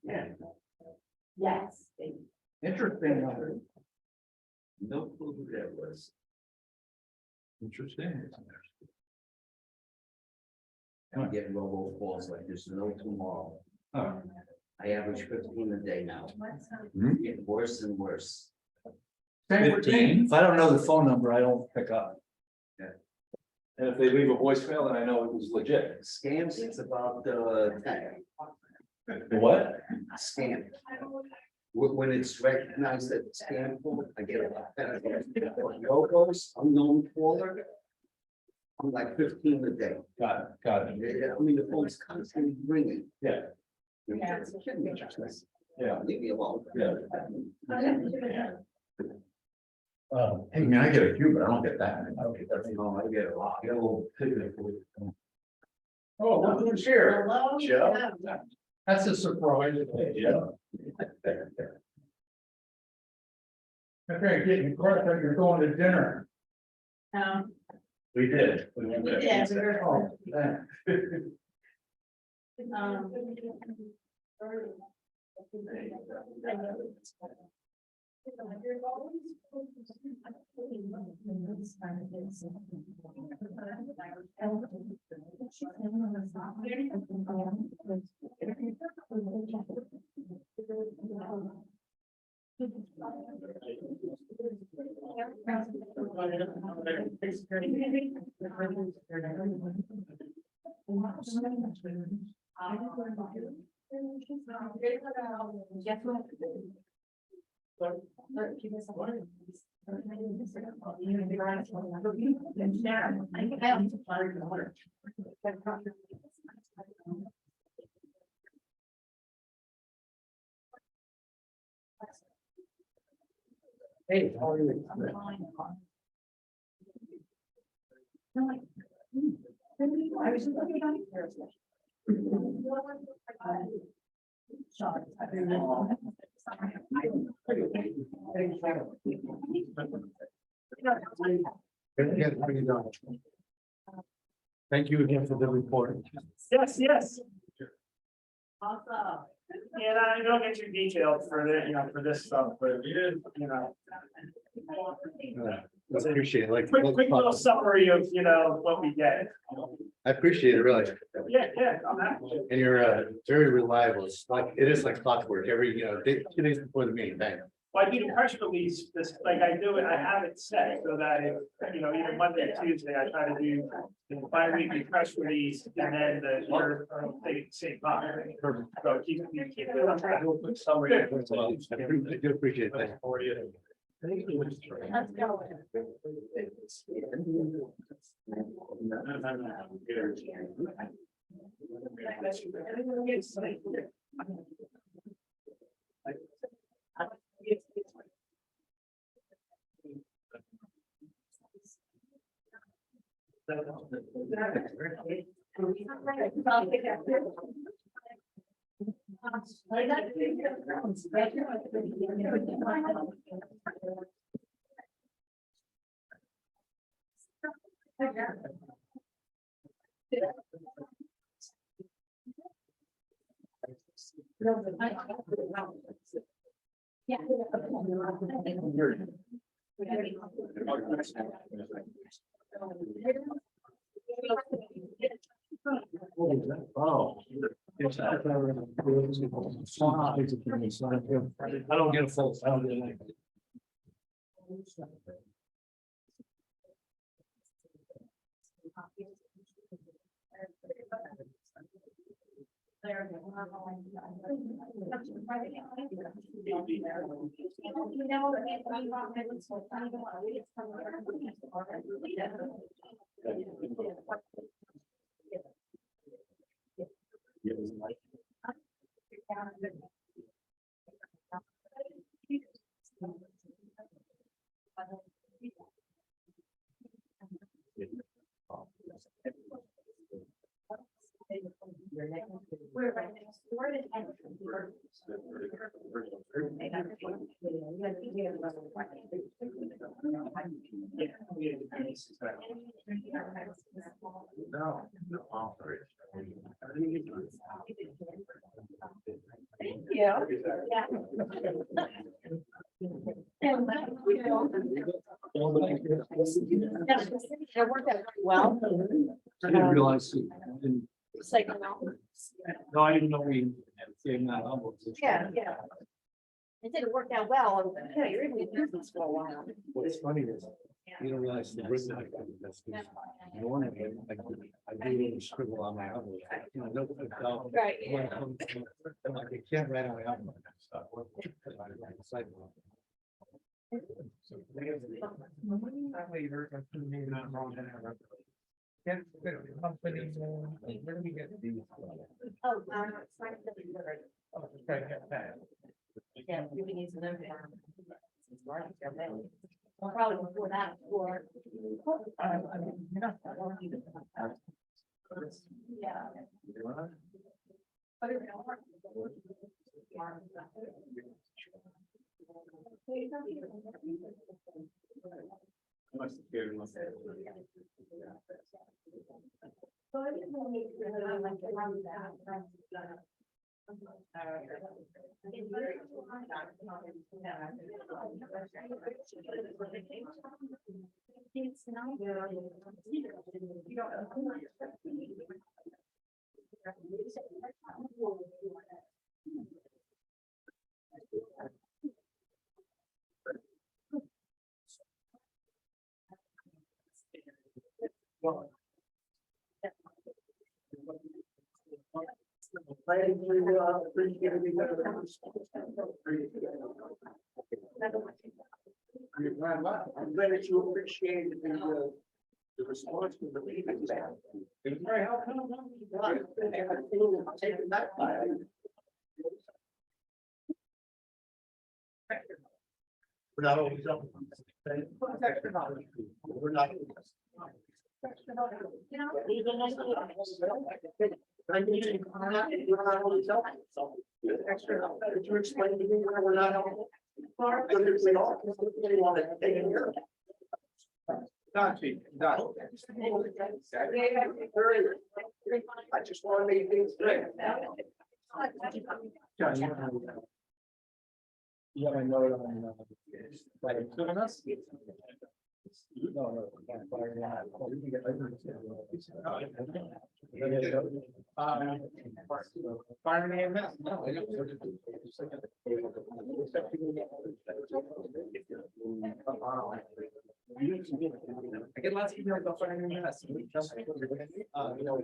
Yeah. Yes. Interesting. No clue who that was. Interesting. I'm getting robo calls like there's no tomorrow. Oh. I average 15 a day now. Hmm? Getting worse and worse. Same with me. 15. If I don't know the phone number, I don't pick up. Yeah. And if they leave a voicemail, then I know it was legit. Scams, it's about 10. What? Scam. When it's recognized that it's scam, I get a lot. Logos, unknown caller. I'm like 15 a day. Got it. Yeah, I mean, the phone's constantly ringing. Yeah. It's kidding me. Yeah. Leave me alone. Yeah. Hey, man, I get a few, but I don't get that. I don't get that. No, I get a lot. I get a little ticket. Oh, look who's here. Hello. Joe. That's a surprise. Yeah. Okay, getting caught that you're going to dinner. We did. We did, we were- Oh, yeah. Hey, how are you? I was just looking at Thank you again for the report. Yes. Awesome. And I don't get too detailed for the, for this stuff, but I appreciate it, like, quick little summary of, what we get. I appreciate it, really, Yeah, I'm happy. and you're very reliable, it's like, it is like clockwork, every, 2 days before the meeting, bang. Well, I do the press release, this, like I do it, I have it set so that if, either Monday or Tuesday, I try to do the bi-weekly press release and then the your same time. So keep it on track. Summary. I do appreciate it, thank you. Let's go. Yeah. Oh. I don't get a full sound. We're right next door to Yeah, we had the pieces, but- No, no, I'm sorry. Thank you. Yeah. It worked out very well. I didn't realize. It's like, no. No, I didn't know we. Came that humble. Yeah, yeah. It didn't work out well. Yeah, you're in business for a while. What's funny is, you don't realize the rhythm like that's. Morning, I do a little scribble on my oven. You know, no. Right, When yeah. I'm like, I can't write on my oven. It's like- Oh, it's like the. Yeah, we've been using them. Well, probably before that, or. Yeah. So I didn't know if you had, like, around that. It's not. I'm glad that you appreciated the response from the leaders. It was very helpful. I'll take it back. We're not always up. We're not. You know, Extra, could you explain to me why we're not helping? Because we all want to take it here. I just want to make things straight. You have a note on, like, including us? No, Fireman EMS? No. I get lots of emails about fireman EMS. You know,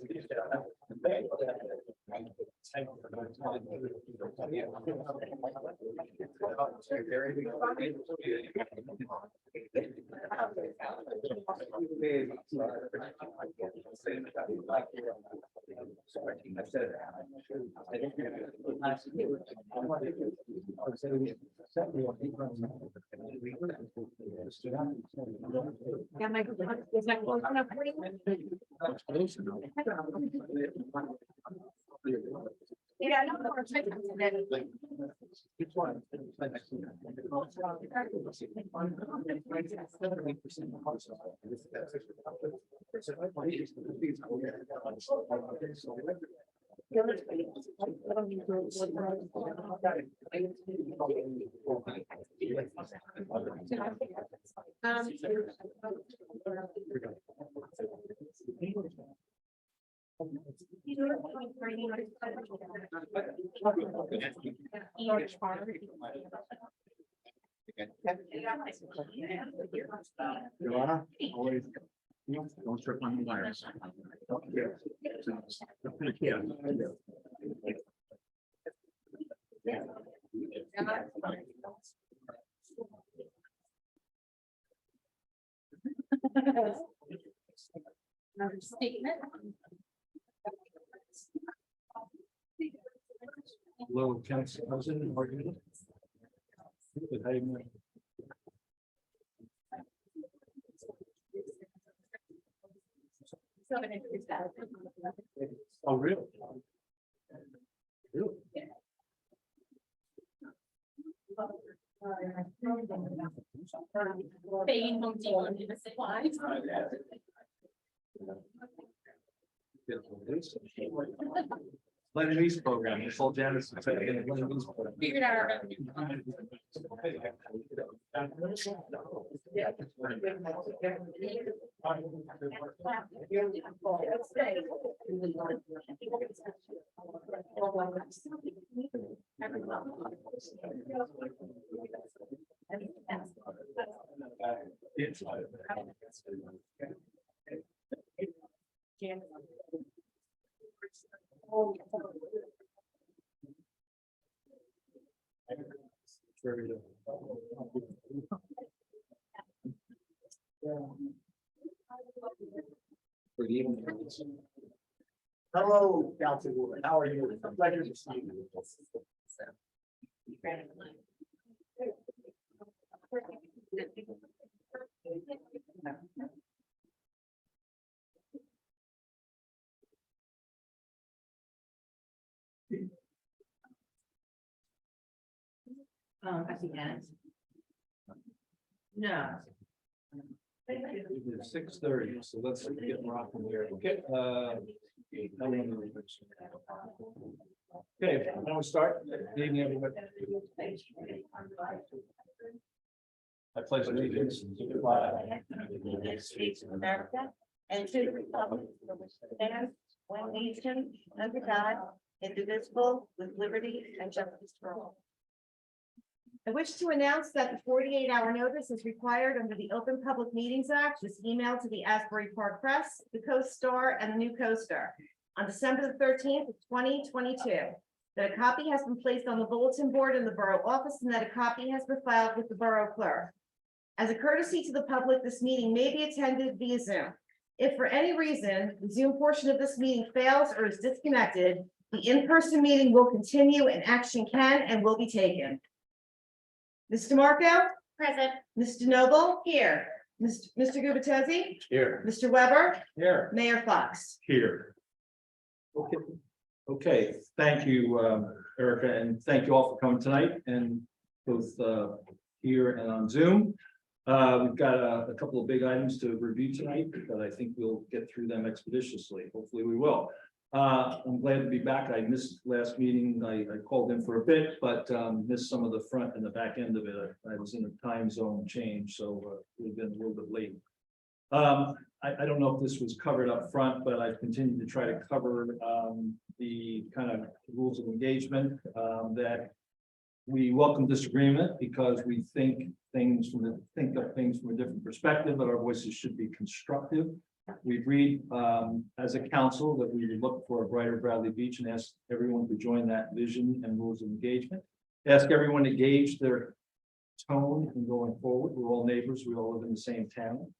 yeah, my, is that close enough for you? Yeah, I don't know. Which one? Joanna, always, don't trip on the wires. Yeah. Another statement. Little council president, argument. Good, how you doing? So I'm gonna introduce that. Oh, really? Really? Paying Home Depot in the supplies. Blended lease program, it's all Janice. Figured out our revenue. Hello, Councilwoman, how are you? It's a pleasure to see you. I see Dennis. No. 6:30, so let's get rocking here. Okay. Okay, now we start. Good evening, everybody. I pledge allegiance to the flag States of America and to the republic for which it stands, one nation, under God, indivisible, with liberty and justice for all. I wish to announce that the 48-hour notice is required under the Open Public Meetings Act, was emailed to the Asbury Park Press, the Co-Star, and the New Co-Star on December the 13th, 2022. That a copy has been placed on the bulletin board in the borough office and that a copy has been filed with the borough clerk. As a courtesy to the public, this meeting may be attended via Zoom. If for any reason the Zoom portion of this meeting fails or is disconnected, the in-person meeting will continue and action can and will be taken. Ms. DeMarco? Present. Ms. DeNoble? Here. Mr. Gubatesi? here. Mr. Weber? Here. Mayor Fox? Here. Okay, okay, thank you, Erica, and thank you all for coming tonight, and both here and on Zoom. We've got a couple of big items to review tonight, but I think we'll get through them expeditiously. Hopefully we will. I'm glad to be back. I missed last meeting. I called in for a bit, but missed some of the front and the back end of it. I was in a time zone change, so we've been a little bit late. I don't know if this was covered up front, but I've continued to try to cover the kind of rules of engagement that we welcome disagreement because we think of things from a different perspective, but our voices should be constructive. We agreed as a council that we would look for a brighter Bradley Beach and ask everyone to join that vision and rules of engagement. Ask everyone to gauge their tone in going forward. We're all neighbors. We all live in the same town.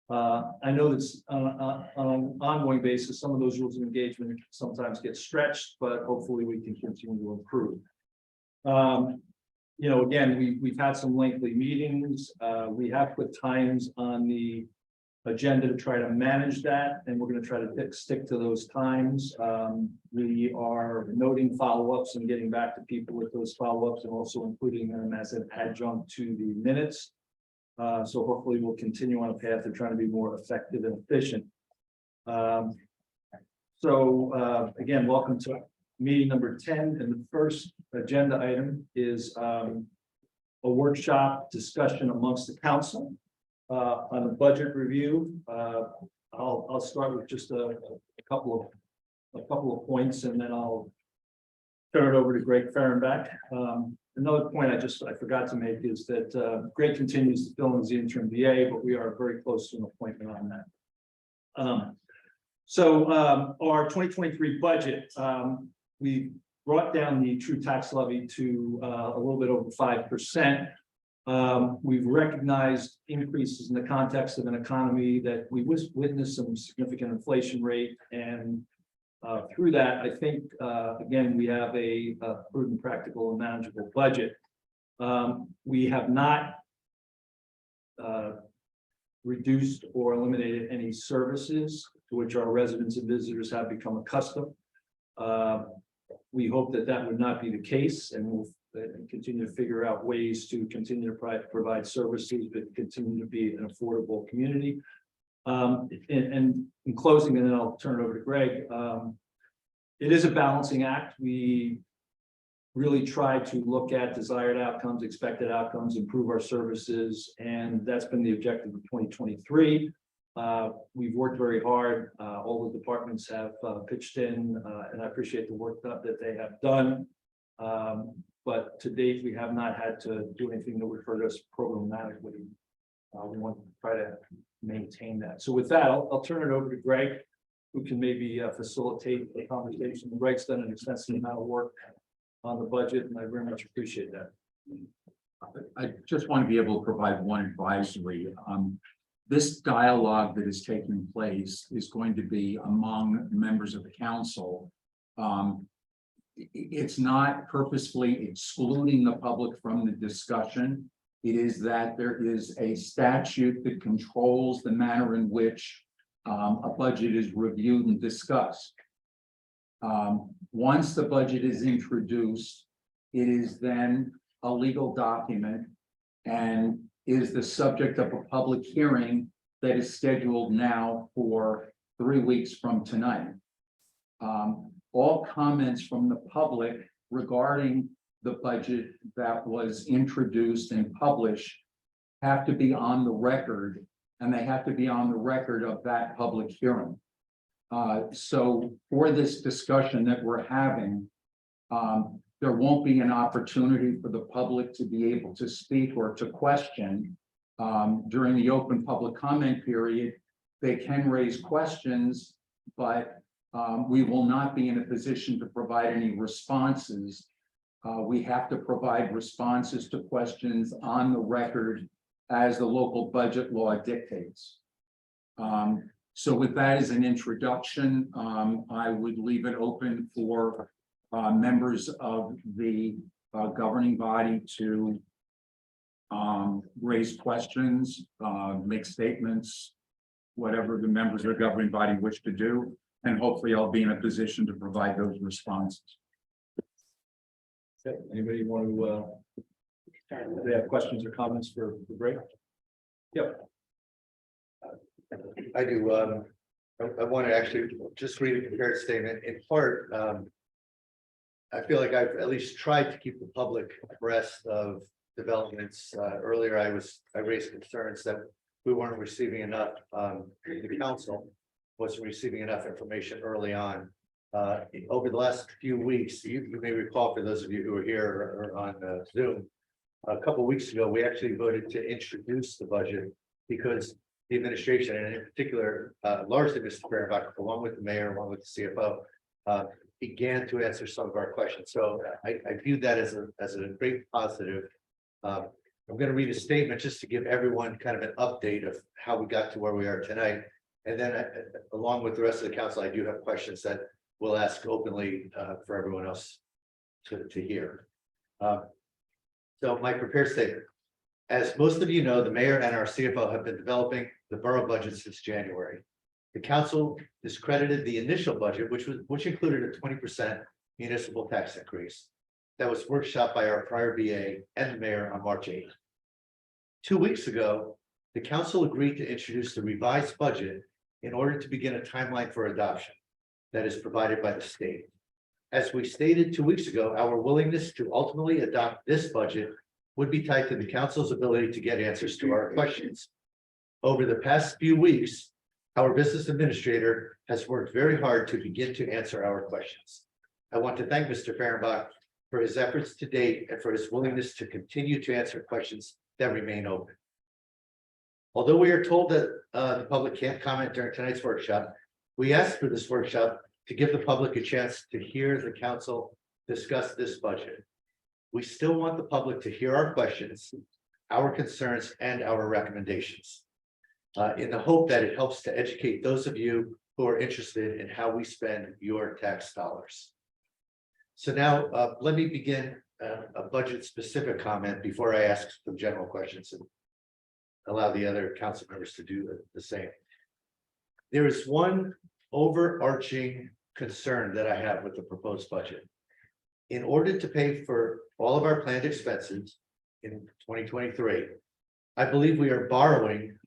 I know that's on an ongoing basis. Some of those rules of engagement sometimes get stretched, but hopefully we can continue to improve. You know, again, we've had some lengthy meetings. We have put times on the agenda to try to manage that, and we're going to try to stick to those times. We are noting follow-ups and getting back to people with those follow-ups and also including them as an adjunct to the minutes. So hopefully we'll continue on a path of trying to be more effective and efficient. Again, welcome to meeting number 10, and the first agenda item is a workshop discussion amongst the council on the budget review. I'll start with just a couple of points, and then I'll turn it over to Greg Fehrenbach. Another point I forgot to make is that Greg continues to fill in as the interim VA, but we are very close to an appointment on that. Our 2023 budget, we brought down the true tax levy to a little bit over 5%. We've recognized increases in the context of an economy that we witnessed some significant inflation rate, and through that, I think, again, we have a prudent, practical, and manageable budget. We have not reduced or eliminated any services to which our residents and visitors have become accustomed. We hope that that would not be the case, and we'll and continue to figure out ways to continue to provide services, but continue to be an affordable community. And in closing, and then I'll turn it over to Greg. It is a balancing act. We really try to look at desired outcomes, expected outcomes, improve our services, and that's been the objective of 2023. We've worked very hard. All the departments have pitched in, and I appreciate the work that they have done. But to date, we have not had to do anything that would hurt us programmatically. We want to try to maintain that. So with that, I'll turn it over to Greg, who can maybe facilitate the conversation. Greg's done an extensive amount of work on the budget, and I very much appreciate that. I just want to be able to provide one advisory. This dialogue that is taking place is going to be among members of the council. It's not purposefully excluding the public from the discussion. It is that there is a statute that controls the manner in which a budget is reviewed and discussed. Once the budget is introduced, it is then a legal document and is the subject of a public hearing that is scheduled now for 3 weeks from tonight. All comments from the public regarding the budget that was introduced and published have to be on the record, and they have to be on the record of that public hearing. So for this discussion that we're having, there won't be an opportunity for the public to be able to speak or to question during the open public comment period. They can raise questions, but we will not be in a position to provide any responses. We have to provide responses to questions on the record as the local budget law dictates. So with that as an introduction, I would leave it open for members of the governing body to raise questions, make statements, whatever the members of the governing body wish to do. And hopefully I'll be in a position to provide those responses. Okay, anybody want to they have questions or comments for Greg? Yep. I do. I want to actually just read a compared statement. In part, I feel like I've at least tried to keep the public abreast of developments. Earlier, I raised concerns that we weren't receiving enough. The council wasn't receiving enough information early on. Over the last few weeks, you may recall, for those of you who are here or on Zoom, a couple of weeks ago, we actually voted to introduce the budget because the administration, and in particular, largely Mr. Fehrenbach, along with the mayor, along with the CFO, began to answer some of our questions. So I viewed that as a great positive. I'm going to read a statement just to give everyone kind of an update of how we got to where we are tonight. And then along with the rest of the council, I do have questions that we'll ask openly for everyone else to hear. So my prepared statement. As most of you know, the mayor and our CFO have been developing the borough budget since January. The council discredited the initial budget, which included a 20% municipal tax increase that was workshopped by our prior BA and the mayor on March 8th. 2 weeks ago, the council agreed to introduce the revised budget in order to begin a timeline for adoption that is provided by the state. As we stated 2 weeks ago, our willingness to ultimately adopt this budget would be tied to the council's ability to get answers to our questions. Over the past few weeks, our business administrator has worked very hard to begin to answer our questions. I want to thank Mr. Fehrenbach for his efforts to date and for his willingness to continue to answer questions that remain open. Although we are told that the public can't comment during tonight's workshop, we asked for this workshop to give the public a chance to hear the council discuss this budget. We still want the public to hear our questions, our concerns, and our recommendations, in the hope that it helps to educate those of you who are interested in how we spend your tax dollars. So now let me begin a budget specific comment before I ask some general questions and allow the other council members to do the same. There is one overarching concern that I have with the proposed budget. in order to pay for all of our planned expenses in 2023, I believe we are borrowing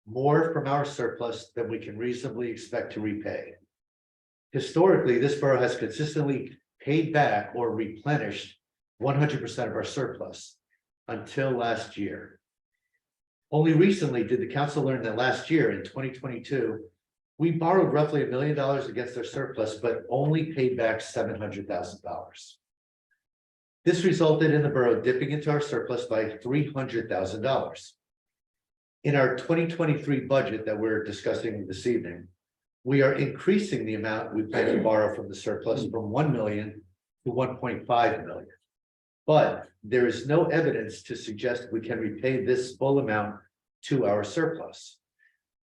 more from our surplus than we can reasonably expect to repay. Historically, this borough has consistently paid back or replenished 100% of our surplus until last year. Only recently did the council learn that last year in 2022, we borrowed roughly $1 million against our surplus, but only paid back $700,000. This resulted in the borough dipping into our surplus by $300,000. In our 2023 budget that we're discussing this evening, we are increasing the amount we plan to borrow from the surplus from 1 million to 1.5 million. But there is no evidence to suggest we can repay this full amount to our surplus.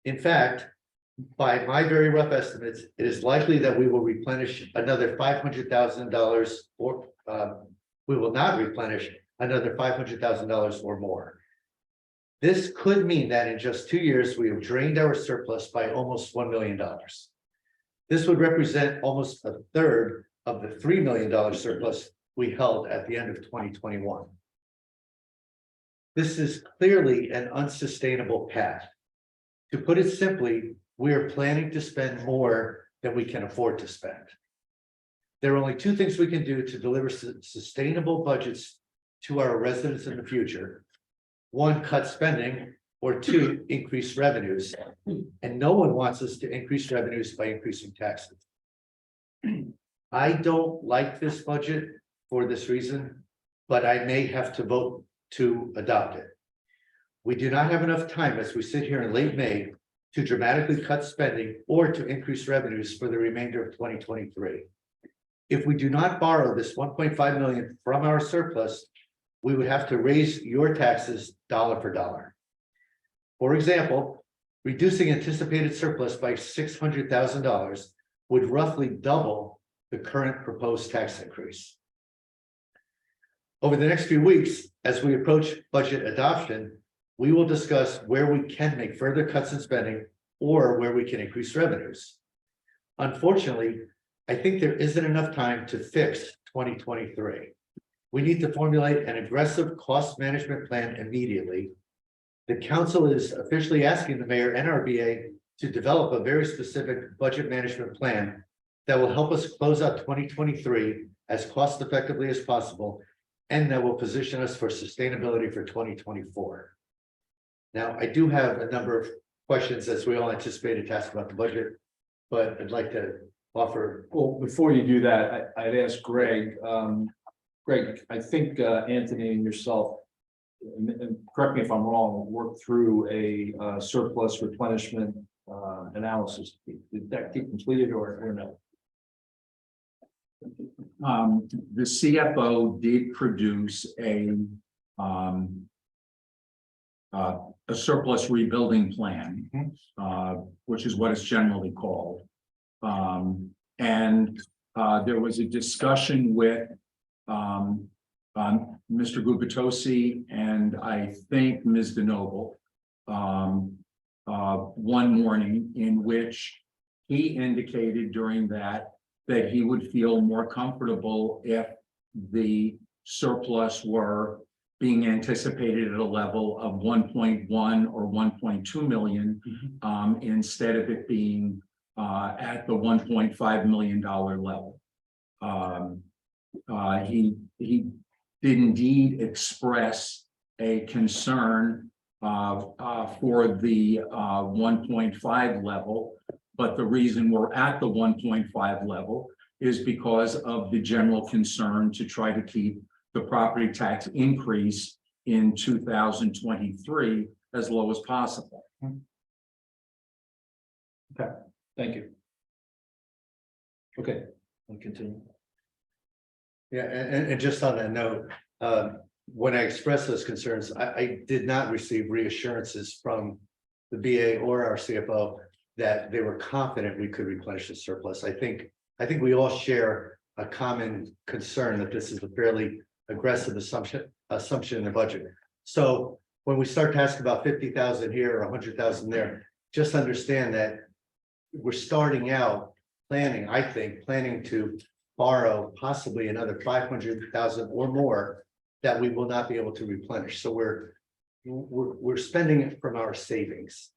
In fact, by my very rough estimates, it is likely that we will replenish another $500,000 or we will not replenish another $500,000 or more. This could mean that in just 2 years, we have drained our surplus by almost $1 million. This would represent almost a third of the $3 million surplus we held at the end of 2021. This is clearly an unsustainable path. To put it simply, we are planning to spend more than we can afford to spend. There are only two things we can do to deliver sustainable budgets to our residents in the future. One, cut spending, or two, increase revenues. And no one wants us to increase revenues by increasing taxes. I don't like this budget for this reason, but I may have to vote to adopt it. We do not have enough time as we sit here in late May to dramatically cut spending or to increase revenues for the remainder of 2023. If we do not borrow this 1.5 million from our surplus, we would have to raise your taxes dollar for dollar. For example, reducing anticipated surplus by $600,000 would roughly double the current proposed tax increase. Over the next few weeks, as we approach budget adoption, we will discuss where we can make further cuts in spending or where we can increase revenues. Unfortunately, I think there isn't enough time to fix 2023. We need to formulate an aggressive cost management plan immediately. The council is officially asking the mayor and RBA to develop a very specific budget management plan that will help us close out 2023 as cost effectively as possible, and that will position us for sustainability for 2024. Now, I do have a number of questions as we all anticipated to ask about the budget, but I'd like to offer. Well, before you do that, I'd ask Greg, Greg, I think Anthony and yourself, and correct me if I'm wrong, worked through a surplus replenishment analysis. Did that get completed or no? The CFO did produce a surplus rebuilding plan, which is what it's generally called. And there was a discussion with Mr. Gubitosi and I think Ms. DeNoble one morning, in which he indicated during that he would feel more comfortable if the surplus were being anticipated at a level of 1.1 or 1.2 million, instead of it being at the $1.5 million level. He did indeed express a concern for the 1.5 level, but the reason we're at the 1.5 level is because of the general concern to try to keep the property tax increase in 2023 as low as possible. Okay, thank you. Okay, we'll continue. Yeah, and just on that note, when I expressed those concerns, I did not receive reassurances from the BA or our CFO that they were confident we could replenish the surplus. I think we all share a common concern that this is a fairly aggressive assumption in the budget. So when we start to ask about 50,000 here or 100,000 there, just understand that we're starting out planning to borrow possibly another 500,000 or more that we will not be able to replenish. So we're spending it from our savings.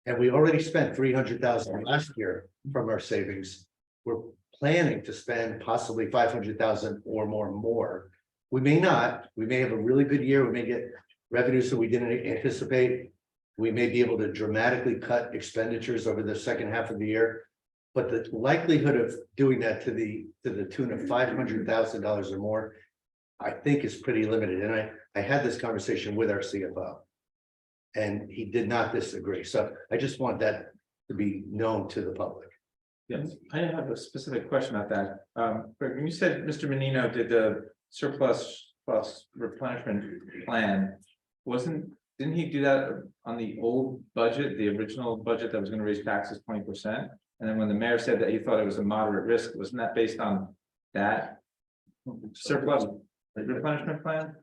And we already spent 300,000 last year from our savings. We're planning to spend possibly 500,000 or more. We may not, we may have a really good year, we may get revenues that we didn't anticipate. We may be able to dramatically cut expenditures over the second half of the year. But the likelihood of doing that to the tune of $500,000 or more, I think is pretty limited. And I had this conversation with our CFO. And he did not disagree. So I just want that to be known to the public. Yes, I have a specific question about that. Greg, when you said Mr. Menino did the surplus plus replenishment plan, didn't he do that on the old budget, the original budget that was going to raise taxes 20%? And then when the mayor said that he thought it was a moderate risk, wasn't that based on that surplus replenishment plan?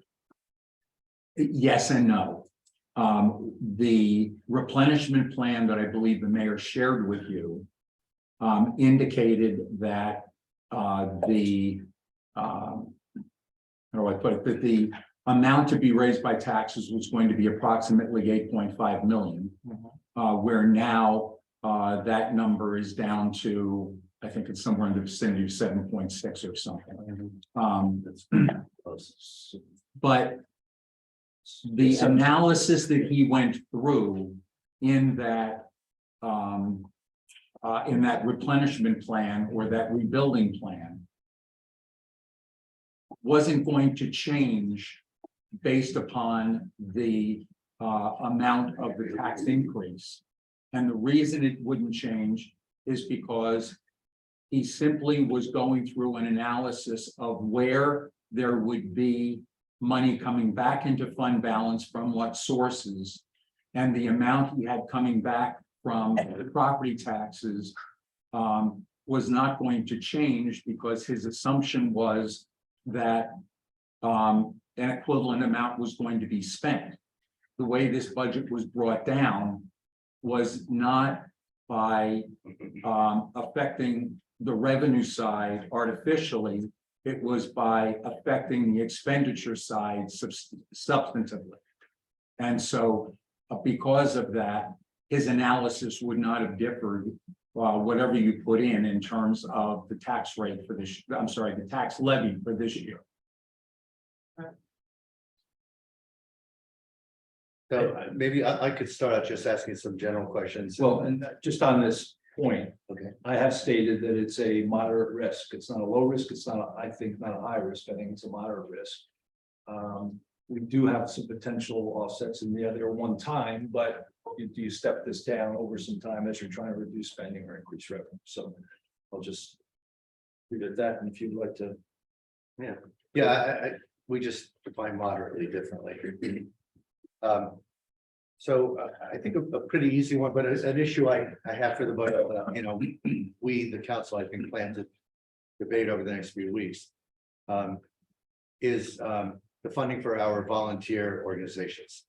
Yes and no. The replenishment plan that I believe the mayor shared with you indicated that how do I put it, that the amount to be raised by taxes was going to be approximately 8.5 million. Where now that number is down to, I think it's somewhere in the vicinity of 7.6 or something. That's close. But the analysis that he went through in that replenishment plan or that rebuilding plan wasn't going to change based upon the amount of the tax increase. And the reason it wouldn't change is because he simply was going through an analysis of where there would be money coming back into fund balance from what sources, and the amount he had coming back from the property taxes was not going to change because his assumption was that an equivalent amount was going to be spent. The way this budget was brought down was not by affecting the revenue side artificially. It was by affecting the expenditure side substantively. And so because of that, his analysis would not have differed whatever you put in terms of the tax rate for this, I'm sorry, the tax levy for this year. So maybe I could start out just asking some general questions. Well, and just on this point, Okay. I have stated that it's a moderate risk. It's not a low risk. It's not, I think, not a high risk. I think it's a moderate risk. We do have some potential offsets in the other one time, but do you step this down over some time as you're trying to reduce spending or increase revenue? So I'll just leave it at that. And if you'd like to. Yeah, we just define moderately differently. So I think a pretty easy one, but it's an issue I have for the budget, we, the council, I think, plan to debate over the next few weeks. Is the funding for our volunteer organizations.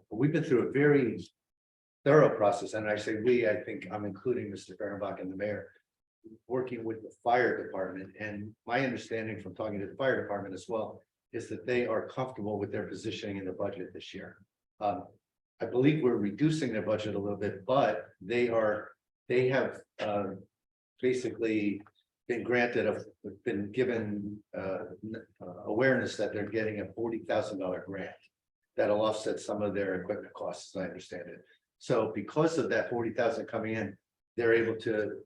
We've been through a very thorough process, and I say we, I think I'm including Mr. Fehrenbach and the mayor, working with the fire department. And my understanding from talking to the fire department as well is that they are comfortable with their positioning in the budget this year. I believe we're reducing their budget a little bit, but they have basically been been given awareness that they're getting a $40,000 grant that'll offset some of their equipment costs, as I understand it. So because of that 40,000 coming in, they're able to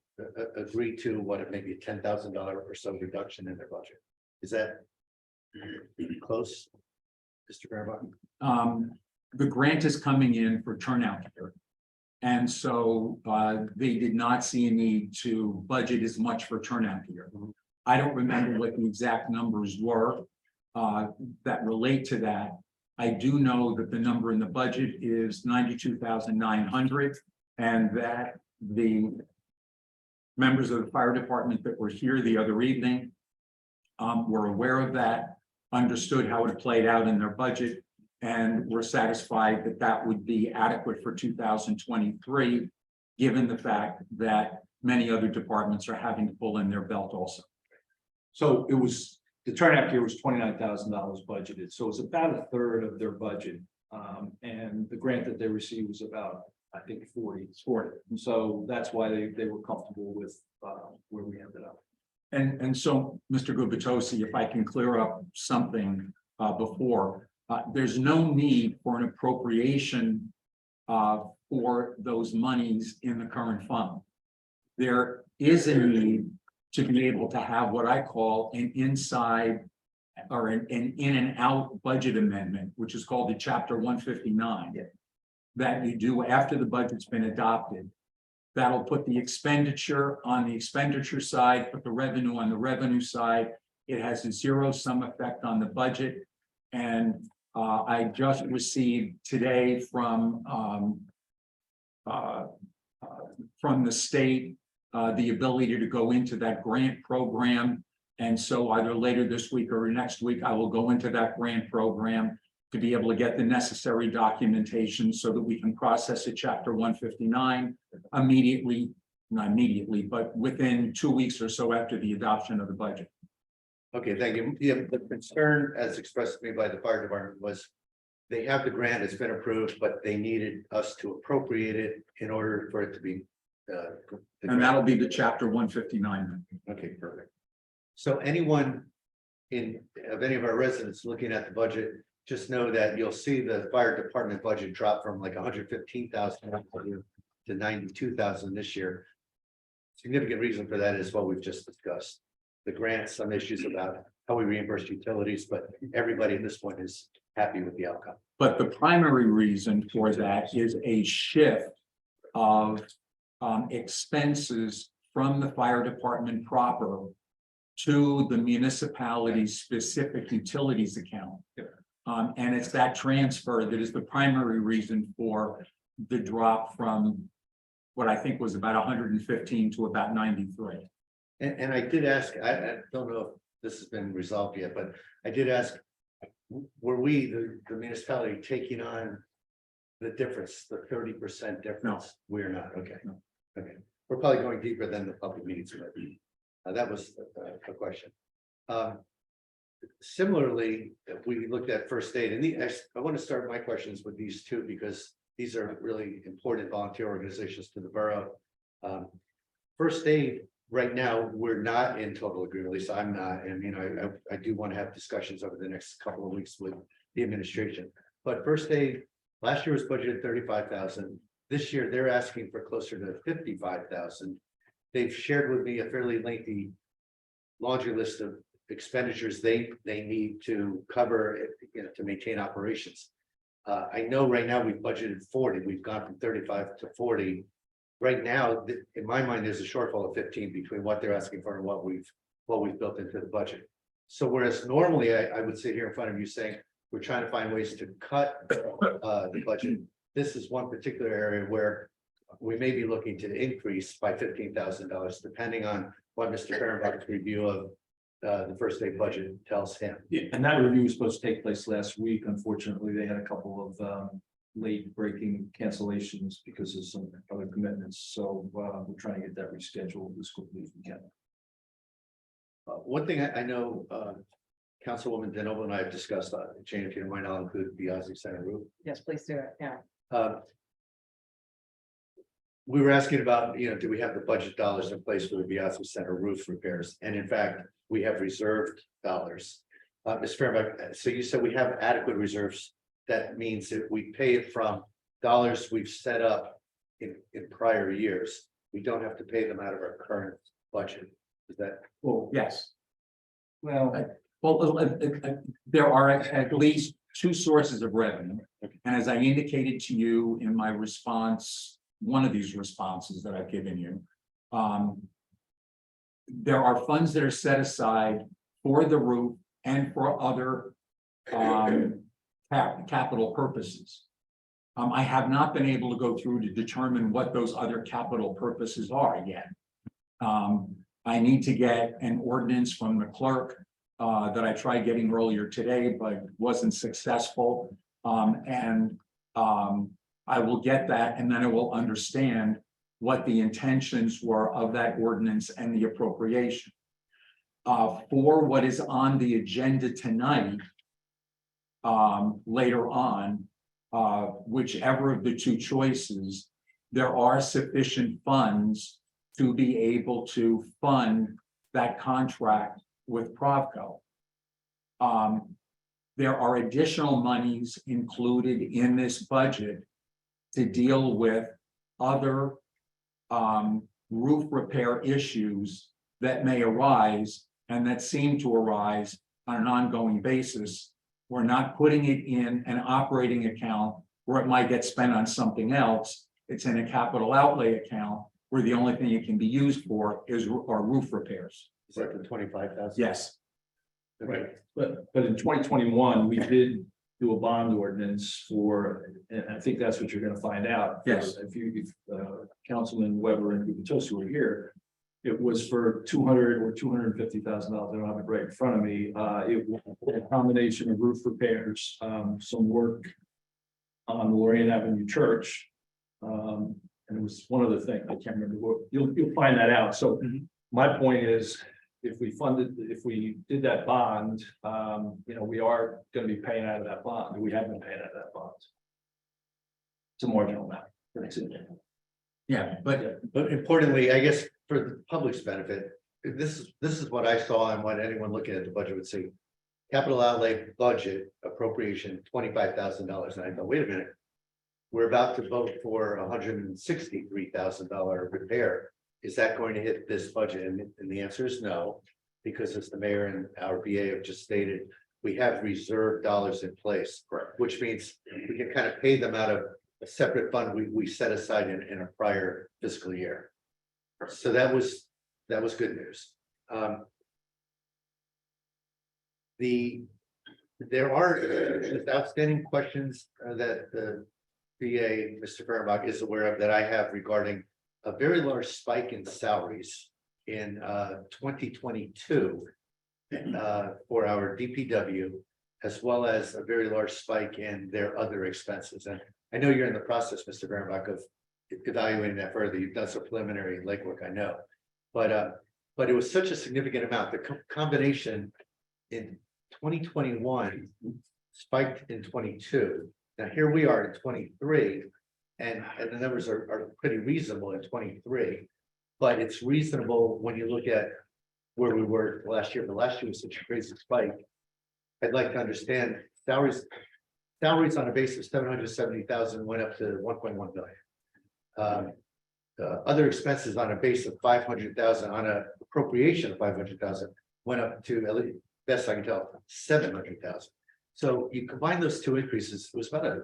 agree to what it may be a $10,000 or so reduction in their budget. Is that close, Mr. Fehrenbach? The grant is coming in for turnout gear. And so they did not see a need to budget as much for turnout gear. I don't remember what the exact numbers were that relate to that. I do know that the number in the budget is 92,900, and that the members of the fire department that were here the other evening were aware of that, understood how it played out in their budget, and were satisfied that that would be adequate for 2023, given the fact that many other departments are having to pull in their belt also. So it was, the turnout gear was $29,000 budgeted, so it's about a third of their budget. And the grant that they received was about, I think, 40. And so that's why they were comfortable with where we ended up. And so, Mr. Gubitosi, if I can clear up something before, there's no need for an appropriation for those monies in the current fund. There is a need to be able to have what I call an inside or an in and out budget amendment, which is called the Chapter 159. That you do after the budget's been adopted. That'll put the expenditure on the expenditure side, put the revenue on the revenue side. It has a zero-sum effect on the budget. And I just received today from the state the ability to go into that grant program. And so either later this week or next week, I will go into that grant program to be able to get the necessary documentation so that we can process a Chapter 159 immediately, not immediately, but within 2 weeks or so after the adoption of the budget. Okay, thank you. Yeah, the concern as expressed to me by the fire department was they have the grant, it's been approved, but they needed us to appropriate it in order for it to be. And that'll be the Chapter 159. Okay, perfect. So anyone of any of our residents looking at the budget, just know that you'll see the fire department budget drop from like 115,000 to 92,000 this year. Significant reason for that is what we've just discussed. The grants, some issues about how we reimburse utilities, but everybody at this point is happy with the outcome. But the primary reason for that is a shift of expenses from the fire department proper to the municipality's specific utilities account. And it's that transfer that is the primary reason for the drop from what I think was about 115 to about 93. And I did ask, I don't know if this has been resolved yet, but I did ask, were we, the municipality, taking on the difference, the 30% difference? No. We're not, okay. No. Okay, we're probably going deeper than the public meetings. That was a question. Similarly, if we looked at first aid, and I want to start my questions with these two because these are really important volunteer organizations to the borough. First aid, right now, we're not in total agreement, at least I'm not, and I do want to have discussions over the next couple of weeks with the administration. But first aid, last year was budgeted 35,000. This year, they're asking for closer to 55,000. They've shared with me a fairly lengthy laundry list of expenditures they need to cover, to maintain operations. I know right now we've budgeted 40. We've gone from 35 to 40. Right now, in my mind, there's a shortfall of 15 between what they're asking for and what we've built into the budget. So whereas normally I would sit here in front of you saying we're trying to find ways to cut the budget. This is one particular area where we may be looking to increase by $15,000, depending on what Mr. Fehrenbach's review of the first aid budget tells him. Yeah, and that review was supposed to take place last week. Unfortunately, they had a couple of late breaking cancellations because of some other commitments. So we're trying to get that rescheduled as quickly as we can. One thing I know, Councilwoman DeNoble and I have discussed, Jane, if you don't mind, I'll include the Ozzie Center roof. Yes, please do it, yeah. We were asking about, do we have the budget dollars in place for the Ozzie Center roof repairs? And in fact, we have reserved dollars. Ms. Fehrenbach, so you said we have adequate reserves. That means that we pay it from dollars we've set up in prior years. We don't have to pay them out of our current budget. Is that? Well, yes. Well, There are at least two sources of revenue. And as I indicated to you in my response, one of these responses that I've given you, there are funds that are set aside for the roof and for other capital purposes. I have not been able to go through to determine what those other capital purposes are yet. I need to get an ordinance from the clerk that I tried getting earlier today, but wasn't successful. I will get that, and then I will understand what the intentions were of that ordinance and the appropriation. for what is on the agenda tonight. Later on, whichever of the two choices, there are sufficient funds to be able to fund that contract with Provco. There are additional monies included in this budget to deal with other roof repair issues that may arise and that seem to arise on an ongoing basis. We're not putting it in an operating account where it might get spent on something else. It's in a capital outlay account where the only thing it can be used for is our roof repairs. Is that the 25,000? Yes, Right, but in 2021, we did do a bond ordinance for, and I think that's what you're gonna find out. Yes. If Councilman Weber and Gubitosi were here, it was for $200,000 or $250,000. I don't have it right in front of me. It was a combination of roof repairs, some work on the Lorraine Avenue Church. And it was one other thing, I can't remember what, you'll find that out. So my point is, if we did that bond, we are gonna be paying out of that bond. We have been paying out of that bond. It's a marginal amount. That's it. yeah, but But importantly, I guess for the public's benefit, this is what I saw and what anyone looking at the budget would see. Capital outlay budget appropriation $25,000. And I thought, wait a minute. We're about to vote for $163,000 repair. Is that going to hit this budget? And the answer is no, because as the mayor and our BA have just stated, we have reserve dollars in place. Correct. Which means we can kind of pay them out of a separate fund we set aside in a prior fiscal year. So that was good news. There are just outstanding questions that the BA, Mr. Fehrenbach, is aware of that I have regarding a very large spike in salaries in 2022 for our DPW, as well as a very large spike in their other expenses. And I know you're in the process, Mr. Fehrenbach, of evaluating that further. You've done some preliminary legwork, I know. But it was such a significant amount. The combination in 2021 spiked in 22. Now here we are in 23, and the numbers are pretty reasonable in 23. But it's reasonable when you look at where we were last year. But last year was such a crazy spike. I'd like to understand salaries on a base of 770,000 went up to 1.1 million. Other expenses on a base of 500,000 on a appropriation of 500,000 went up to, at least best I can tell, 700,000. So you combine those two increases, it was about a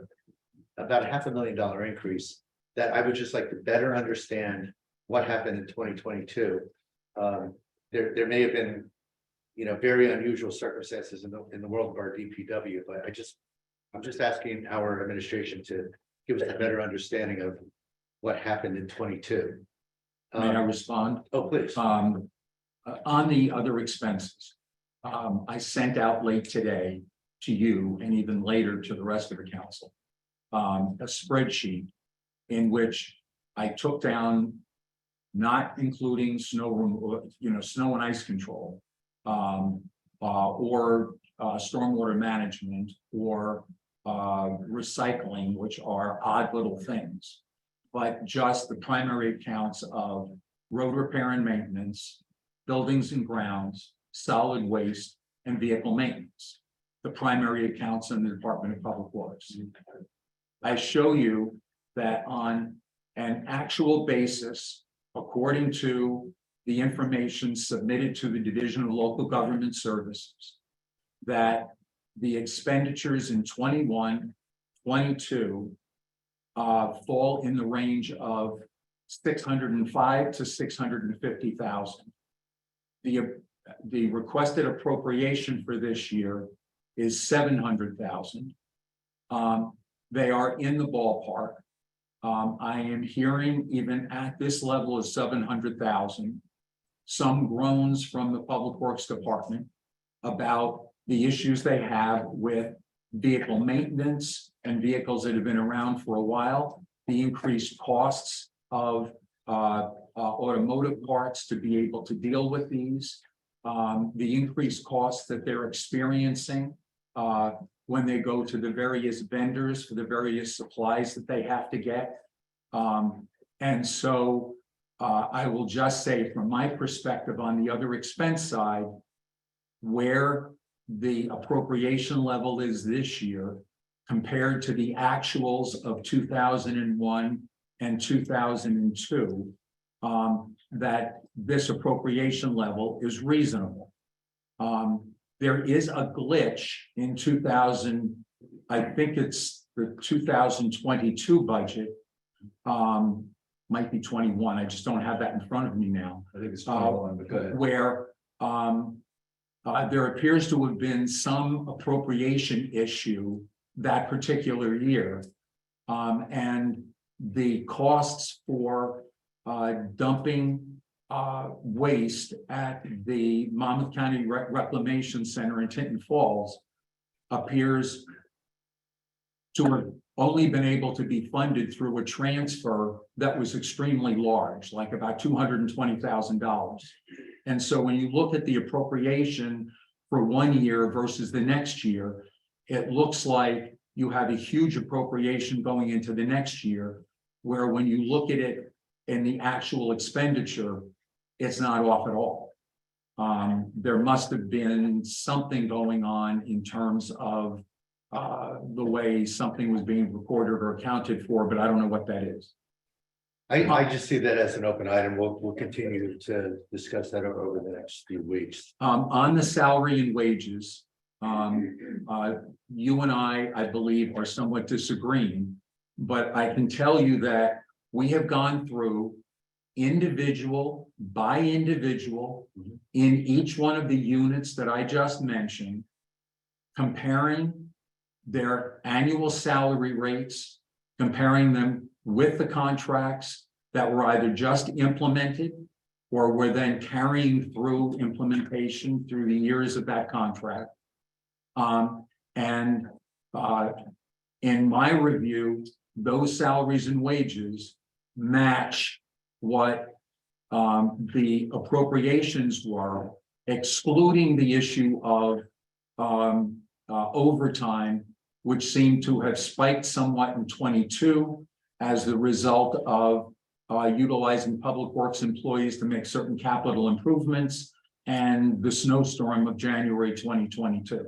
$500,000 increase that I would just like to better understand what happened in 2022. There may have been, very unusual circumstances in the world of our DPW, but I'm just asking our administration to give us a better understanding of what happened in 22. may I respond? Oh, please. On the other expenses, I sent out late today to you and even later to the rest of the council, a spreadsheet in which I took down, not including snow and ice control, or stormwater management or recycling, which are odd little things, but just the primary accounts of road repair and maintenance, buildings and grounds, solid waste, and vehicle maintenance. The primary accounts in the Department of Public Works. I show you that on an actual basis, according to the information submitted to the Division of Local Government Services, that the expenditures in 21, 22 fall in the range of 605 to 650,000. The requested appropriation for this year is 700,000. They are in the ballpark. I am hearing even at this level of 700,000, some groans from the Public Works Department about the issues they have with vehicle maintenance and vehicles that have been around for a while, the increased costs of automotive parts to be able to deal with these. the increased costs that they're experiencing when they go to the various vendors for the various supplies that they have to get. And so I will just say from my perspective on the other expense side, where the appropriation level is this year compared to the actuals of 2001 and 2002, that this appropriation level is reasonable. There is a glitch in 2000, I think it's the 2022 budget. Might be 21, I just don't have that in front of me now. I think it's 21, but go ahead. Where there appears to have been some appropriation issue that particular year. And the costs for dumping waste at the Monmouth County Reclamation Center in Tinton Falls appears to have only been able to be funded through a transfer that was extremely large, like about $220,000. And so when you look at the appropriation for 1 year versus the next year, it looks like you have a huge appropriation going into the next year, where when you look at it in the actual expenditure, it's not off at all. There must have been something going on in terms of the way something was being recorded or accounted for, but I don't know what that is. I just see that as an open item. We'll continue to discuss that over the next few weeks. On the salary and wages, you and I believe, are somewhat disagreeing, but I can tell you that we have gone through individual by individual in each one of the units that I just mentioned, comparing their annual salary rates, comparing them with the contracts that were either just implemented or were then carrying through implementation through the years of that contract. In my review, those salaries and wages match what the appropriations were, excluding the issue of overtime, which seemed to have spiked somewhat in 22 as the result of utilizing public works employees to make certain capital improvements and the snowstorm of January 2022.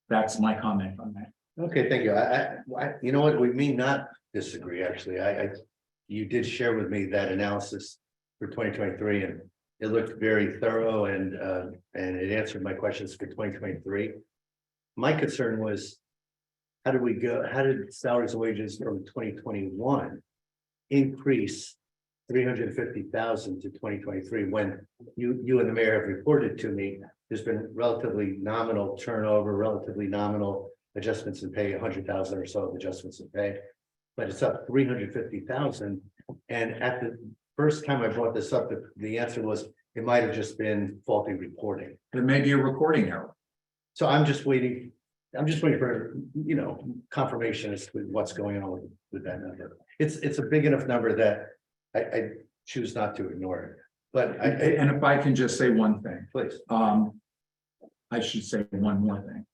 That's my comment on that. Okay, thank you. You know what, we may not disagree, actually. You did share with me that analysis for 2023, and it looked very thorough, and it answered my questions for 2023. My concern was, how did salaries and wages from 2021 increase 350,000 to 2023 when you and the mayor have reported to me there's been relatively nominal turnover, relatively nominal adjustments in pay, 100,000 or so of adjustments in pay, but it's up 350,000. And at the first time I brought this up, the answer was it might have just been faulty reporting. There may be a recording error. So I'm just waiting for, confirmation as to what's going on with that number. It's a big enough number that I choose not to ignore it. But And if I can just say one thing, please. I should say one more thing.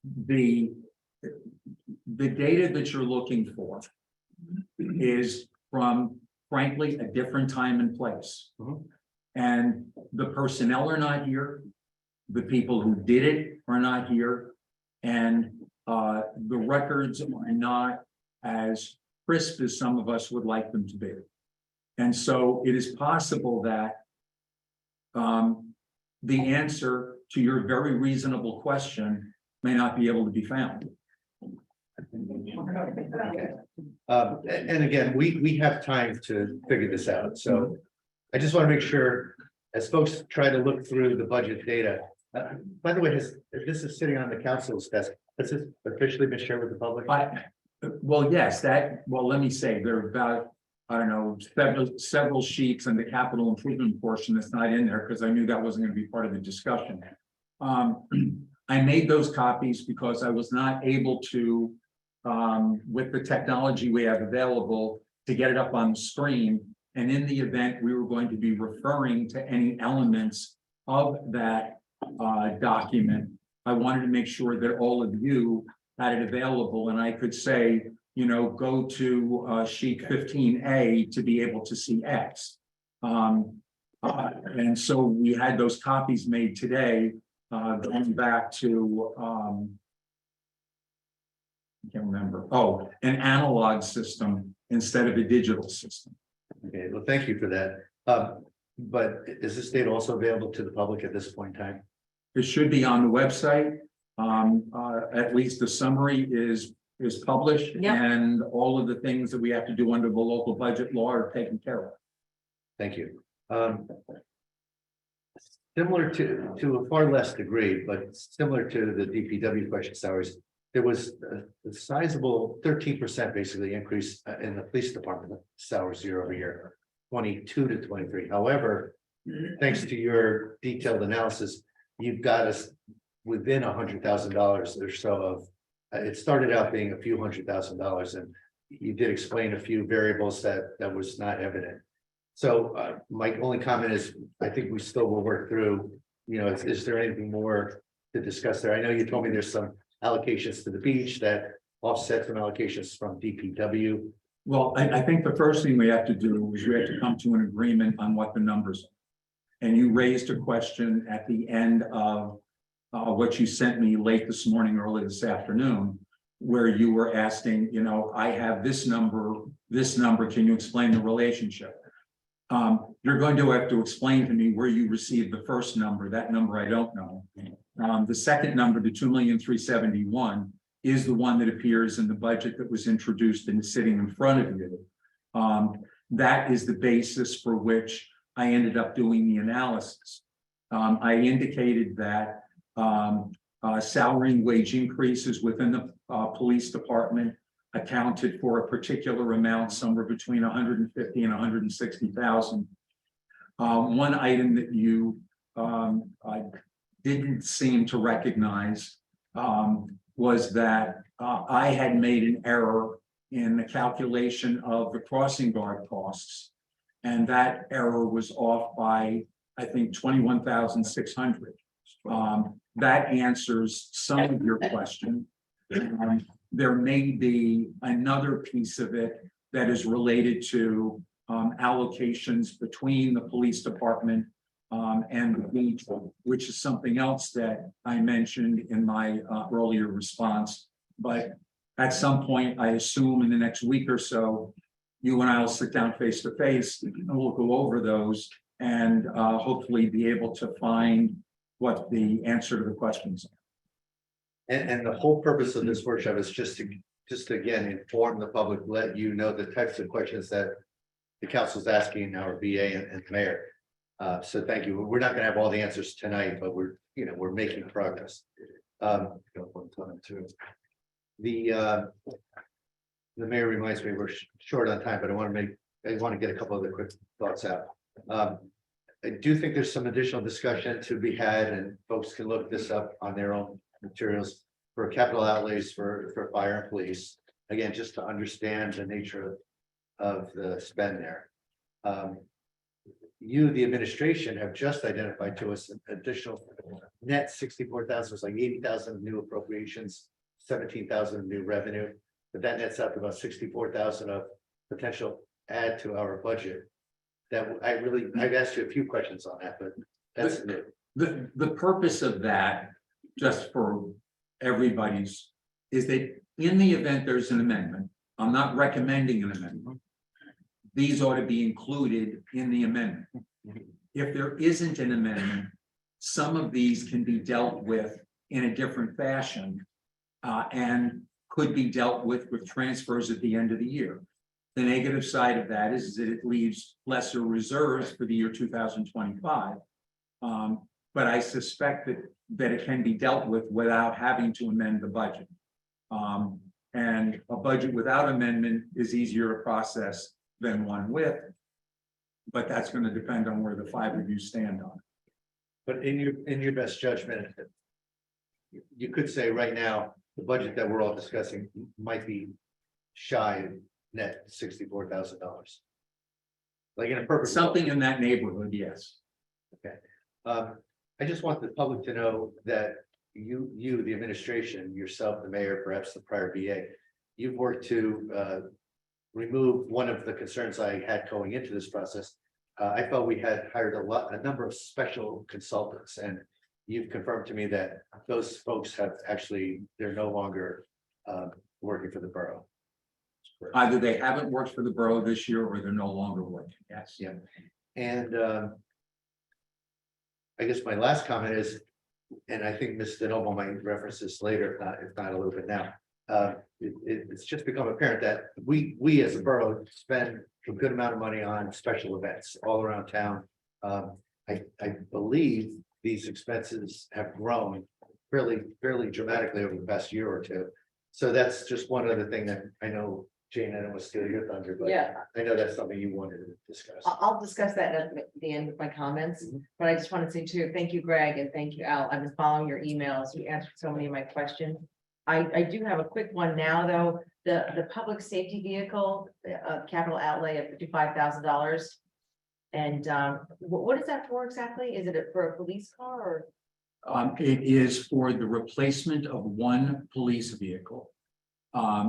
The data that you're looking for is from, frankly, a different time and place. Mhm. And the personnel are not here. The people who did it are not here. And the records are not as crisp as some of us would like them to be. And so it is possible that the answer to your very reasonable question may not be able to be found. Okay. And again, we have time to figure this out. So I just want to make sure, as folks try to look through the budget data. By the way, this is sitting on the council's desk. Has this officially been shared with the public? Well, yes, let me say, there are about, I don't know, several sheets and the capital improvement portion that's not in there because I knew that wasn't going to be part of the discussion. I made those copies because I was not able to, with the technology we have available, to get it up on the screen And in the event we were going to be referring to any elements of that document, I wanted to make sure that all of you had it available, and I could say, you know, go to sheet 15A to be able to see X. And so we had those copies made today, going back to I can't remember, an analog system instead of a digital system. Okay, well, thank you for that. But is this data also available to the public at this point in time? It should be on the website. At least the summary is published, Yep. and all of the things that we have to do under the local budget law are taken care of. Thank you. Similar to a far less degree, but similar to the DPW question salaries, there was a sizable 13% basically increase in the police department salaries year over year, 22 to 23. However, thanks to your detailed analysis, you've got us within $100,000 or so of. It started out being a few $100,000, and you did explain a few variables that was not evident. So my only comment is, I think we still will work through, you know, is there anything more to discuss there? I know you told me there's some allocations to the beach that offset some allocations from DPW. Well, I think the first thing we have to do is we have to come to an agreement on what the numbers are. And you raised a question at the end of what you sent me late this morning, early this afternoon, where you were asking, you know, I have this number, can you explain the relationship? You're going to have to explain to me where you received the first number. That number I don't know. The second number, the 2,371,000, is the one that appears in the budget that was introduced and is sitting in front of you. That is the basis for which I ended up doing the analysis. I indicated that salary and wage increases within the police department accounted for a particular amount, somewhere between 150 and 160,000. One item that you didn't seem to recognize was that I had made an error in the calculation of the crossing guard costs, and that error was off by, I think, 21,600. That answers some of your question. There may be another piece of it that is related to allocations between the police department and the beach, which is something else that I mentioned in my earlier response. But at some point, I assume in the next week or so, you and I will sit down face to face and we'll go over those and hopefully be able to find what the answer to the questions are. And the whole purpose of this workshop is just to again inform the public, let you know the types of questions that the council is asking our VA and the mayor. So thank you. We're not going to have all the answers tonight, but we're making progress. The mayor reminds me we're short on time, but I want to get a couple of the quick thoughts out. I do think there's some additional discussion to be had, and folks can look this up on their own materials for capital outlays for fire and police. Again, just to understand the nature of the spend there. You, the administration, have just identified to us an additional net 64,000, was like 80,000 new appropriations, 17,000 new revenue, but that nets out to about 64,000 of potential add to our budget. That I've asked you a few questions on that, but that's new. The purpose of that, just for everybody's, is that in the event there's an amendment, I'm not recommending an amendment. These ought to be included in the amendment. If there isn't an amendment, some of these can be dealt with in a different fashion and could be dealt with transfers at the end of the year. The negative side of that is that it leaves lesser reserves for the year 2025. But I suspect that it can be dealt with without having to amend the budget. And a budget without amendment is easier to process than one with. But that's going to depend on where the five of you stand on. But in your best judgment, you could say right now, the budget that we're all discussing might be shy of net $64,000. Like in a perfect. Something in that neighborhood, yes. I just want the public to know that you, the administration, yourself, the mayor, perhaps the prior BA, you've worked to remove one of the concerns I had going into this process. I felt we had hired a number of special consultants, and you've confirmed to me that those folks have actually, they're no longer working for the borough. Either they haven't worked for the borough this year or they're no longer working, yes. Yeah. And I guess my last comment is, and I think Ms. DeNoble might reference this later, if not a little bit now. It's just become apparent that we as a borough spend a good amount of money on special events all around town. I believe these expenses have grown fairly dramatically over the past year or two. So that's just one other thing that I know, Jane, I don't want to steal your thunder, but Yeah, I know that's something you wanted to discuss. I'll discuss that at the end of my comments, but I just want to say too, thank you, Greg, and thank you, Al. I've been following your emails. You answered so many of my questions. I do have a quick one now, though. The public safety vehicle, capital outlay of $55,000. And what is that for exactly? Is it for a police car or? It is for the replacement of one police vehicle.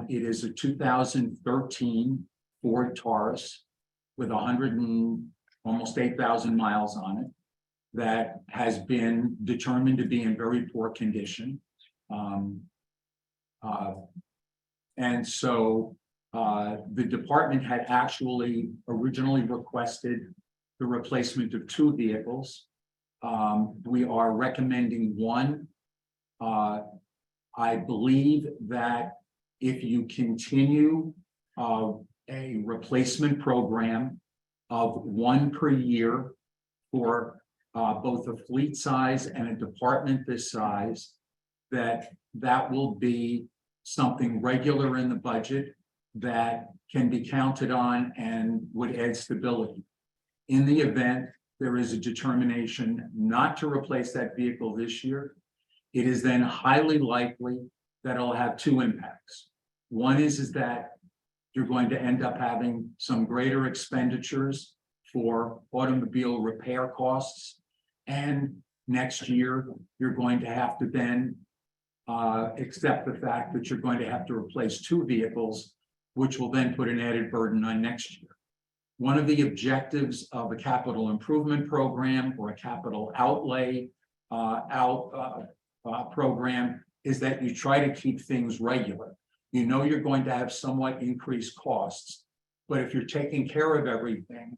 It is a 2013 Ford Taurus with almost 8,000 miles on it that has been determined to be in very poor condition. And so the department had actually originally requested the replacement of 2 vehicles. We are recommending one. I believe that if you continue a replacement program of 1 per year for both a fleet size and a department this size, that will be something regular in the budget that can be counted on and would add stability. In the event there is a determination not to replace that vehicle this year, it is then highly likely that it'll have 2 impacts. One is that you're going to end up having some greater expenditures for automobile repair costs. And next year, you're going to have to then accept the fact that you're going to have to replace 2 vehicles, which will then put an added burden on next year. One of the objectives of a capital improvement program or a capital outlay program is that you try to keep things regular. You know you're going to have somewhat increased costs, but if you're taking care of everything,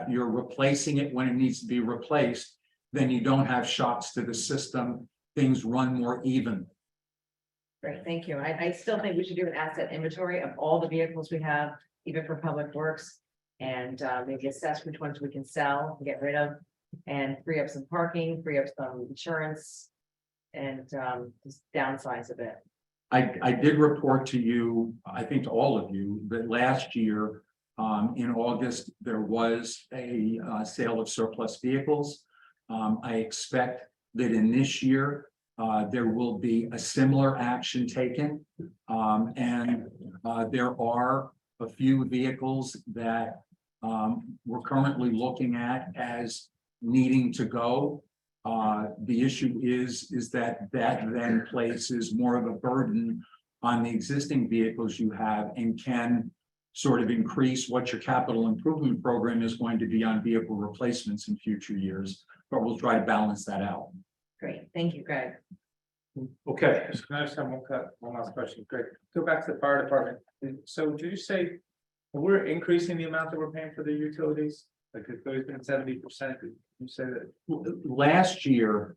you're replacing it when it needs to be replaced, then you don't have shocks to the system. Things run more evenly. Great, thank you. I still think we should do an asset inventory of all the vehicles we have, even for public works. And maybe assess which ones we can sell, and get rid of, and free up some parking, free up some insurance. And just downsize a bit. I did report to you, I think to all of you, that last year in August, there was a sale of surplus vehicles. I expect that in this year, there will be a similar action taken. And there are a few vehicles that we're currently looking at as needing to go. The issue is that then places more of a burden on the existing vehicles you have and can sort of increase what your capital improvement program is going to be on vehicle replacements in future years, but we'll try to balance that out. Great, thank you, Greg. Okay, Can I just have one last question, Greg? Go back to the fire department. So did you say we're increasing the amount that we're paying for the utilities? Like it's always been 70%. You say that? Last year,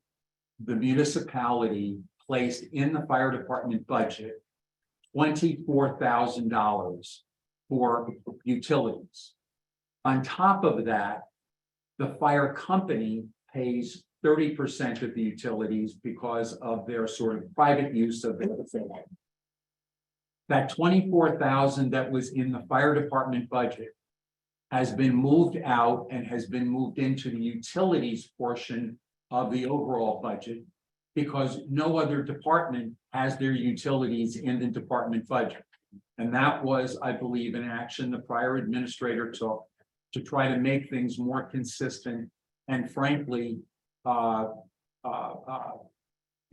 the municipality placed in the fire department budget $24,000 for utilities. On top of that, the fire company pays 30% of the utilities because of their sort of private use of the facility. That $24,000 that was in the fire department budget has been moved out and has been moved into the utilities portion of the overall budget because no other department has their utilities in the department budget. And that was, I believe, an action the prior administrator took to try to make things more consistent and frankly,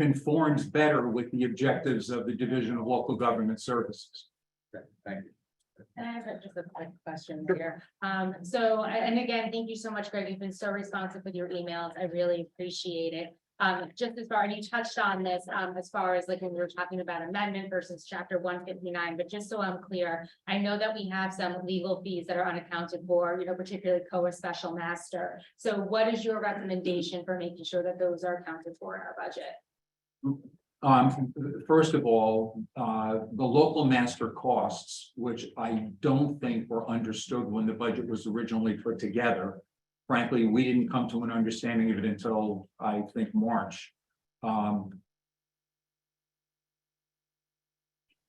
conforms better with the objectives of the Division of Local Government Services. Thank you. And I have just a quick question here. So, and again, thank you so much, Greg. You've been so responsive with your emails. I really appreciate it. Just as far, and you touched on this, as far as like when we were talking about amendment versus chapter 159, but just so I'm clear, I know that we have some legal fees that are unaccounted for, you know, particularly COA special master. So what is your recommendation for making sure that those are accounted for in our budget? First of all, the local master costs, which I don't think were understood when the budget was originally put together. Frankly, we didn't come to an understanding of it until, I think, March.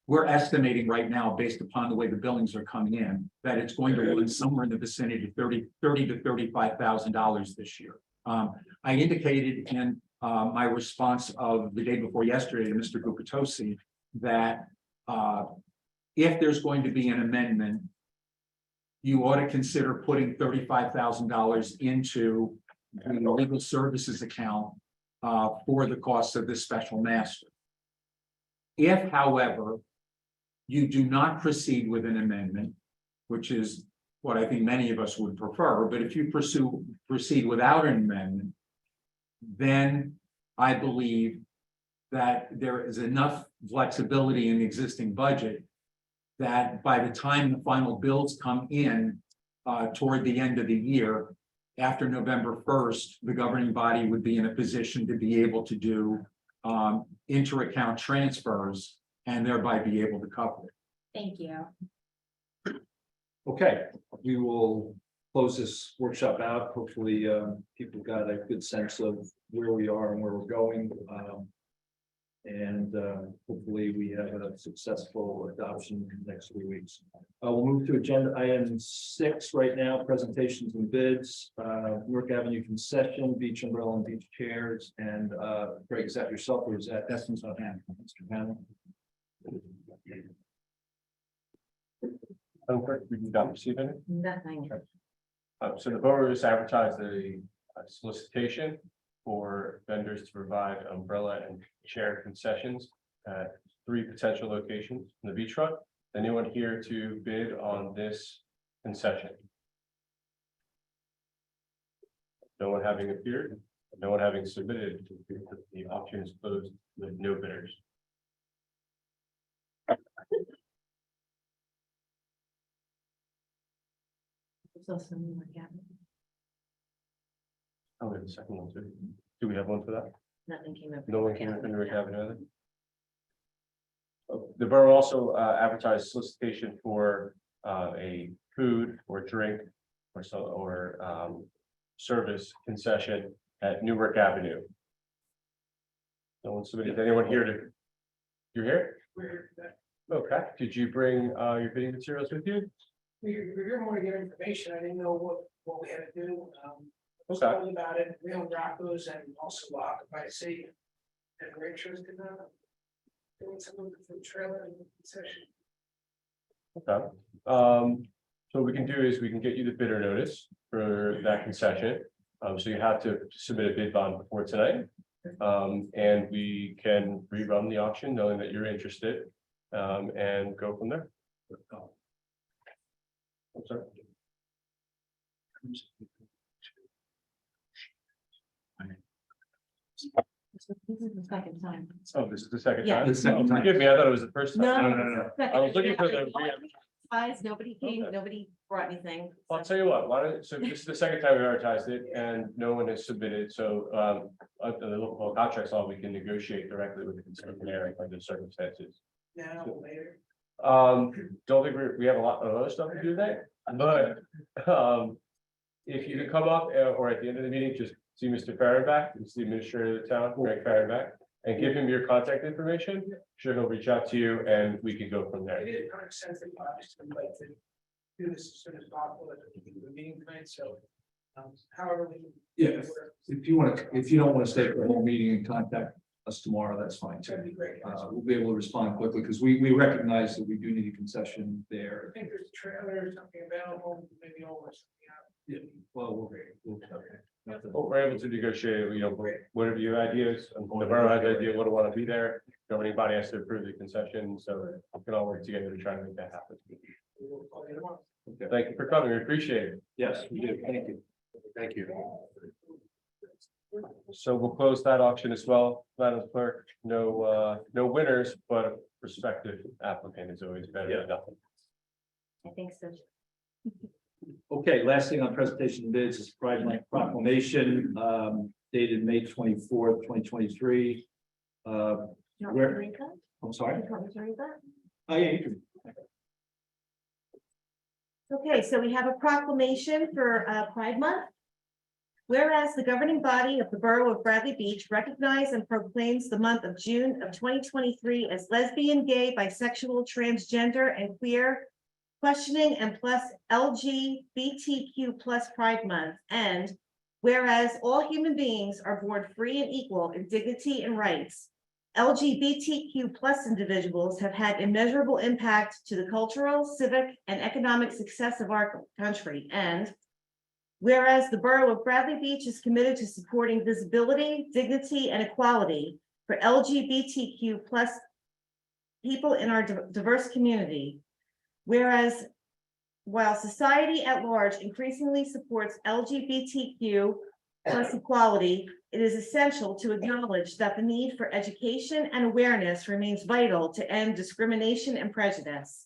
We're estimating right now, based upon the way the billings are coming in, that it's going to run somewhere in the vicinity of $30,000 to $35,000 this year. I indicated in my response of the day before yesterday to Mr. Gupatosi that if there's going to be an amendment, you ought to consider putting $35,000 into the legal services account for the cost of this special master. If, however, you do not proceed with an amendment, which is what I think many of us would prefer, but if you proceed without an amendment, then I believe that there is enough flexibility in the existing budget that by the time the final bills come in toward the end of the year, after November 1st, the governing body would be in a position to be able to do inter-account transfers and thereby be able to cover it. Thank you. Okay, we will close this workshop out. Hopefully, people got a good sense of where we are and where we're going. And hopefully we have a successful adoption in the next 3 weeks. We'll move to agenda item 6 right now, presentations and bids, Newark Avenue concession, beach umbrella and beach chairs. And Greg, is that yourself or is that Essence on hand? Mr. Panel? We did not receive any. Nothing. So the borough just advertised a solicitation for vendors to provide umbrella and chair concessions at 3 potential locations in the beachfront. Anyone here to bid on this concession? No one having appeared, no one having submitted, the auction is closed with no bidders. Oh, we have a second one too. Do we have one for that? Nothing came up. No one came up in Newark Avenue. The borough also advertised solicitation for a food or drink or service concession at Newark Avenue. No one submitted. Anyone here to? You're here? Okay. Did you bring your bidding materials with you? We didn't want to get information. I didn't know what we had to do. Okay. Talking about it, Real Rocco's and also Occupy City. And we're interested in doing some of the food trailer and concession. Okay. So what we can do is we can get you the bidder notice for that concession. So you have to submit a bid bond before tonight. And we can rerun the auction knowing that you're interested and go from there. I'm sorry. This is the second time. Oh, this is the second Yeah. time. The second time. Forgive me, I thought it was the first time. No. I was looking for the. Guys, nobody came, Okay. nobody brought anything. I'll tell you what, why don't, so this is the second time we advertised it and no one has submitted, so the local contracts law, we can negotiate directly with the concessionaire under circumstances. Now, later. Don't think we have a lot of other stuff to do today, but if you could come up or at the end of the meeting, just see Mr. Fahrenbach, who's the administrator of the town, Greg Fahrenbach, and give him your contact information. Sure, he'll reach out to you and we can go from there. It is kind of sensitive, obviously, like to do this as soon as possible at the meeting tonight, so. However, we can. Yeah, if you don't want to stay for the whole meeting and contact us tomorrow, that's fine too. That'd be great. We'll be able to respond quickly because we recognize that we do need a concession I there. think there's a trailer or something available, maybe over something out. Well, okay. Well, we're able to negotiate, whatever your ideas, and the borough has an idea, what do want to be there. Governing body has to approve the concession, so we can all work together to try and make that happen. Thank you for coming, we appreciate it. Yes, we do. Thank you. Thank you. So we'll close that auction as well, Madam Clerk. No winners, but a prospective applicant is always better than nothing. I think so. Okay, last thing on presentation bids is Pride Month proclamation, dated May 24th, 2023. Where, I'm sorry. I am. Okay, so we have a proclamation for Pride Month. Whereas the governing body of the Borough of Bradley Beach recognizes and proclaims the month of June of 2023 as lesbian, gay, bisexual, transgender, and queer questioning and plus LGBTQ plus Pride Month. And whereas all human beings are born free and equal in dignity and rights, LGBTQ plus individuals have had immeasurable impact to the cultural, civic, and economic success of our country. And whereas the Borough of Bradley Beach is committed to supporting visibility, dignity, and equality for LGBTQ plus people in our diverse community. Whereas while society at large increasingly supports LGBTQ plus equality, it is essential to acknowledge that the need for education and awareness remains vital to end discrimination and prejudice.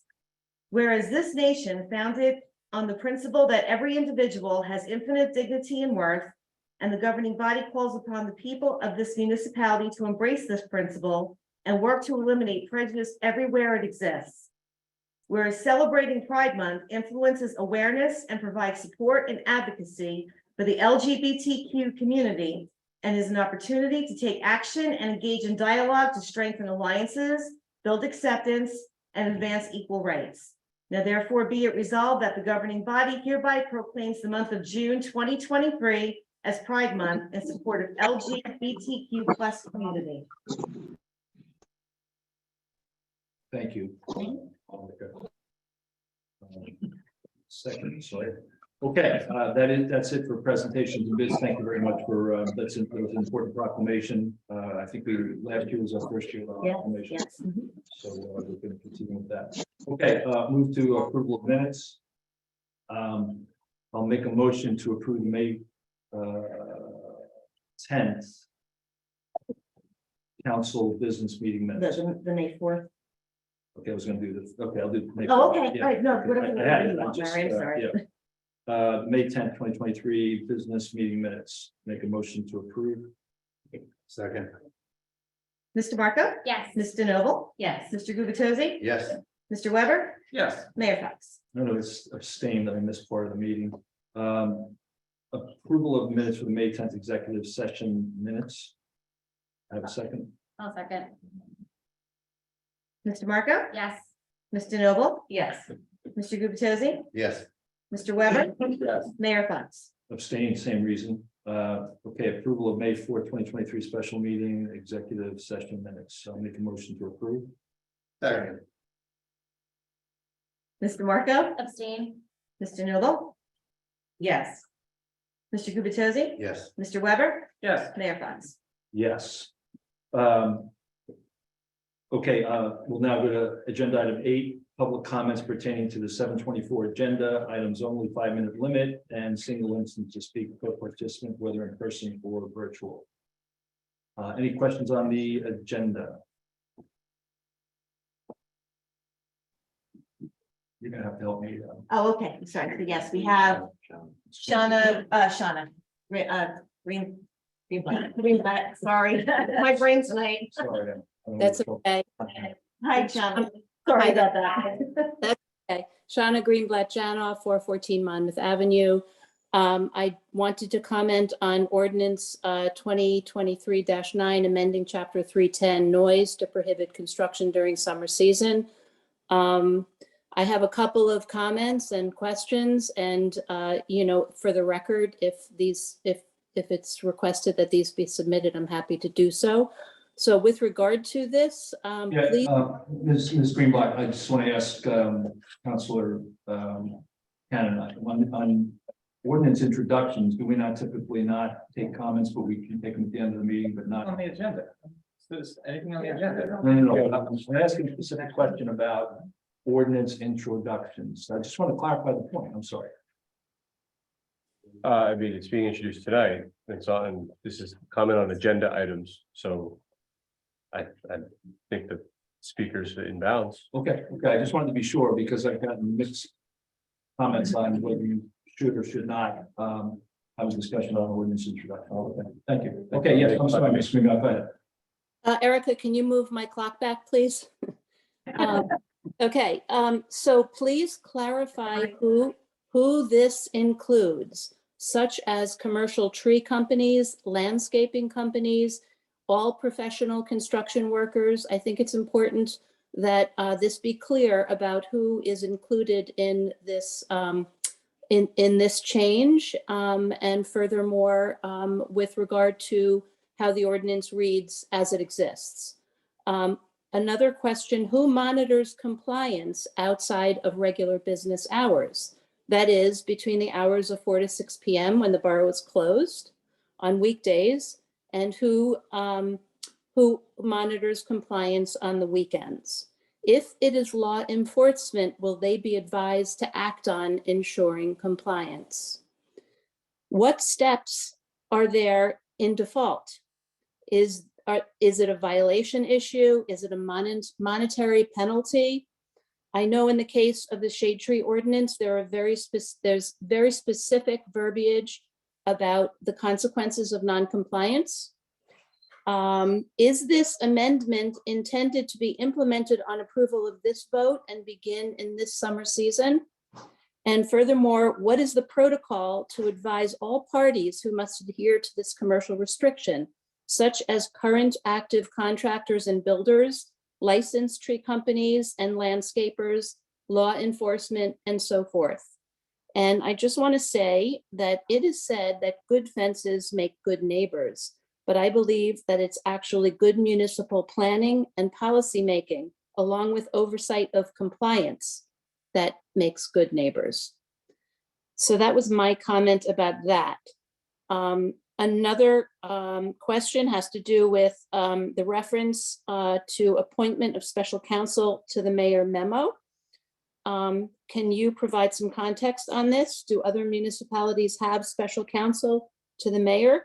Whereas this nation, founded on the principle that every individual has infinite dignity and worth, and the governing body calls upon the people of this municipality to embrace this principle and work to eliminate prejudice everywhere it exists. Whereas celebrating Pride Month influences awareness and provides support and advocacy for the LGBTQ community and is an opportunity to take action and engage in dialogue to strengthen alliances, build acceptance, and advance equal rights. Now therefore be it resolved that the governing body hereby proclaims the month of June 2023 as Pride Month in support of LGBTQ plus community. Thank you. Second, sorry. Okay, that's it for presentations and bids. Thank you very much for, that was an important proclamation. I think last year was our first year of our proclamation. Yes. So we're going to continue with that. Okay, move to approval of minutes. I'll make a motion to approve May 10th council business meeting minutes. The May 4th. Okay, I was gonna do this. Okay, I'll do. May Oh, 4th. okay, Yeah. all right, no, Okay, whatever I had it, you I want, just, Larry, I'm sorry. yeah. May 10th, 2023 business meeting minutes. Make a motion to approve. Second. Mr. Marco? Yes. Ms. DeNoble? Yes. Mr. Gubatose? Yes. Mr. Weber? Yes. Mayor Fox? No, it's abstained that I missed part of the meeting. Approval of minutes for the May 10th executive session minutes. I have a second. I'll second. Mr. Marco? Yes. Ms. DeNoble? Yes. Mr. Gubatose? Yes. Mr. Weber? Yes. Mayor Fox? Abstain, same reason. Okay, approval of May 4th, 2023 special meeting executive session minutes. I'll make a motion to approve. Second. Mr. Marco? Abstain. Ms. DeNoble? Yes. Mr. Gubatose? Yes. Mr. Weber? Yes. Mayor Fox? Yes. Okay, we'll now go to agenda item 8, public comments pertaining to the 724 agenda, items only 5-minute limit and single instance to speak per participant, whether in person or virtual. Any questions on the agenda? You're gonna have to help me. Oh, okay, I'm sorry. So yes, we have Shauna, Greenblatt, sorry, my brain tonight. Sorry. That's okay. Hi, Shauna. Sorry about that. Okay, Shauna Greenblatt Janoff, 414 Monmouth Avenue. I wanted to comment on ordinance 2023-9, amending chapter 310 noise to prohibit construction during summer season. I have a couple of comments and questions, and for the record, if it's requested that these be submitted, I'm happy to do so. So with regard to this, please. Ms. Greenblatt, I just want to ask Councilor Cannon on ordinance introductions, do we not typically not take comments, but we can take them at the end of the meeting, but not? On the agenda. There's anything on the agenda? No, I'm asking a specific question about ordinance introductions. I just want to clarify the point. I'm sorry. I mean, it's being introduced tonight. It's on, this is comment on agenda items, so. I think the speakers in bounds. Okay, I just wanted to be sure because I've gotten mixed comments on whether you should or should not have a discussion on ordinance introduction. Okay, thank you. Okay, yes, I'm sorry, Ms. Green, go ahead. Erica, can you move my clock back, please? Okay, so please clarify who this includes, such as commercial tree companies, landscaping companies, all professional construction workers. I think it's important that this be clear about who is included in this in this change. And furthermore, with regard to how the ordinance reads as it exists. Another question, who monitors compliance outside of regular business hours? That is between the hours of 4 to 6 p.m. when the borough is closed on weekdays, and who monitors compliance on the weekends. If it is law enforcement, will they be advised to act on ensuring compliance? What steps are there in default? Is it a violation issue? Is it a monetary penalty? I know in the case of the shade tree ordinance, there's very specific verbiage about the consequences of noncompliance. Is this amendment intended to be implemented on approval of this vote and begin in this summer season? And furthermore, what is the protocol to advise all parties who must adhere to this commercial restriction, such as current active contractors and builders, licensed tree companies and landscapers, law enforcement, and so forth? And I just want to say that it is said that good fences make good neighbors, but I believe that it's actually good municipal planning and policymaking, along with oversight of compliance, that makes good neighbors. So that was my comment about that. Another question has to do with the reference to appointment of special counsel to the mayor memo. Can you provide some context on this? Do other municipalities have special counsel to the mayor?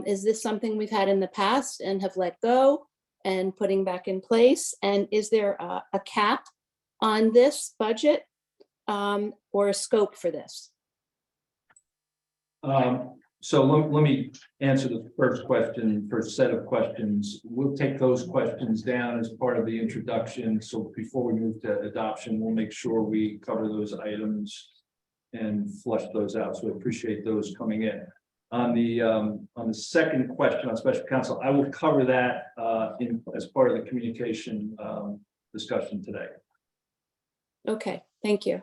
Is this something we've had in the past and have let go and putting back in place? And is there a cap on this budget or a scope for this? So let me answer the first set of questions. We'll take those questions down as part of the introduction. So before we move to adoption, we'll make sure we cover those items and flush those out. So I appreciate those coming in. On the second question on special counsel, I will cover that as part of the communication discussion today. Okay, thank you.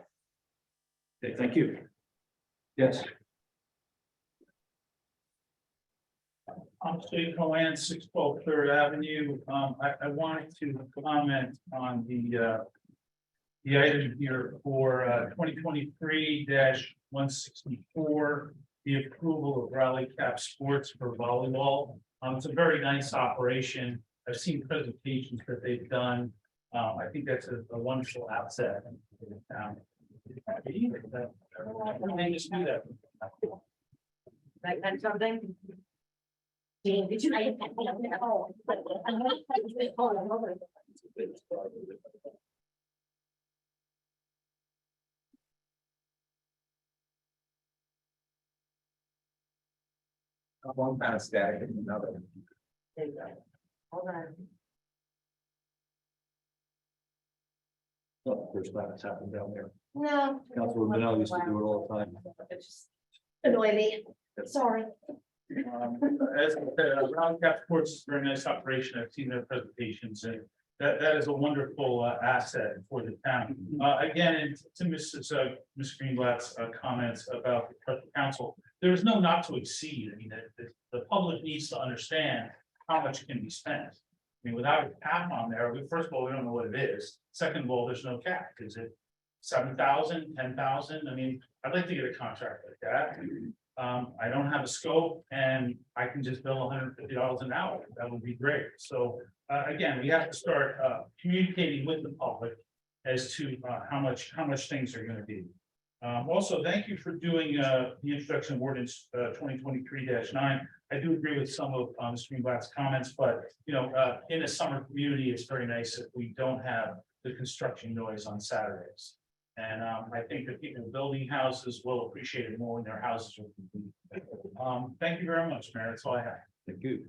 Okay, thank you. Yes. I'm Steve Cohen, 612 Third Avenue. I wanted to comment on the item here for 2023-164, the approval of Raleigh Cap Sports for volleyball. It's a very nice operation. I've seen presentations that they've done. I think that's a wonderful asset. They just do that. Like something? Did you? One kind of static and another. Hold on. Well, first time it's happened down there. No. Councilor Manel used to do it all the time. It just annoy me. Sorry. As I said, Raleigh Cap Sports is a very nice operation. I've seen their presentations, and that is a wonderful asset for the town. Again, and to Ms. Greenblatt's comments about the special counsel, there is no not to exceed. I mean, the public needs to understand how much can be spent. I mean, without a cap on there, first of all, we don't know what it is. Second of all, there's no cap. Is it 7,000, 10,000. I mean, I'd like to get a contract like that. I don't have a scope and I can just bill $150 an hour. That would be great. So, again, we have to start, communicating with the public as to, how much things are gonna be. Also, thank you for doing, the introduction of ordinance, 2023-9. I do agree with some of, Mr. Greenblatt's comments, but, in a summer community, it's very nice if we don't have the construction noise on Saturdays. And I think that people building houses will appreciate it more when their houses are complete. Thank you very much, Mayor. That's all I have. Thank you.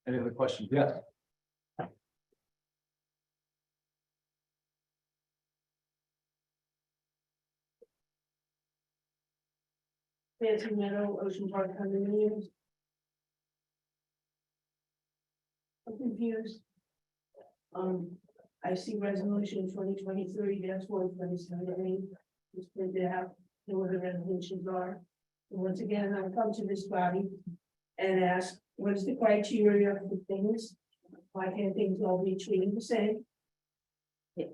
Any other questions? Yes. Fancy Meadow, Ocean Park condominiums. I'm confused. I see resolution 2023-127. Just printed out, know what the resolutions are. And once again, I come to this body and ask, what is the criteria for things? Why can't things all be treated the same?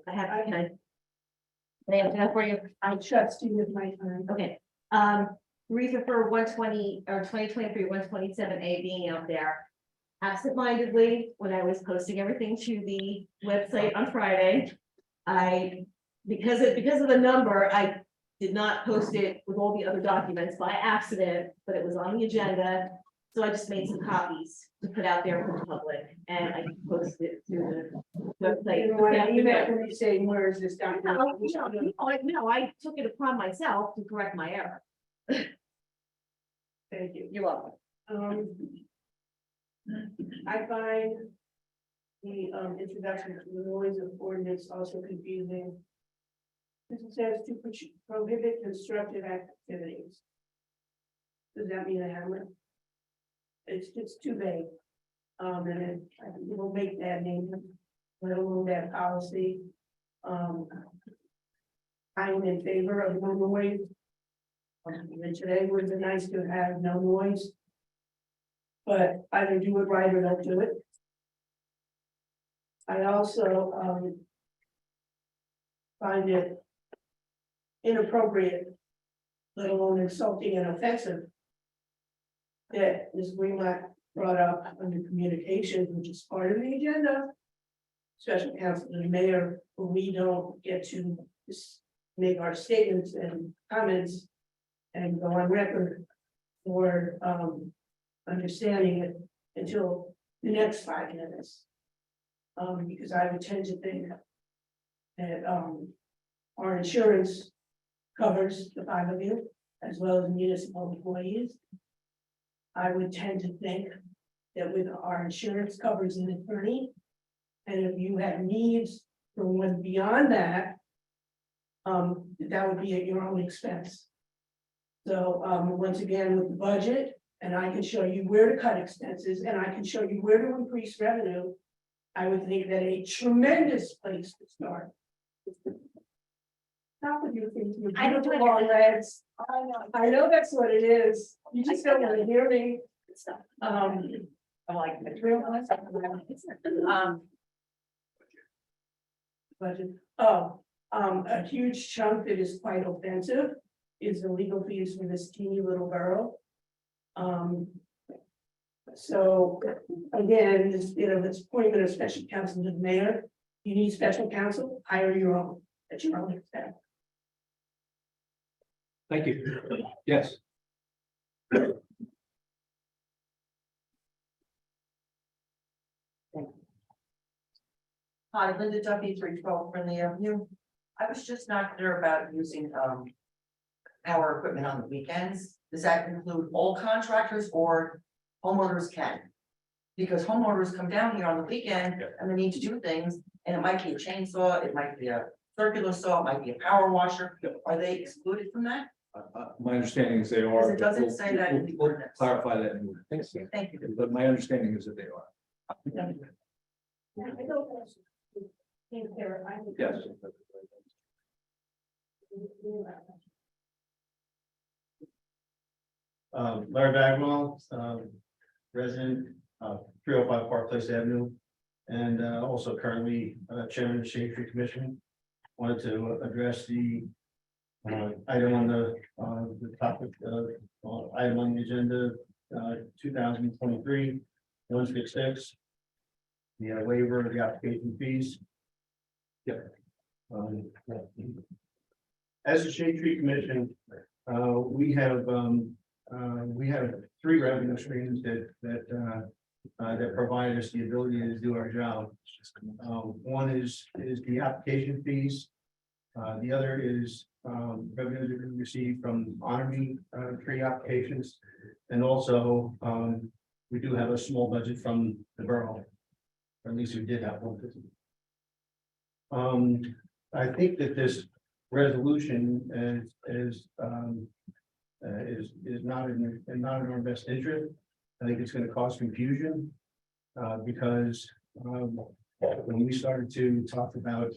I have, can I answer that for you? I trust you with my time. Okay, reason for 120 or 2023-127A being out there. Absentmindedly, when I was posting everything to the website on Friday, because of the number, I did not post it with all the other documents by accident, but it was on the agenda. So I just made some copies to put out there for the public, and I posted it to the website. You know what, I emailed when you say, where is this No, document? I took it upon myself to correct my error. Thank you. You're welcome. I find the introduction to the noise of ordinance also confusing. This says to prohibit constructive activities. Does that mean a hammer? It's too vague. And then I think we'll make that name, let alone that policy. I'm in favor of no noise. And today would be nice to have no noise. But either do it right or don't do it. I also find it inappropriate, let alone insulting and offensive, that Ms. Greenblatt brought up under communications, which is part of the agenda. Special counsel and the mayor, we don't get to just make our statements and comments and go on record for understanding it until the next 5 minutes. Because I would tend to think that our insurance covers the 5 of you as well as municipal employees. I would tend to think that with our insurance covers an attorney, and if you have needs for one beyond that, that would be at your own expense. So once again, with the budget, and I can show you where to cut expenses, and I can show you where to increase revenue, I would think that a tremendous place to start. Not with you thinking you're I don't beautiful long legs. I know that's what it is. You just don't want to hear me. I'm like, Budget. A huge chunk that is quite offensive is the legal fees for this teeny little borough. So again, this, this appointment of special counsel to the mayor, you need special counsel, hire your own, at your own expense. Thank you. Yes. Hi, Linda Duffy, 312 Friendly Avenue. I was just not clear about using power equipment on the weekends. Does that include all contractors or homeowners can? Because homeowners come down here on the weekend and they need to do things, and it might be a chainsaw, it might be a circular saw, it might be a power washer. Are they excluded from that? My understanding is they are. Because it doesn't but say that in the we'll ordinance. Clarify that in the ordinance. Thank you. But my understanding is that they are. Yes. Larry Bagwell, resident of 305 Park Place Avenue, and also currently chairman of the Shade Tree Commission. wanted to address the item on the topic of, item on the agenda, 2023-166. The waiver of the application fees. Yep. As a Shade Tree Commission, we have 3 revenue streams that provide us the ability to do our job. One is the application fees. The other is revenue that we receive from honoring tree applications. And also, we do have a small budget from the borough. Or at least we did have one. I think that this resolution is not in our best interest. I think it's going to cause confusion because when we started to talk about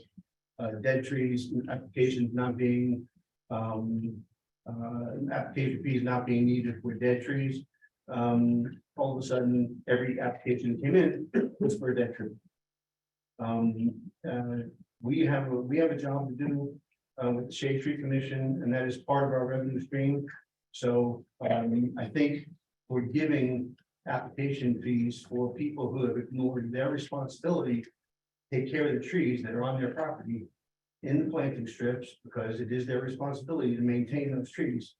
dead trees, applications not being application fees not being needed for dead trees, all of a sudden every application that came in was for a dead tree. We have a job to do with the Shade Tree Commission, and that is part of our revenue stream. So I think we're giving application fees for people who have ignored their responsibility to take care of the trees that are on their property in the planting strips, because it is their responsibility to maintain those trees.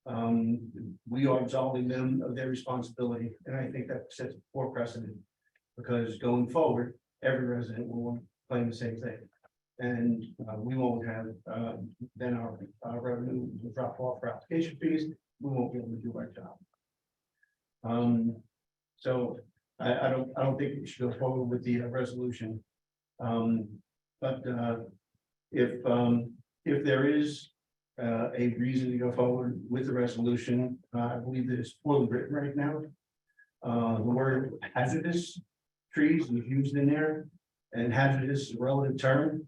We are absolving them of their responsibility, and I think that sets a poor precedent, because going forward, every resident will claim the same thing. And we won't have, then our revenue will drop off for application fees. We won't be able to do our job. So I don't think we should go forward with the resolution. But if there is a reason to go forward with the resolution, I believe that it's poorly written right now. The word hazardous trees is used in there, and hazardous is a relative term.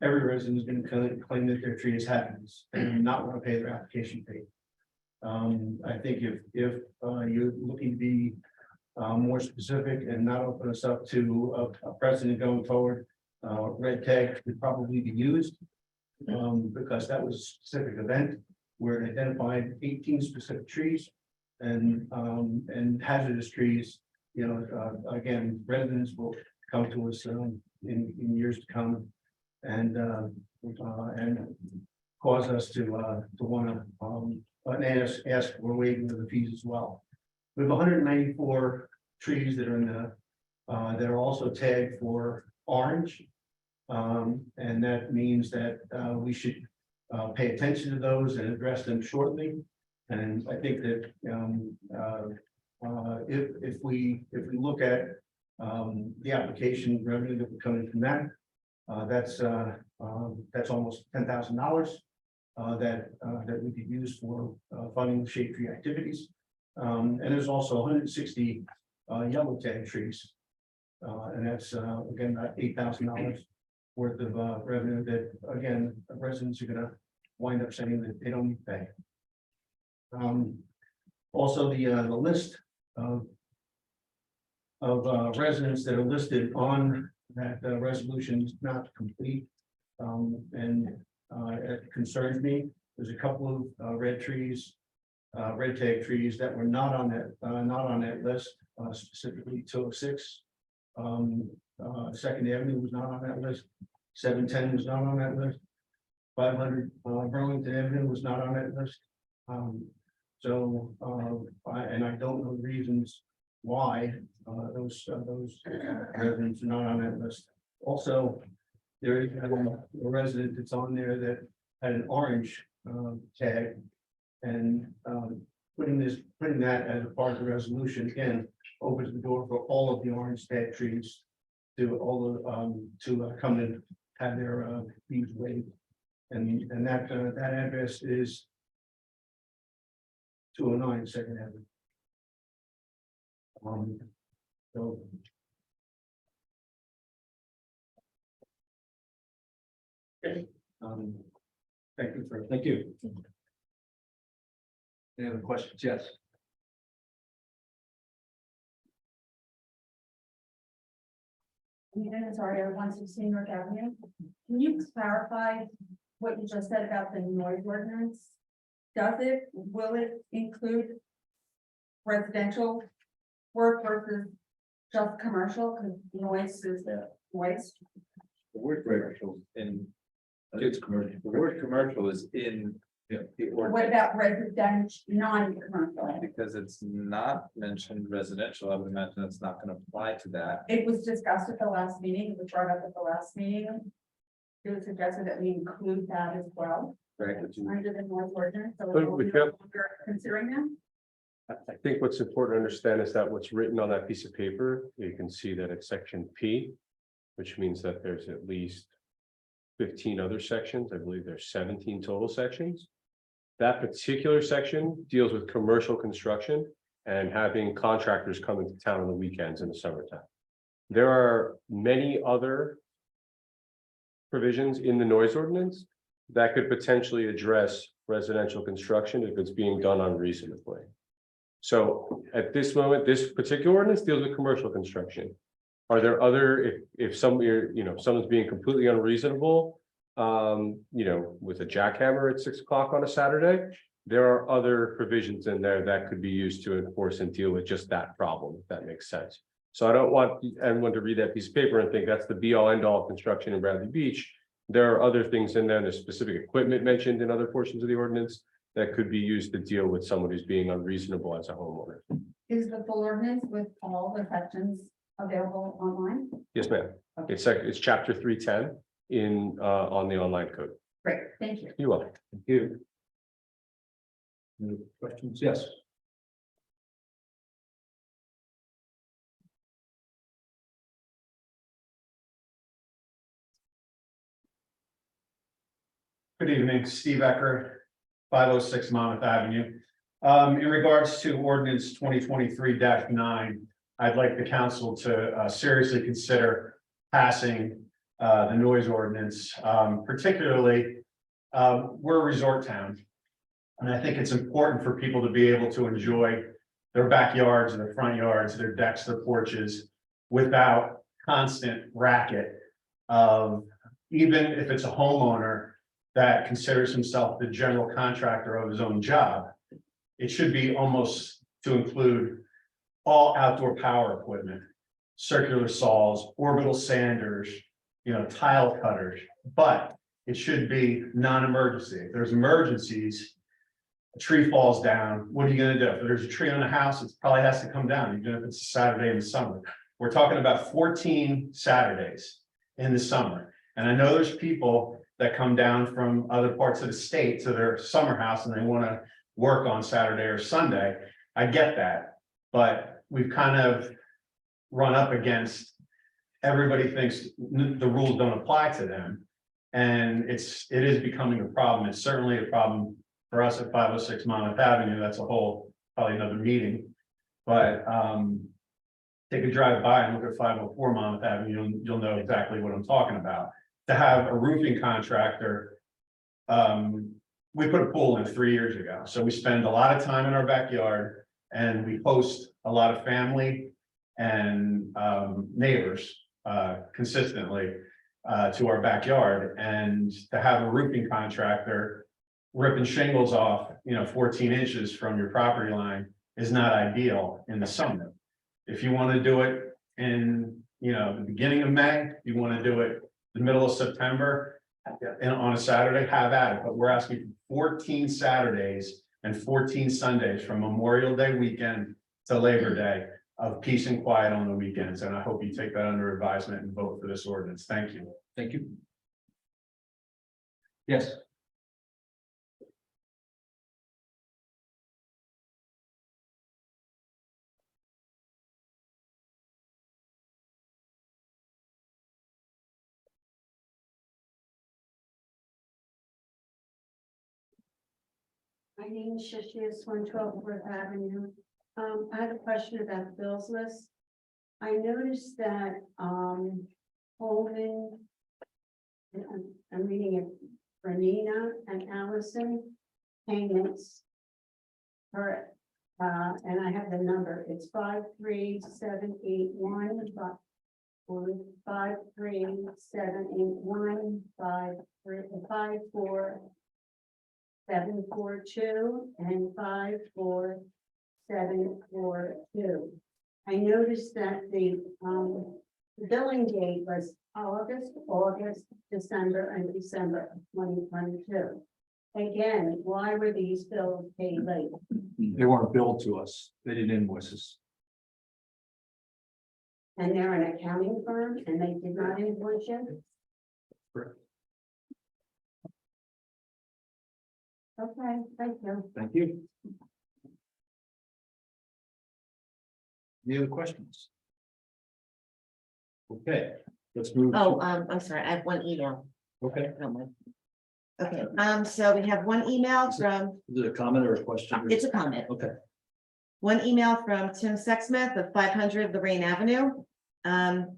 Every resident is going to claim that their tree is hazardous and not want to pay their application fee. I think if you're looking to be more specific and not open us up to a precedent going forward, red tag could probably be used, because that was a specific event where it identified 18 specific trees and hazardous trees. You know, again, residents will come to us in years to come and cause us to want to ask for waiving of the fees as well. We have 194 trees that are in the that are also tagged for orange, and that means that we should pay attention to those and address them shortly. And I think that if we look at the application revenue that would come in from that, that's almost $10,000 that we could use for funding shade tree activities. And there's also 160 yellow tag trees, and that's again about $8,000 worth of revenue that again residents are going to wind up saying that they don't need to pay. Also, the list of residents that are listed on that resolution is not complete, and it concerns me. There's a couple of red tag trees that were not on that list, specifically 206. Second Avenue was not on that list. 710 was not on that list. 500 Burlington Avenue was not on that list. So I don't know the reasons why those residents are not on that list. Also, there is a resident that's on there that had an orange tag, and putting that as a part of the resolution again opens the door for all of the orange tag trees to come and have their fees waived, and that address is 209 Second Avenue. So okay. Thank you. Thank you. Any other questions? Yes. Sorry, I want to see North Avenue. Can you clarify what you just said about the noise ordinance? Will it include residential work versus just commercial, because noise is noise? The word commercial in, it's commercial, the word commercial is in the What ordinance. about residential, non-commercial? Because it's not mentioned residential, I would imagine it's not gonna apply to that. It was discussed at the last meeting, it was brought up at the last meeting. It was suggested that we include that as well, Right. under the noise ordinance, so But we we're can- no longer considering them. I think what's important to understand is that what's written on that piece of paper, you can see that it's section P, which means that there's at least 15 other sections. I believe there's 17 total sections. That particular section deals with commercial construction and having contractors come into town on the weekends in the summertime. There are many other provisions in the noise ordinance that could potentially address residential construction if it's being done unreasonably. So at this moment, this particular ordinance deals with commercial construction. Are there other, if someone's being completely unreasonable, with a jackhammer at 6 o'clock on a Saturday, there are other provisions in there that could be used to enforce and deal with just that problem, if that makes sense. So I don't want anyone to read that piece of paper and think that's the be all end all construction in Bradley Beach. There are other things in there, there's specific equipment mentioned in other portions of the ordinance that could be used to deal with someone who's being unreasonable as a homeowner. Is the full ordinance with all the sections available online? Yes, ma'am. It's chapter 310 on the online code. Great, thank you. You're welcome. Thank you. Any questions? Yes. Good evening, Steve Ecker, 506 Monmouth Avenue. In regards to ordinance 2023-9, I'd like the council to seriously consider passing the noise ordinance, particularly we're a resort town. And I think it's important for people to be able to enjoy their backyards, their front yards, their decks, their porches without constant racket of, even if it's a homeowner that considers himself the general contractor of his own job, it should be almost to include all outdoor power equipment, circular saws, orbital sanders, tile cutters, but it should be non-emergency. If there's emergencies, a tree falls down, what are you gonna do? If there's a tree on a house, it probably has to come down, even if it's a Saturday in the summer. We're talking about 14 Saturdays in the summer. And I know there's people that come down from other parts of the state to their summer house and they want to work on Saturday or Sunday. I get that, but we've kind of run up against, everybody thinks the rules don't apply to them. And it is becoming a problem. It's certainly a problem for us at 506 Monmouth Avenue. That's a whole, probably another meeting. But take a drive by and look at 504 Monmouth Avenue, you'll know exactly what I'm talking about. To have a roofing contractor, we put a pool in 3 years ago. So we spend a lot of time in our backyard and we host a lot of family and neighbors consistently to our backyard. And to have a roofing contractor ripping shingles off, 14 inches from your property line is not ideal in the summer. If you want to do it in, the beginning of May, you want to do it the middle of September, and on a Saturday, have at it. But we're asking for 14 Saturdays and 14 Sundays from Memorial Day weekend to Labor Day of peace and quiet on the weekends. And I hope you take that under advisement and vote for this ordinance. Thank you. Thank you. Yes. My name is Shishia, 112 Fourth Avenue. I had a question about the bills list. I noticed that, Holman, I'm reading it, Renina and Allison payments for, and I have the number, it's 53781, on 53781, 54742, and 54742. I noticed that the billing date was August, December, and December of 2022. Again, why were these bills paid late? They weren't billed to us. They didn't invoice us. And they're an accounting firm and they did not invoice you? Correct. Okay, thank you. Thank you. Any other questions? Okay, let's move. Oh, I'm sorry, I have one email. Okay, Okay, so we have one email from, is it a comment or a question? it's a comment. Okay, One email from Tim Sexsmith of 500 Lorraine Avenue.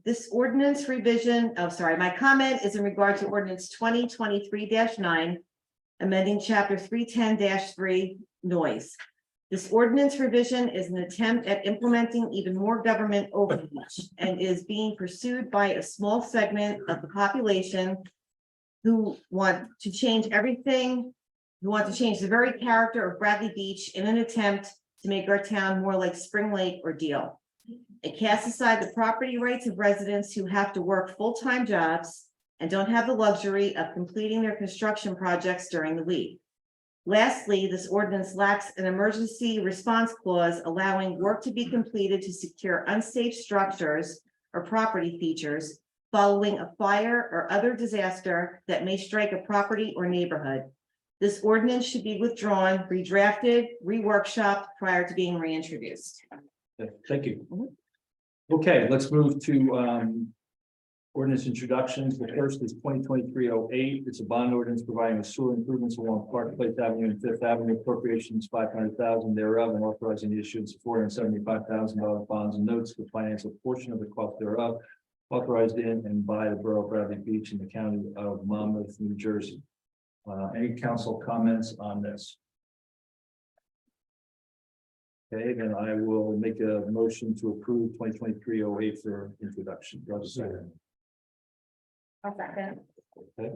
This ordinance revision, oh, sorry, my comment is in regard to ordinance 2023-9, amending chapter 310-3 noise. This ordinance revision is an attempt at implementing even more government overreach and is being pursued by a small segment of the population who want to change everything, who want to change the very character of Bradley Beach in an attempt to make our town more like Spring Lake or Deal. It casts aside the property rights of residents who have to work full-time jobs and don't have the luxury of completing their construction projects during the week. Lastly, this ordinance lacks an emergency response clause allowing work to be completed to secure unsafe structures or property features following a fire or other disaster that may strike a property or neighborhood. This ordinance should be withdrawn, redrafted, reworkshopped prior to being reintroduced. thank you. Okay, let's move to ordinance introductions. The first is 2023-08. It's a bond ordinance providing the sewer improvements along Park Place Avenue and Fifth Avenue, appropriations $500,000 thereof, and authorizing the issuance of $475,000 bonds and notes to finance a portion of the cost thereof, authorized in and by the Borough of Bradley Beach in the county of Monmouth, New Jersey. Any council comments on this? Okay, then I will make a motion to approve 2023-08 for introduction. Do I have a second? I'll second. Okay.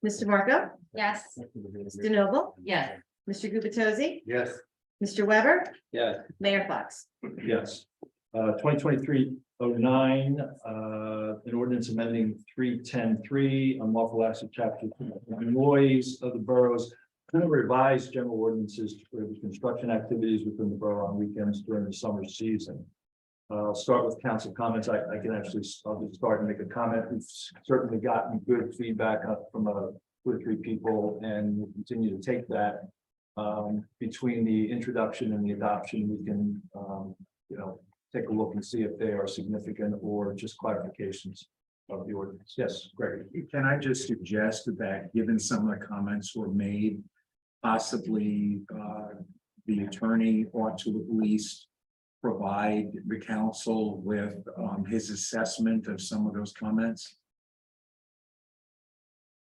Mr. Marco? Yes. Ms. DeNoble? Yes. Mr. Gubatose? Yes. Mr. Weber? Yeah. Mayor Fox? Yes. 2023-09, an ordinance amending 310-3, unlawful acts of chapter 2, noise of the boroughs, revised general ordinances to prohibit construction activities within the borough on weekends during the summer season. I'll start with council comments. I'll just start and make a comment. We've certainly gotten good feedback from 2 or 3 people, and we'll continue to take that. Between the introduction and the adoption, we can, take a look and see if they are significant or just clarifications of the ordinance. Yes, Greg. Can I just suggest that, given some of the comments were made, possibly the attorney ought to at least provide the council with his assessment of some of those comments?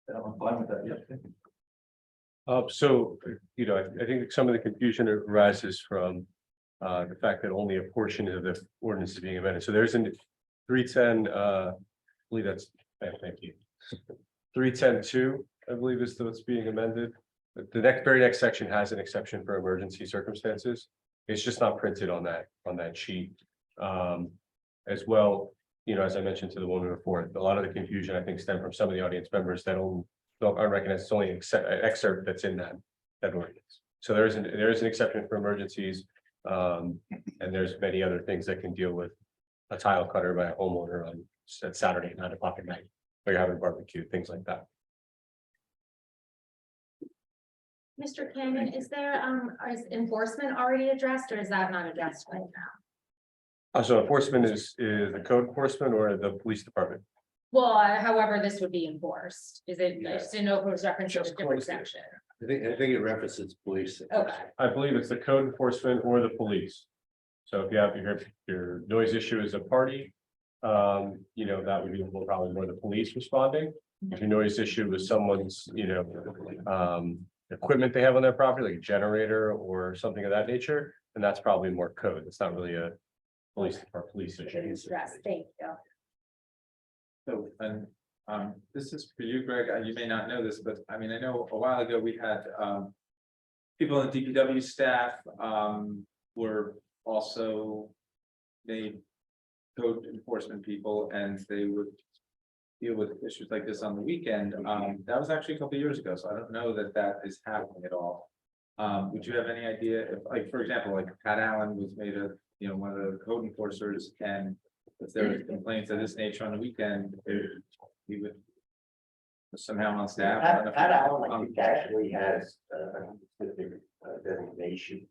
I'm fine with that. Yeah. So, I think some of the confusion arises from the fact that only a portion of the ordinance is being amended. So there's in 310, I believe that's, thank you. 310-2, I believe is what's being amended. The very next section has an exception for emergency circumstances. It's just not printed on that sheet. As well, as I mentioned to the woman before, a lot of the confusion I think stemmed from some of the audience members that don't recognize it's only an excerpt that's in that ordinance. So there is an exception for emergencies. And there's many other things that can deal with a tile cutter by a homeowner on Saturday at 9 o'clock at night, or you're having a barbecue, things like that. Mr. Cannon, is enforcement already addressed, or is that not addressed right now? So enforcement is the code enforcement or the police department? Well, however this would be enforced, is it, I just didn't know if it was referenced to a different section. I think it references police. Okay. I believe it's the code enforcement or the police. So if you have your noise issue as a party, that would be probably more the police responding. If your noise issue is someone's, equipment they have on their property, like a generator or something of that nature, then that's probably more code. It's not really a police issue. Stress, thank you. So, and, this is for you, Greg, you may not know this, but I mean, I know a while ago we had, people in the DPW staff, were also made code enforcement people, and they would deal with issues like this on the weekend. That was actually a couple of years ago, so I don't know that that is happening at all. Would you have any idea if, like, for example, like Pat Allen was made a, you know, one of the code enforcers, and if there was complaints of this nature on the weekend, he would somehow on staff. I don't know if- Pat Allen, I think, actually has a specific designation.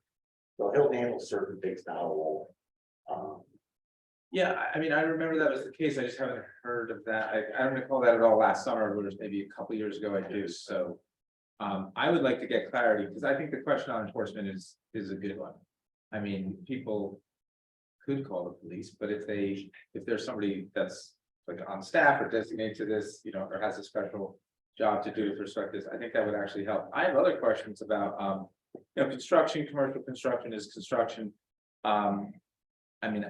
So he'll handle certain things, not all. Yeah, I mean, I remember that was the case. I just haven't heard of that. I don't recall that at all last summer, but it was maybe a couple of years ago I do, so. I would like to get clarity, because I think the question on enforcement is a good one. I mean, people could call the police, but if there's somebody that's like on staff or designated to this, you know, or has a special job to do with respect to this, I think that would actually help. I have other questions about, you know, construction, commercial construction is construction. I mean,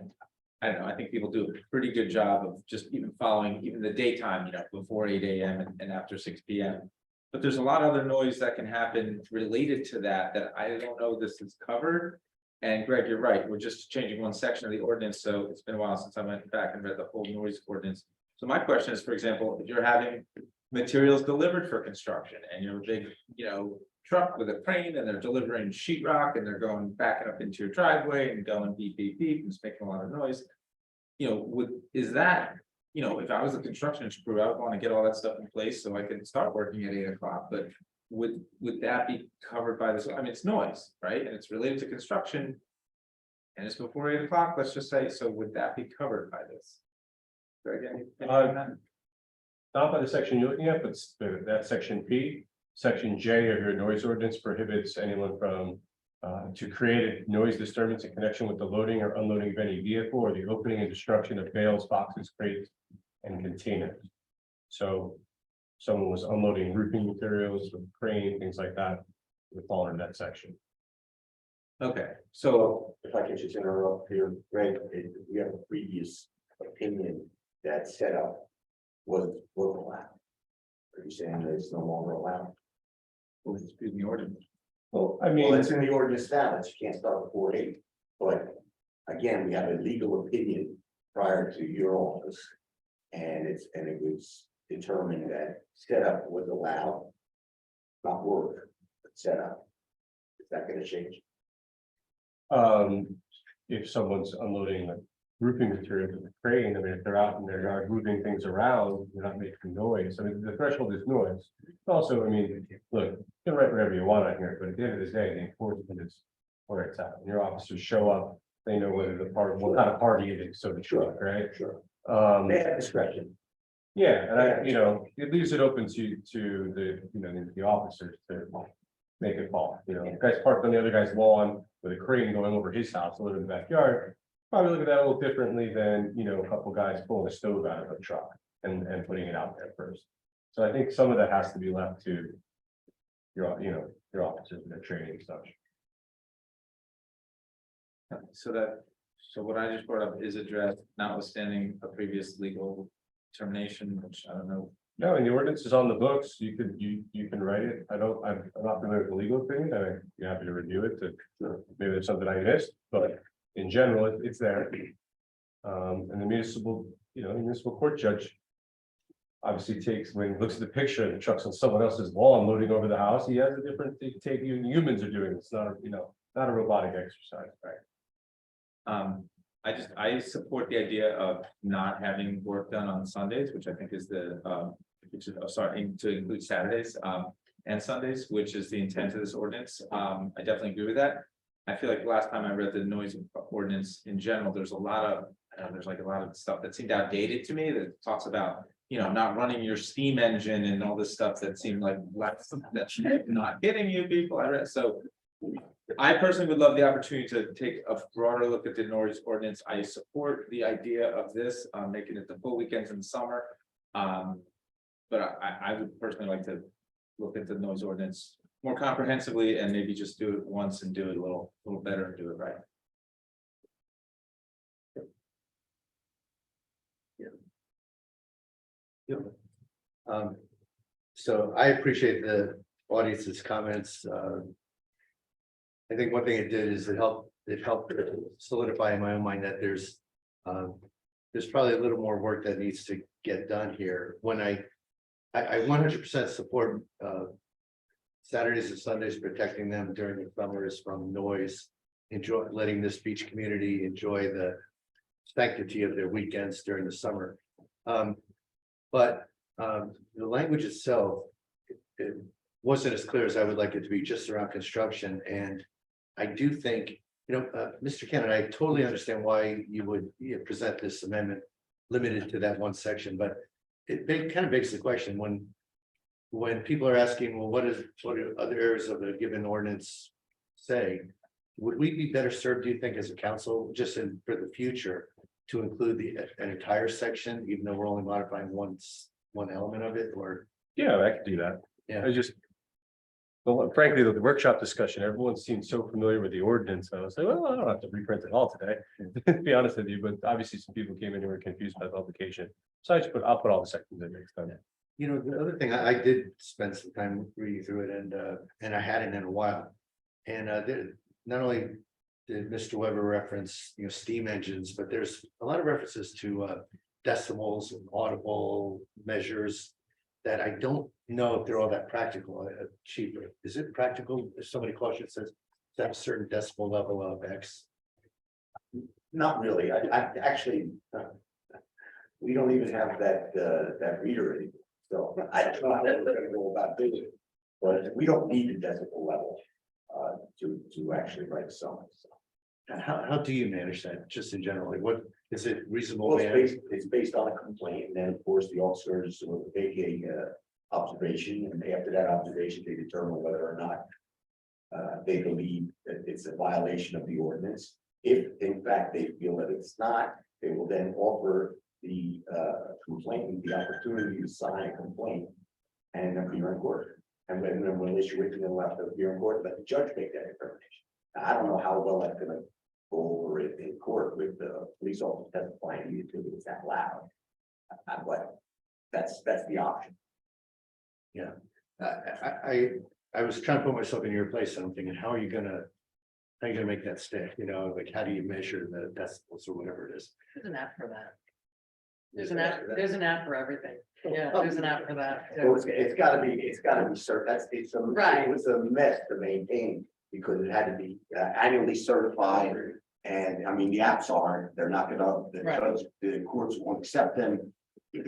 I don't know, I think people do a pretty good job of just even following even the daytime, you know, before 8 AM and after 6 PM. But there's a lot of other noise that can happen related to that, that I don't know this is covered. And Greg, you're right, we're just changing one section of the ordinance, so it's been a while since I went back and read the whole noise ordinance. So my question is, for example, if you're having materials delivered for construction and you're a big, you know, truck with a crane and they're delivering sheetrock and they're going backing up into your driveway and going beep, beep, beep, and it's making a lot of noise. You know, is that, you know, if I was a construction crew, I would want to get all that stuff in place so I could start working at 8 o'clock, but would that be covered by this? I mean, it's noise, right? And it's related to construction. And it's before 8 o'clock, let's just say, so would that be covered by this? Greg, anything on that? Not by the section you're looking at, but that section P, section J of your noise ordinance prohibits anyone from to create a noise disturbance in connection with the loading or unloading of any vehicle or the opening and destruction of bales, boxes, crates, and containers. So someone was unloading roofing materials, with crane, things like that, would fall in that section. Okay, so If I can just interrupt here, Greg, we have a previous opinion that setup was allowed. Are you saying that it's no longer allowed? well, it's in the ordinance. Well, I Well, mean, it's in the ordinance now, that you can't start before 8, but again, we have a legal opinion prior to your office. And it was determined that setup was allowed. Not work, but setup. Is that gonna change? if someone's unloading like roofing materials with a crane, I mean, if they're out in their yard moving things around, they're not making noise. I mean, the threshold is noise. Also, I mean, look, you can write whatever you want on here, but at the end of the day, the enforcement is where it's at. When your officers show up, they know whether the part, what kind of party it is, so to speak, right? Sure. Um, They have discretion. yeah, and I, you know, it leaves it open to the, you know, the officers to make it fall, you know, the guy's parked on the other guy's lawn with a crane going over his house, living in the backyard. Probably look at that a little differently than, you know, a couple guys pulling a stove out of a truck and putting it out there first. So I think some of that has to be left to your, you know, your officers and their training and such. So what I just brought up is addressed, notwithstanding a previous legal termination, which I don't know. No, and the ordinance is on the books, you can write it, I'm not familiar with the legal opinion, I'd be happy to review it, maybe there's something I missed, but in general, it's there. And the municipal, you know, the municipal court judge obviously takes, when he looks at the picture, the truck's on someone else's lawn loading over the house, he has a different take, even humans are doing, it's not, you know, not a robotic exercise, right? I support the idea of not having work done on Sundays, which I think is which is starting to include Saturdays, and Sundays, which is the intent of this ordinance. I definitely agree with that. I feel like the last time I read the noise ordinance in general, there's a lot of stuff that seemed outdated to me that talks about, you know, not running your steam engine and all this stuff that seemed like that's not getting you people. I read, so I personally would love the opportunity to take a broader look at the noise ordinance. I support the idea of this, making it the full weekends in the summer. But I would personally like to look at the noise ordinance more comprehensively and maybe just do it once and do it a little better and do it right. So I appreciate the audience's comments. I think one thing it did is it helped solidify in my own mind that there's probably a little more work that needs to get done here. When I 100% support Saturdays and Sundays, protecting them during the summers from noise, letting this beach community enjoy the sanctity of their weekends during the summer. But the language itself, it wasn't as clear as I would like it to be, just around construction. And I do think, Mr. Cannon, I totally understand why you would present this amendment limited to that one section, but it kind of begs the question when people are asking, well, what do other areas of a given ordinance say? Would we be better served, do you think, as a council, just for the future, to include an entire section, even though we're only modifying one element of it, or? Yeah, I could do that. Yeah. Well, frankly, the workshop discussion, everyone seems so familiar with the ordinance. I was like, well, I don't have to reprint it all today, to be honest with you, but obviously some people came in who were confused by the publication. So I'll put all the sections in next time. The other thing, I did spend some time reading through it, and I hadn't in a while. And not only did Mr. Weber reference, steam engines, but there's a lot of references to decimals and audible measures that I don't know if they're all that practical. Chief, is it practical if somebody calls you and says that a certain decibel level of X? Not really. I actually, we don't even have that reader anymore. So I don't know how we're gonna go about doing it. But we don't need the decibel level to actually write a song. So. And how do you manage that, just in general? Like, what is it reasonable? Well, it's based on a complaint, and then of course the officers will take a observation, and after that observation, they determine whether or not they believe that it's a violation of the ordinance. If in fact they feel that it's not, they will then offer the complainant the opportunity to sign a complaint and appear in court. And then we'll issue it, and then we'll have to appear in court, let the judge make that determination. Now, I don't know how well that's gonna go over it in court with the police officer testifying because it's that loud. But that's the option. Yeah, I was trying to put myself in your place, and I'm thinking, how are you gonna make that stick? Like, how do you measure the decibels or whatever it is? There's an app for that. There's an app for everything. Yeah, there's an app for that. So it's gotta be certain, Right. it was a mess to maintain because it had to be annually certified. And I mean, the apps they're not gonna, the courts won't accept them.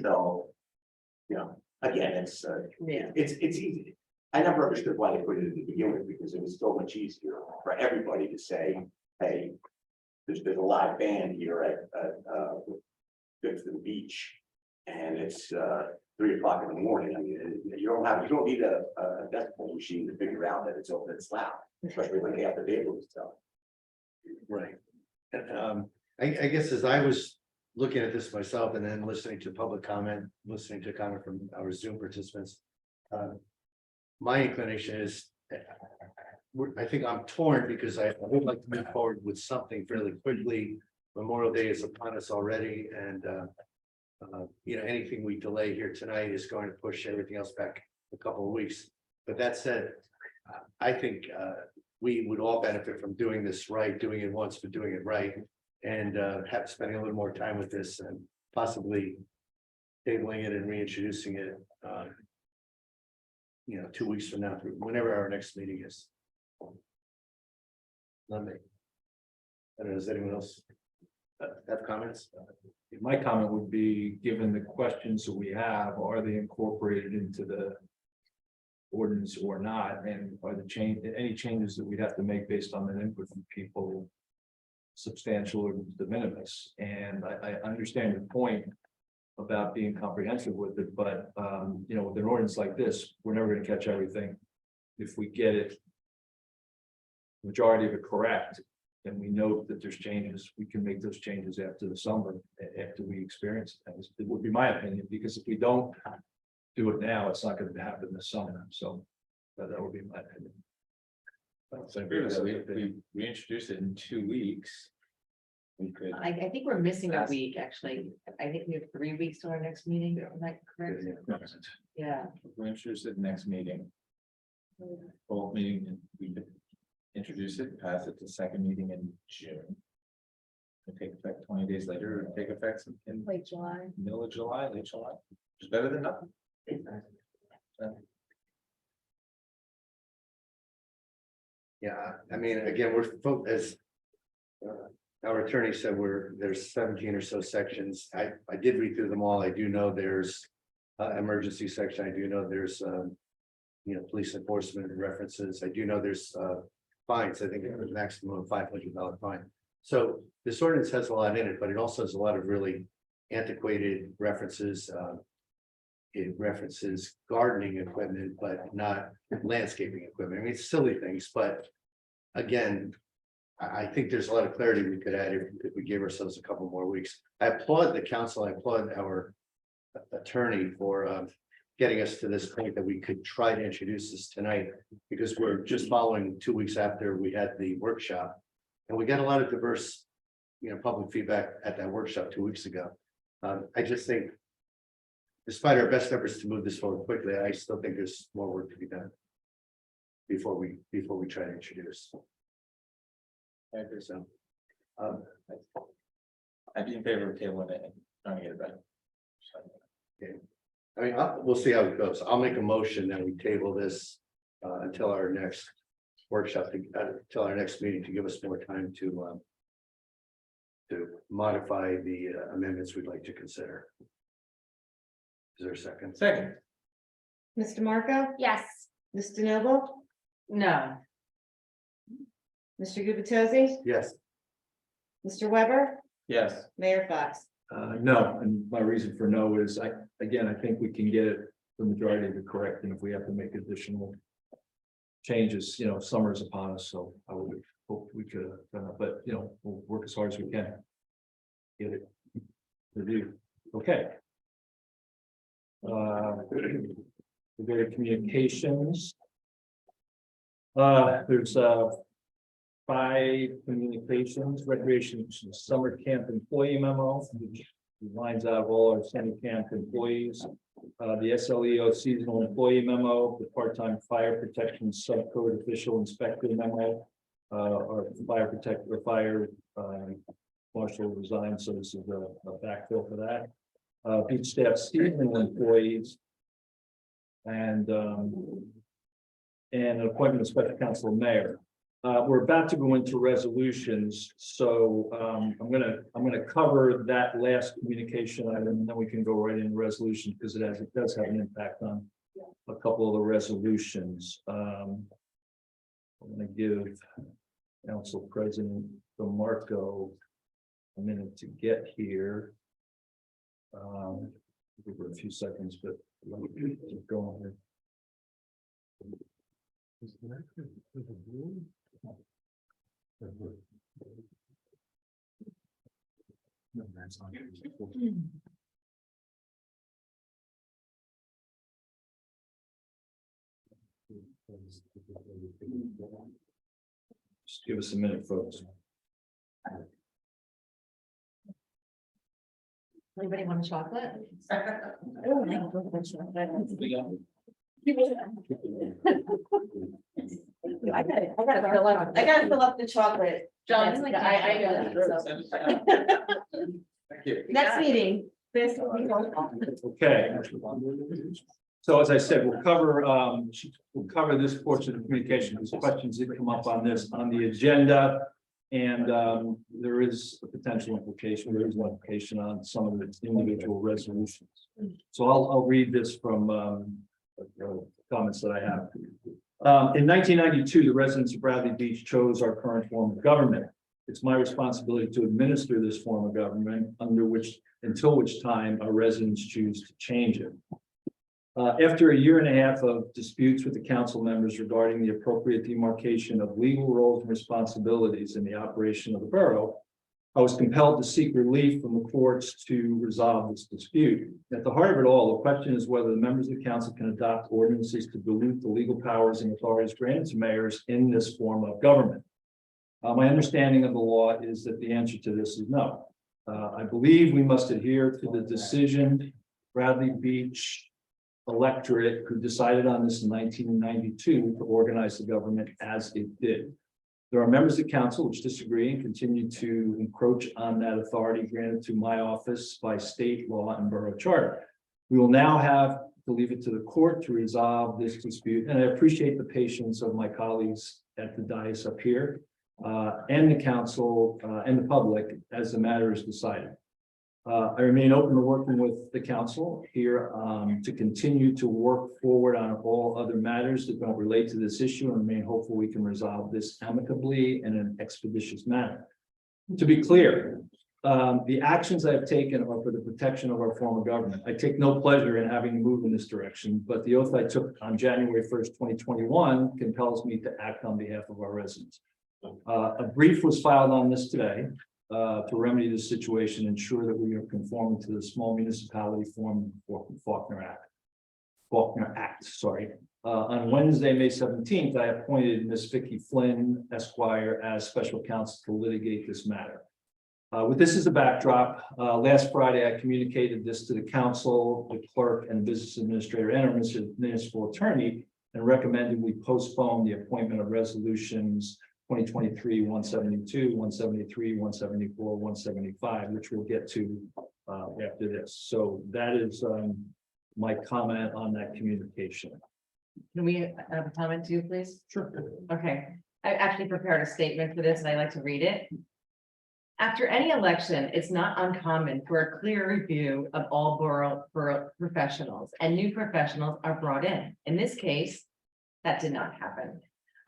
So, again, it's easy. I never understood why they put it in the beginning, because it was so much easier for everybody to say, hey, there's a live band here at to the beach. And it's 3 o'clock in the morning. I mean, you don't need a decibel machine to figure out that it's loud, especially when they have the neighborhood stuff. Right. I guess as I was looking at this myself and then listening to public comment, listening to comment from our Zoom participants. My inclination is, I think I'm torn because I would like to move forward with something fairly quickly. Memorial Day is upon us already, and anything we delay here tonight is going to push everything else back a couple of weeks. But that said, I think we would all benefit from doing this right, doing it once, but doing it right, and spending a little more time with this and possibly tabling it and reintroducing it. 2 weeks from now, whenever our next meeting is. Let me. I don't know, does anyone else have comments? My comment would be, given the questions that we have, are they incorporated into the ordinance or not? And are any changes that we'd have to make based on the input from people substantial or de minimis? And I understand your point about being comprehensive with it, but with an ordinance like this, we're never going to catch everything. If we get it, majority of it correct, and we know that there's changes, we can make those changes after the summer, after we experience things. It would be my opinion, because if we don't do it now, it's not going to happen this summer. So that would be my opinion. So we reintroduce it in 2 weeks. we could. I think we're missing a week, actually. I think we have 3 weeks to our next meeting, am I correct? Yeah. We're interested in next meeting. Full meeting, and we could introduce it, pass it to second meeting in June. It'll take effect 20 days later, it'll take effect in Late July. middle of July, late July. It's better than nothing. Yeah, I mean, again, as our attorney said, there's 17 or so sections. I did read through them all. I do know there's emergency section. I do know there's police enforcement references. I do know there's fines. I think it was maximum of $500 fine. So this ordinance has a lot in it, but it also has a lot of really antiquated references. It references gardening equipment, but not landscaping equipment. I mean, it's silly things, but again, I think there's a lot of clarity we could add if we gave ourselves a couple more weeks. I applaud the council. I applaud our attorney for getting us to this point that we could try to introduce this tonight, because we're just following 2 weeks after we had the workshop. And we got a lot of diverse, public feedback at that workshop 2 weeks ago. I just think, despite our best efforts to move this forward quickly, I still think there's more work to be done before we try to introduce. Okay, so, I'd be in favor of tabling it and trying to get it back. I mean, we'll see how it goes. I'll make a motion that we table this until our next workshop, until our next meeting, to give us more time to modify the amendments we'd like to consider. Is there a second? Second. Mr. Marco? Yes. Ms. DeNoble? No. Mr. Gubatose? Yes. Mr. Weber? Yes. Mayor Fox? No, and my reason for no is I think we can get it, the majority of it correct, and if we have to make additional changes, summer's upon us, so I would hope we could, but we'll work as hard as we can. Get it reviewed. Okay. We go to communications. There's 5 communications, recreation summer camp employee memo, which lines out all our summer camp employees. The SLEO seasonal employee memo, the part-time fire protection subcode official inspector memo. Our fire marshal resigned, so this is a backfill for that. Beach staff seasonal employees. And an appointment of special counsel mayor. We're about to go into resolutions, so I'm gonna cover that last communication item, and then we can go right into resolution, because it does have an impact on a couple of the resolutions. I'm gonna give Council President DeMarco a minute to get here. Give her a few seconds, but let me keep going here. No, that's not. Just give us a minute, folks. Anybody want a chocolate? I gotta fill up the chocolate. John, Yes, like, I know that, so. Thank you. Next meeting. Okay. So as I said, we'll cover this portion of the communication. There's questions that come up on this on the agenda. And there is a potential implication, there is an implication on some of the individual resolutions. So I'll read this from comments that I have. In 1992, the residents of Bradley Beach chose our current form of government. It's my responsibility to administer this form of government until which time our residents choose to change it. After a year and a half of disputes with the council members regarding the appropriate demarcation of legal roles and responsibilities in the operation of the borough, I was compelled to seek relief from the courts to resolve this dispute. At the heart of it all, the question is whether the members of the council can adopt ordinances to dilute the legal powers and authorities granted to mayors in this form of government. My understanding of the law is that the answer to this is no. I believe we must adhere to the decision Bradley Beach electorate who decided on this in 1992 to organize the government as it did. There are members of council which disagree and continue to encroach on that authority granted to my office by state law and borough charter. We will now have to leave it to the court to resolve this dispute, and I appreciate the patience of my colleagues at the dais up here, and the council, and the public as the matter is decided. I remain open to working with the council here, to continue to work forward on all other matters that don't relate to this issue, and remain hopeful we can resolve this amicably in an expeditious manner. To be clear, the actions I have taken are for the protection of our form of government. I take no pleasure in having to move in this direction, but the oath I took on January 1st, 2021 compels me to act on behalf of our residents. A brief was filed on this today to remedy the situation, ensure that we are conforming to the small municipality form Faulkner Act, sorry. On Wednesday, May 17th, I appointed Ms. Vicky Flynn Esquire as special counsel to litigate this matter. With this as a backdrop, last Friday, I communicated this to the council, the clerk and business administrator and our municipal attorney, and recommended we postpone the appointment of resolutions 2023, 172, 173, 174, 175, which we'll get to after this. So that is my comment on that communication. Can we have a comment too, please? Sure. Okay, I actually prepared a statement for this and I like to read it. After any election, it's not uncommon for a clear review of all borough professionals, and new professionals are brought in. In this case, that did not happen.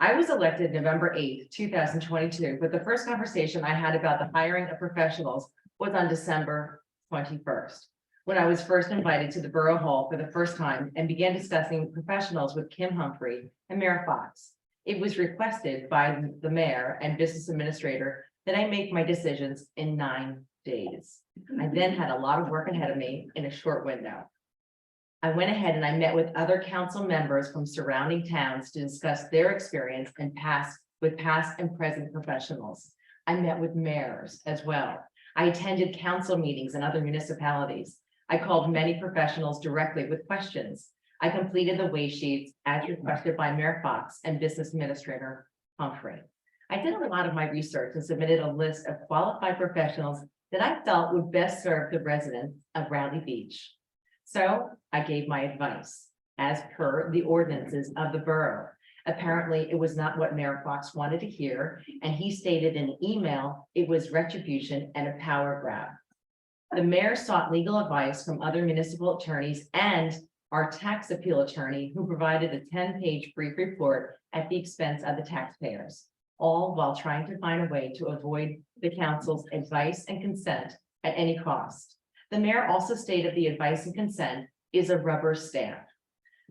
I was elected November 8th, 2022, but the first conversation I had about the hiring of professionals was on December 21st, when I was first invited to the Borough Hall for the first time and began discussing professionals with Kim Humphrey and Mayor Fox. It was requested by the mayor and business administrator that I make my decisions in 9 days. I then had a lot of work ahead of me in a short window. I went ahead and I met with other council members from surrounding towns to discuss their experience and past and present professionals. I met with mayors as well. I attended council meetings in other municipalities. I called many professionals directly with questions. I completed the way sheets as requested by Mayor Fox and Business Administrator Humphrey. I did a lot of my research and submitted a list of qualified professionals that I felt would best serve the residents of Bradley Beach. So I gave my advice as per the ordinances of the borough. Apparently, it was not what Mayor Fox wanted to hear, and he stated in an email it was retribution and a power grab. The mayor sought legal advice from other municipal attorneys and our tax appeal attorney, who provided a 10-page brief report at the expense of the taxpayers, all while trying to find a way to avoid the council's advice and consent at any cost. The mayor also stated the advice and consent is a rubber stamp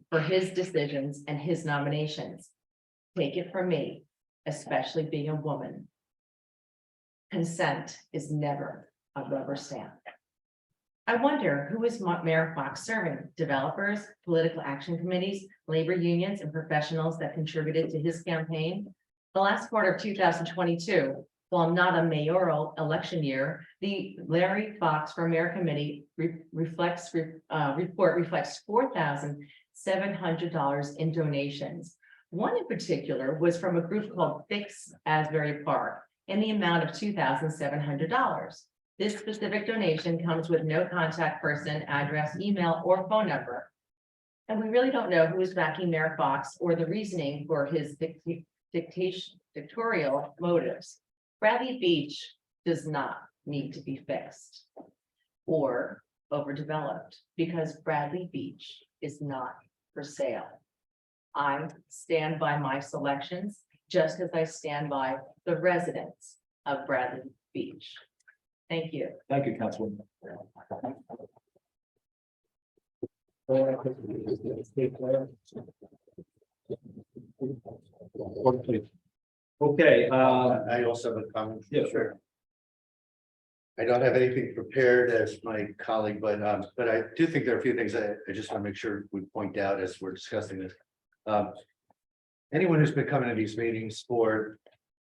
for his decisions and his nominations. Take it from me, especially being a woman. Consent is never a rubber stamp. I wonder who is Mayor Fox serving? Developers, political action committees, labor unions, and professionals that contributed to his campaign? The last quarter of 2022, while not a mayoral election year, the Larry Fox for Mayor Committee report reflects $4,700 in donations. One in particular was from a group called Fix Asbury Park in the amount of $2,700. This specific donation comes with no contact person, address, email, or phone number. And we really don't know who is backing Mayor Fox or the reasoning for his dictatorial motives. Bradley Beach does not need to be fixed or overdeveloped because Bradley Beach is not for sale. I stand by my selections just as I stand by the residents of Bradley Beach. Thank you. Thank you, Councilwoman. Okay, I also have a comment. Yeah. Sure. I don't have anything prepared as my colleague, but I do think there are a few things I just want to make sure we point out as we're discussing this. Anyone who's been coming to these meetings for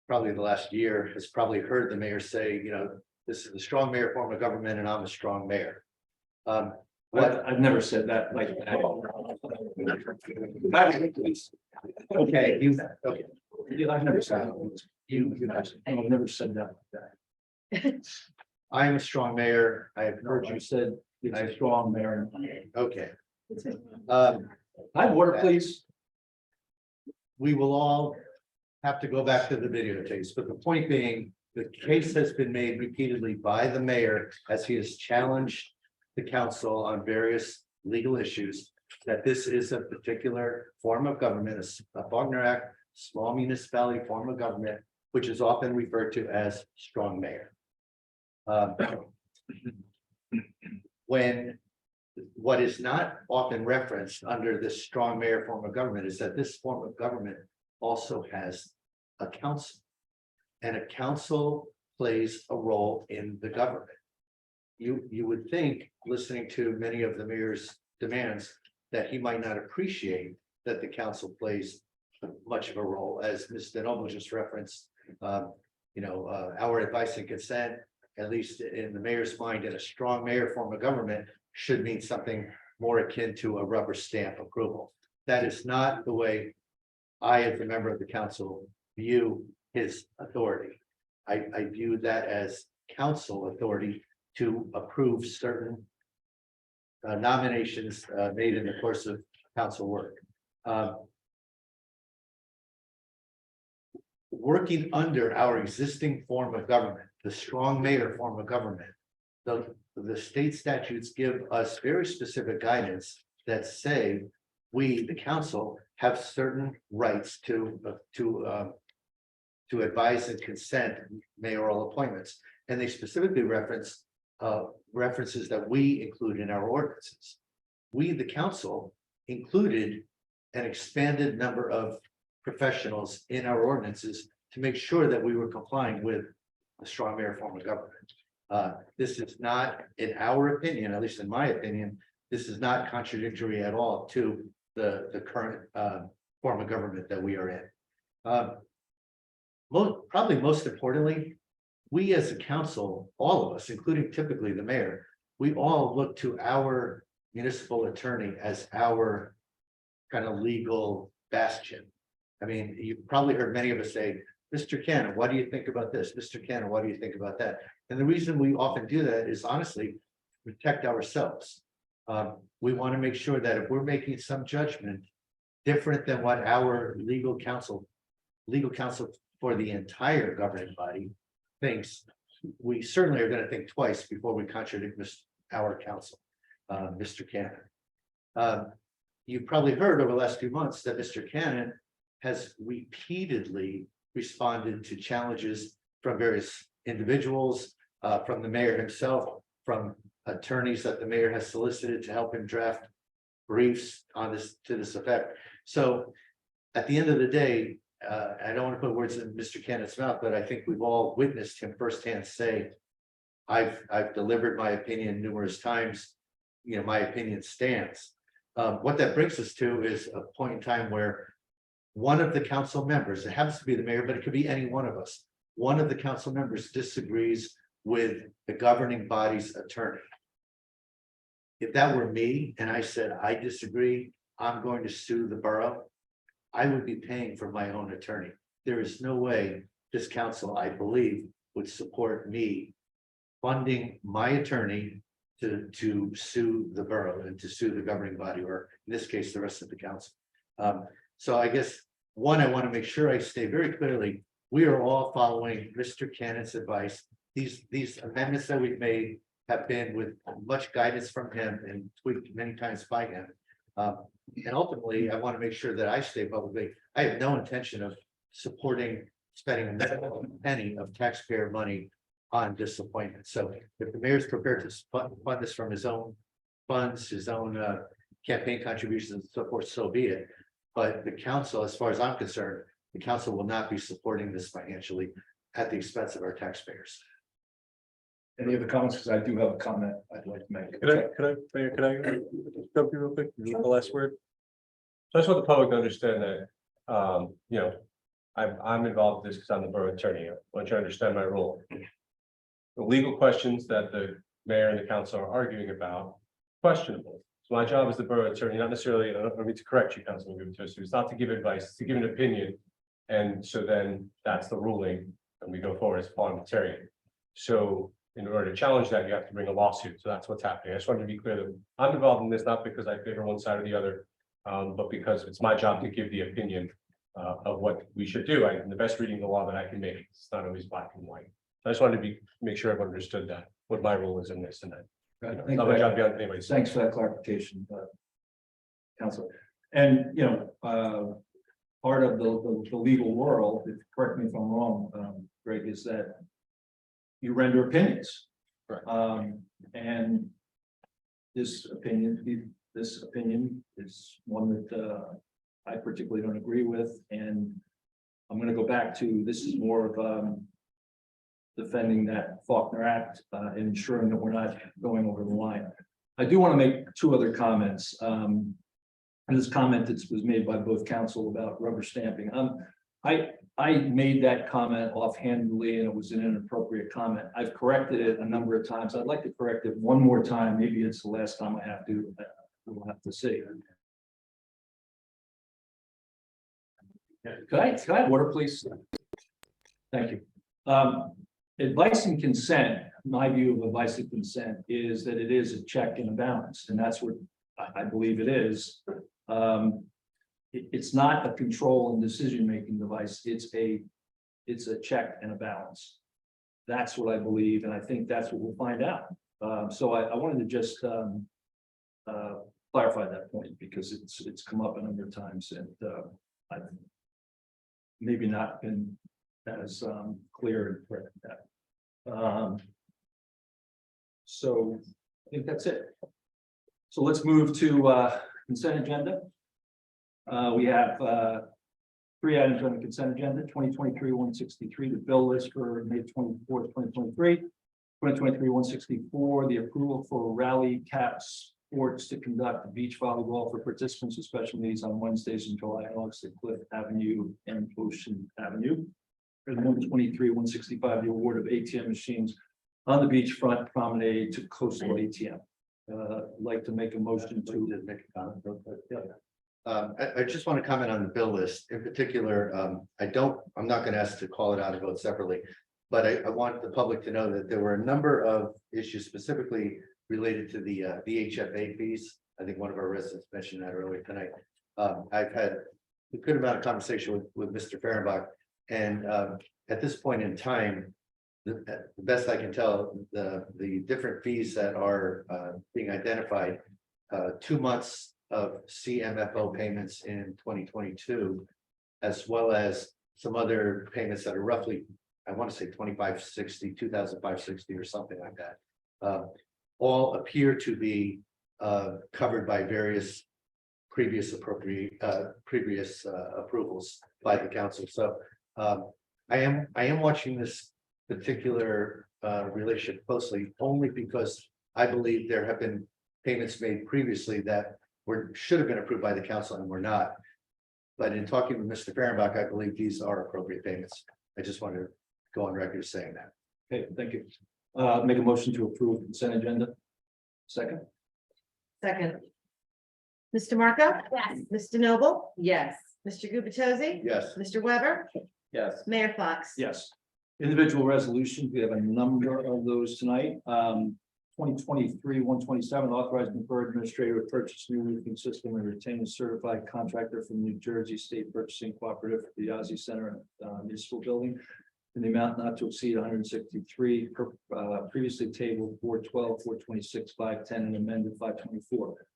probably the last year has probably heard the mayor say, you know, this is a strong mayor form of government and I'm a strong mayor. What, I've never said that like that. okay, okay, I've never said that. I've never said that like that. I am a strong mayor. I have heard You you, said it's a strong mayor. okay. Hi, water, please. We will all have to go back to the videotapes, but the point being, the case has been made repeatedly by the mayor as he has challenged the council on various legal issues, that this is a particular form of government, a Faulkner Act, small municipality form of government, which is often referred to as strong mayor. When what is not often referenced under this strong mayor form of government is that this form of government also has a council. And a council plays a role in the government. You would think, listening to many of the mayor's demands, that he might not appreciate that the council plays much of a role, as Ms. DeNoble just referenced. Our advice and consent, at least in the mayor's mind, in a strong mayor form of government, should mean something more akin to a rubber stamp approval. That is not the way I, as a member of the council, view his authority. I view that as council authority to approve certain nominations made in the course of council work. Working under our existing form of government, the strong mayor form of government, the state statutes give us very specific guidance that say we, the council, have certain rights to advise and consent mayoral appointments. And they specifically references that we include in our ordinances. We, the council, included an expanded number of professionals in our ordinances to make sure that we were complying with a strong mayor form of government. This is not, in our opinion, at least in my opinion, this is not contradictory at all to the current form of government that we are in. Probably most importantly, we as a council, all of us, including typically the mayor, we all look to our municipal attorney as our kind of legal bastion. I mean, you've probably heard many of us say, Mr. Cannon, what do you think about this? Mr. Cannon, what do you think about that? And the reason we often do that is honestly protect ourselves. We want to make sure that if we're making some judgment different than what our legal counsel for the entire governing body thinks, we certainly are going to think twice before we contradict our counsel, Mr. Cannon. You've probably heard over the last few months that Mr. Cannon has repeatedly responded to challenges from various individuals, from the mayor himself, from attorneys that the mayor has solicited to help him draft briefs on this, to this effect. So at the end of the day, I don't want to put words in Mr. Cannon's mouth, but I think we've all witnessed him firsthand say, I've delivered my opinion numerous times. You know, my opinion stands. What that brings us to is a point in time where one of the council members, it happens to be the mayor, but it could be any one of us. One of the council members disagrees with the governing body's attorney. If that were me and I said, I disagree, I'm going to sue the borough, I would be paying for my own attorney. There is no way this council, I believe, would support me funding my attorney to sue the borough and to sue the governing body, or in this case, the rest of the council. So I guess, one, I want to make sure I say very clearly, we are all following Mr. Cannon's advice. These amendments that we've made have been with much guidance from him and tweaked many times by him. And ultimately, I want to make sure that I stay publicly. I have no intention of spending a penny of taxpayer money on disappointment. So if the mayor's prepared to fund this from his own funds, his own campaign contributions and so forth, so be it. But the council, as far as I'm concerned, the council will not be supporting this financially at the expense of our taxpayers. Any other comments? Because I do have a comment I'd like to make. Mayor, can I jump in real quick? The last word. So I just want the public to understand that, I'm involved in this because I'm the borough attorney. I want you to understand my role. The legal questions that the mayor and the council are arguing about, questionable. So my job as the borough attorney, not necessarily, I don't mean to correct you, Councilman Gubitosi, it's not to give advice, it's to give an opinion. And so then that's the ruling, and we go forward as parliamentarian. So in order to challenge that, you have to bring a lawsuit. So that's what's happening. I just wanted to be clear that I'm involved in this, not because I favor one side or the other, but because it's my job to give the opinion of what we should do. I'm the best reading the law that I can make. It's not always black and white. I just wanted to make sure everyone understood that, what my role is in this, and that. It's not my job beyond anybody's. Thanks for that clarification, Council. And, part of the legal world, correct me if I'm wrong, Greg, is that you render opinions. Right. And this opinion is one that I particularly don't agree with, and I'm gonna go back to, this is more of defending that Faulkner Act, and ensuring that we're not going over the line. I do want to make two other comments. And this comment that was made by both council about rubber stamping. I made that comment offhandedly, and it was an inappropriate comment. I've corrected it a number of times. I'd like to correct it one more time. Maybe it's the last time I have to. We'll have to see. Could I have water, please? Thank you. Advice and consent, my view of advice and consent is that it is a check and a balance, and that's what I believe it is. It's not a control and decision-making device. It's a check and a balance. That's what I believe, and I think that's what we'll find out. So I wanted to just clarify that point, because it's come up a number of times, and I've maybe not been as clear and correct that. So I think that's it. So let's move to consent agenda. We have three items on the consent agenda: 2023-163, the bill list for May 24th, 2023. 2023-164, the approval for Rally Cap Sports to conduct beach volleyball for participants with special needs on Wednesdays in July and August at Cliff Avenue and Ocean Avenue. And 123-165, the award of ATM machines on the beachfront promenade to Coastal ATM. I'd like to make a motion to make a comment. I just want to comment on the bill list in particular. I'm not going to ask to call it out and vote separately, but I want the public to know that there were a number of issues specifically related to the VHFA fees. I think one of our residents mentioned that earlier tonight. I've had a good amount of conversation with Mr. Fehrenbach, and at this point in time, the best I can tell, the different fees that are being identified, 2 months of CMFO payments in 2022, as well as some other payments that are roughly, I want to say 2,560, 2,560 or something like that, all appear to be covered by various previous approvals by the council. So I am watching this particular relationship closely, only because I believe there have been payments made previously that should have been approved by the council and were not. But in talking with Mr. Fehrenbach, I believe these are appropriate payments. I just want to go on record saying that. Okay, thank you. Make a motion to approve consent agenda. Second. Second. Mr. Marco? Yes. Mr. Noble? Yes. Mr. Gubitosi? Yes. Mr. Weber? Yes. Mayor Fox? Yes. Individual resolutions, we have a number of those tonight. 2023-127, authorizing the administrator to purchase new roofing system and retain a certified contractor from New Jersey State Purchasing Cooperative for the Ozzie Center Municipal Building in the amount not to exceed 163, previously tabled 412, 426, 510, and amended 524.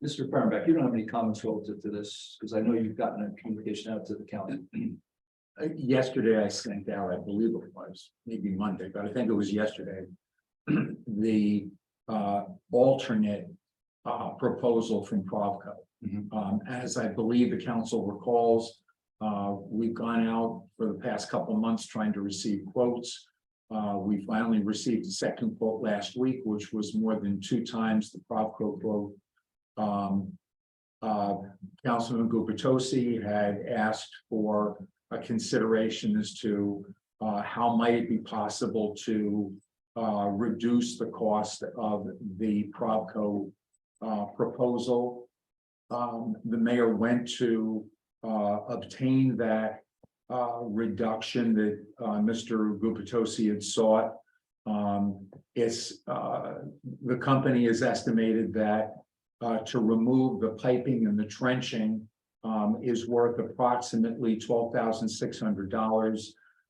Mr. Fehrenbach, you don't have any comments relative to this, because I know you've gotten a communication out to the county. Yesterday I sent out, I believe it was, maybe Monday, but I think it was yesterday, the alternate proposal from Provco. As I believe the council recalls, we've gone out for the past couple of months trying to receive quotes. We finally received a second quote last week, which was more than 2 times the Provco quote. Councilman Gubitosi had asked for a consideration as to how might it be possible to reduce the cost of the Propco proposal. The mayor went to obtain that reduction that Mr. Gubitosi had sought. The company has estimated that to remove the piping and the trenching is worth approximately $12,600,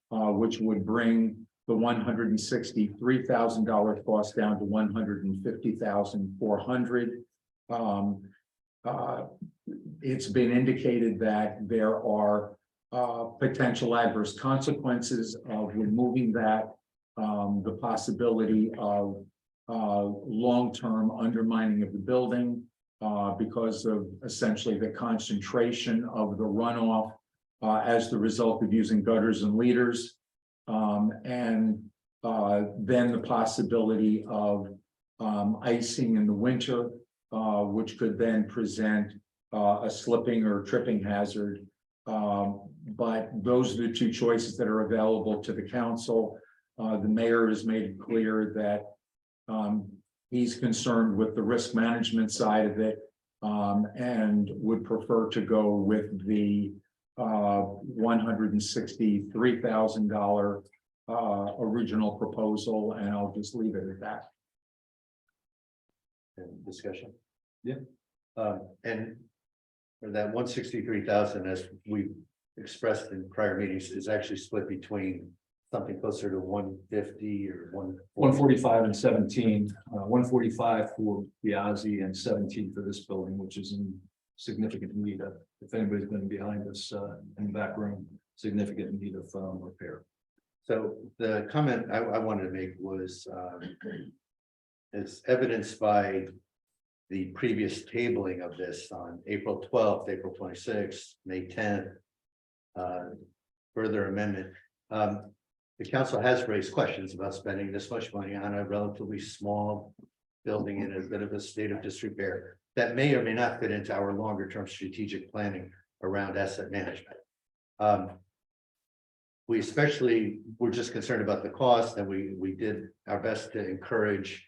which would bring the $163,000 cost down to $150,400. It's been indicated that there are potential adverse consequences of removing that, the possibility of long-term undermining of the building because of essentially the concentration of the runoff as the result of using gutters and leaders. And then the possibility of icing in the winter, which could then present a slipping or tripping hazard. But those are the two choices that are available to the council. The mayor has made it clear that he's concerned with the risk management side of it and would prefer to go with the $163,000 original proposal, and I'll just leave it at that. And discussion. Yeah. And that 163,000, as we expressed in prior meetings, is actually split between something closer to 150 or 145 and 17, 145 for Biazi and 17 for this building, which is in significant need of, if anybody's been behind us in the back room, significant need of repair. So the comment I wanted to make was is evidenced by the previous tabling of this on April 12th, April 26th, May 10th. Further amendment. The council has raised questions about spending this much money on a relatively small building in a bit of a state of disrepair that may or may not fit into our longer term strategic planning around asset management. We especially were just concerned about the cost, and we did our best to encourage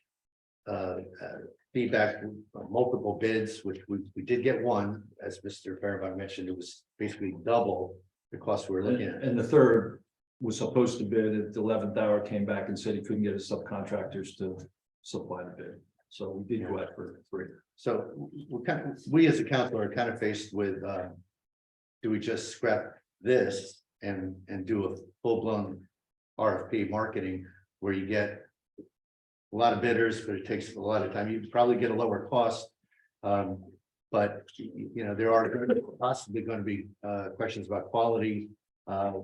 feedback from multiple bids, which we did get one, as Mr. Fehrenbach mentioned. It was basically double the cost we were looking at. And the third was supposed to bid at the 11th hour, came back and said he couldn't get his subcontractors to supply the bid. So we did go out for 3. So we as a council are kind of faced with, do we just scrap this and do a full-blown RFP marketing where you get a lot of bidders, but it takes a lot of time. You probably get a lower cost. But you know, there are possibly going to be questions about quality,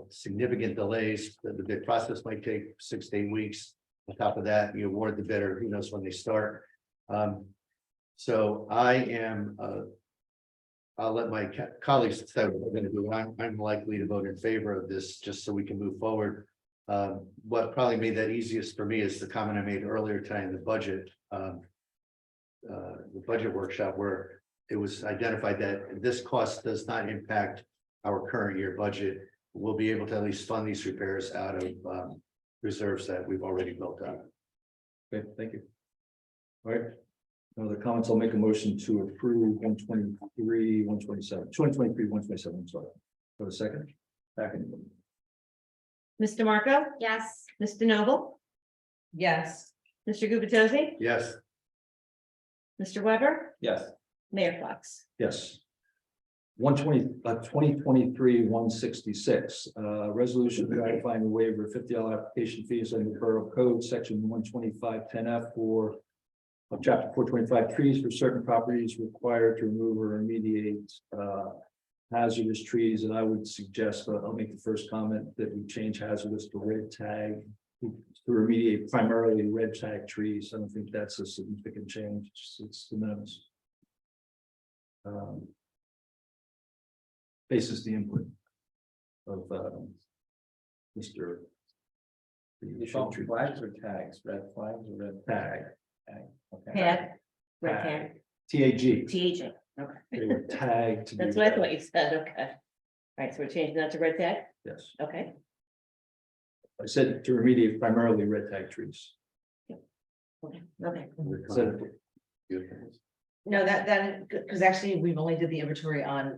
significant delays. The bid process might take 6 to 8 weeks. On top of that, you award the bidder, who knows when they start. So I am, I'll let my colleagues decide what they're going to do. I'm likely to vote in favor of this just so we can move forward. What probably made that easiest for me is the comment I made earlier tonight in the budget workshop, where it was identified that this cost does not impact our current year budget. We'll be able to at least fund these repairs out of reserves that we've already built up. Okay, thank you. All right. The comments, I'll make a motion to approve 123, 127, 223, 127. I'm sorry. For a second. Second. Ms. DeMarco, Yes. Ms. DeNoble, Yes. Mr. Gubitosi, Yes. Mr. Weber, Yes. Mayor Fox. Yes. 2023, 166, resolution ratifying a waiver of $50 application fees under the Borough Code, section 125-10F for chapter 425 trees for certain properties required to remove or remediate hazardous trees. And I would suggest, I'll make the first comment, that we change hazardous to red tag to remediate primarily red tag trees. I don't think that's a significant change. It's de minimis. Basis the input of Mr. You call them flags or tags? Red flags or red Tag. tag? Okay. Tag, red tag, TAG. TAG. They were tagged to do That's what I that. thought you said, okay. All right, so we're changing that to red tag, Yes, okay? I said to remediate primarily red tag trees. Okay. So No, because actually, we've only did the inventory on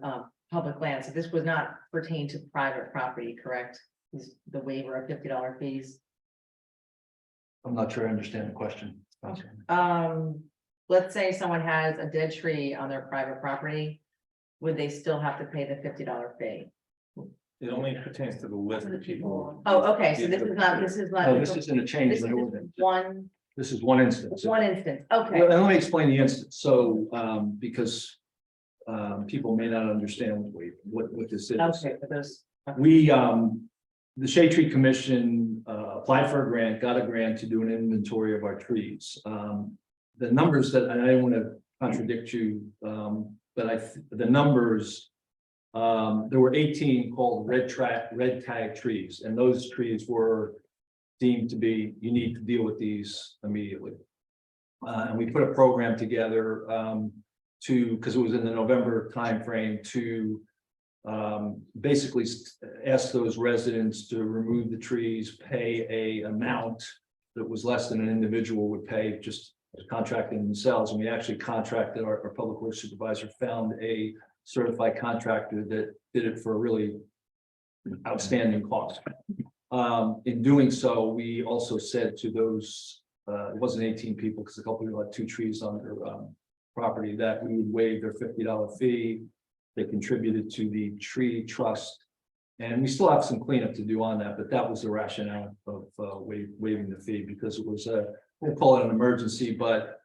public land, so this was not pertain to private property, correct? The waiver of $50 fees. I'm not sure I understand the question. Let's say someone has a dead tree on their private property, would they still have to pay the $50 fee? It only pertains to the list of people. Oh, okay, so this is not. No, this isn't a change. This in is the ordinance. one This is one instance. instance, okay. Well, let me explain the instance. So, because people may not understand what this is. Okay, for those. We, the Shade Tree Commission, applied for a grant, got a grant to do an inventory of our trees. The numbers that, and I don't want to contradict you, but the numbers, there were 18 called red tag trees, and those trees were deemed to be, you need to deal with these immediately. And we put a program together because it was in the November timeframe to basically ask those residents to remove the trees, pay a amount that was less than an individual would pay just contracting themselves. And we actually contracted, our public works supervisor found a certified contractor that did it for a really outstanding cost. In doing so, we also said to those, it wasn't 18 people because a couple of people had 2 trees on their property, that we would waive their $50 fee. They contributed to the tree trust. And we still have some cleanup to do on that, but that was the rationale of waiving the fee, because it was we'll call it an emergency, but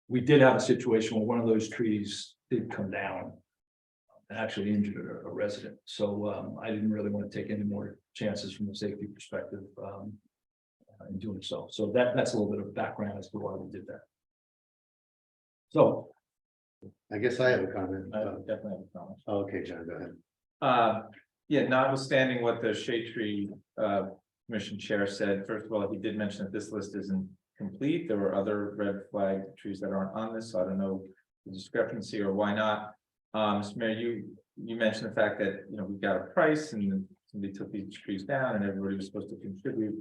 we did have a situation where one of those trees did come down and actually injured a resident. So I didn't really want to take any more chances from a safety perspective in doing so. So that's a little bit of background as to why we did that. So I guess I have a comment. I definitely have a comment. Okay, John, go ahead. Yeah, notwithstanding what the Shade Tree Commission Chair said, first of all, he did mention that this list isn't complete. There were other red flag trees that aren't on this, so I don't know the discrepancy or why not. Mr. Mayor, you mentioned the fact that, you know, we got a price and somebody took these trees down and everybody was supposed to contribute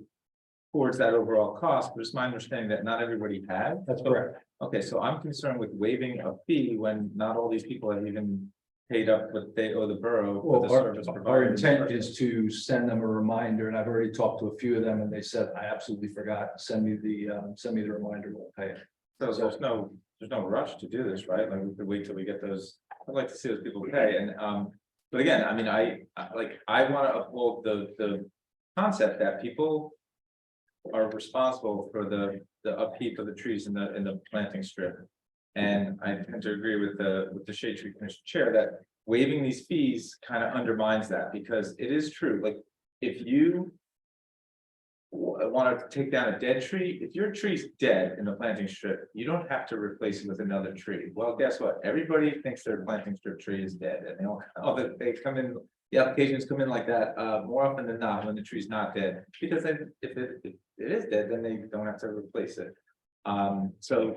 towards that overall cost, but it's my understanding that not everybody had. that's correct. Okay, so I'm concerned with waiving a fee when not all these people have even paid up what they owe the borough for the service Our provided. intent is to send them a reminder, and I've already talked to a few of them, and they said, I absolutely forgot, send me the reminder, we'll pay it. So there's no rush to do this, right? Like we could wait till we get those. I'd like to see those people pay, and but again, I mean, I want to uphold the concept that people are responsible for the upkeep of the trees in the planting strip. And I tend to agree with the Shade Tree Commission Chair that waiving these fees kind of undermines that, because it is true, like, if you want to take down a dead tree, if your tree's dead in the planting strip, you don't have to replace it with another tree. Well, guess what? Everybody thinks their planting strip tree is dead, and they come in, the applications come in like that, more often than not, when the tree's not dead, because then if it is dead, then they don't have to replace it. So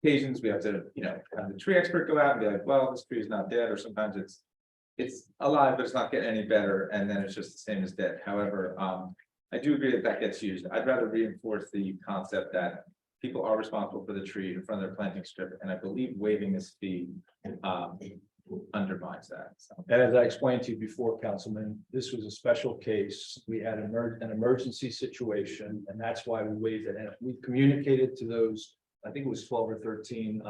occasions we have to, you know, have the tree expert go out and be like, well, this tree is not dead, or sometimes it's alive, but it's not getting any better, and then it's just the same as dead. However, I do agree that gets used. I'd rather reinforce the concept that people are responsible for the tree in front of their planting strip, and I believe waiving this fee undermines that. So. And as I explained to you before, Councilman, this was a special case. We had an emergency situation, and that's why we waived it. And we communicated to those, I think it was 12 or 13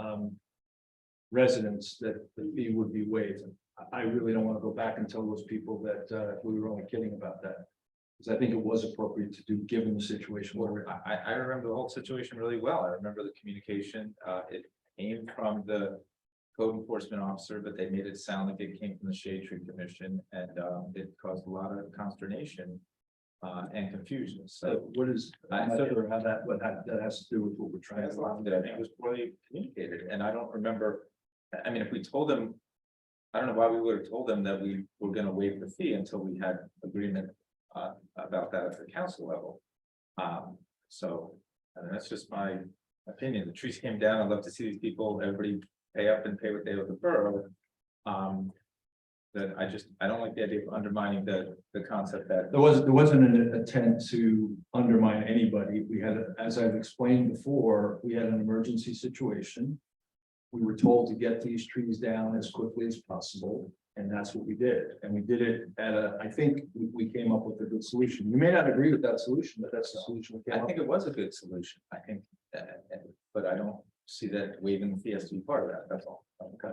residents, that the fee would be waived. I really don't want to go back and tell those people that we were only kidding about that, because I think it was appropriate to do, given the situation where we're at. I remember the whole situation really well. I remember the communication. It came from the code enforcement officer, but they made it sound like it came from the Shade Tree Commission, and it caused a lot of consternation and confusion. So What is, I'm not sure how that has to do with what we're trying that's to a lot that I think was poorly communicated, and I don't remember. I mean, if we told them, I don't know why we would have told them that we were going to waive the fee until we had agreement about that at the council level. So I mean, that's just my opinion. The trees came down. I'd love to see these people, everybody pay up and pay what they owe the borough. That I don't like the idea of undermining the concept that. There wasn't an intent to undermine anybody. We had, as I've explained before, we had an emergency situation. We were told to get these trees down as quickly as possible, and that's what we did. And we did it I think we came up with a good solution. You may not agree with that solution, but that's the solution we I came up think it was a good solution. I think, but I don't see that waiving the fee has to be part of that. That's all. Okay.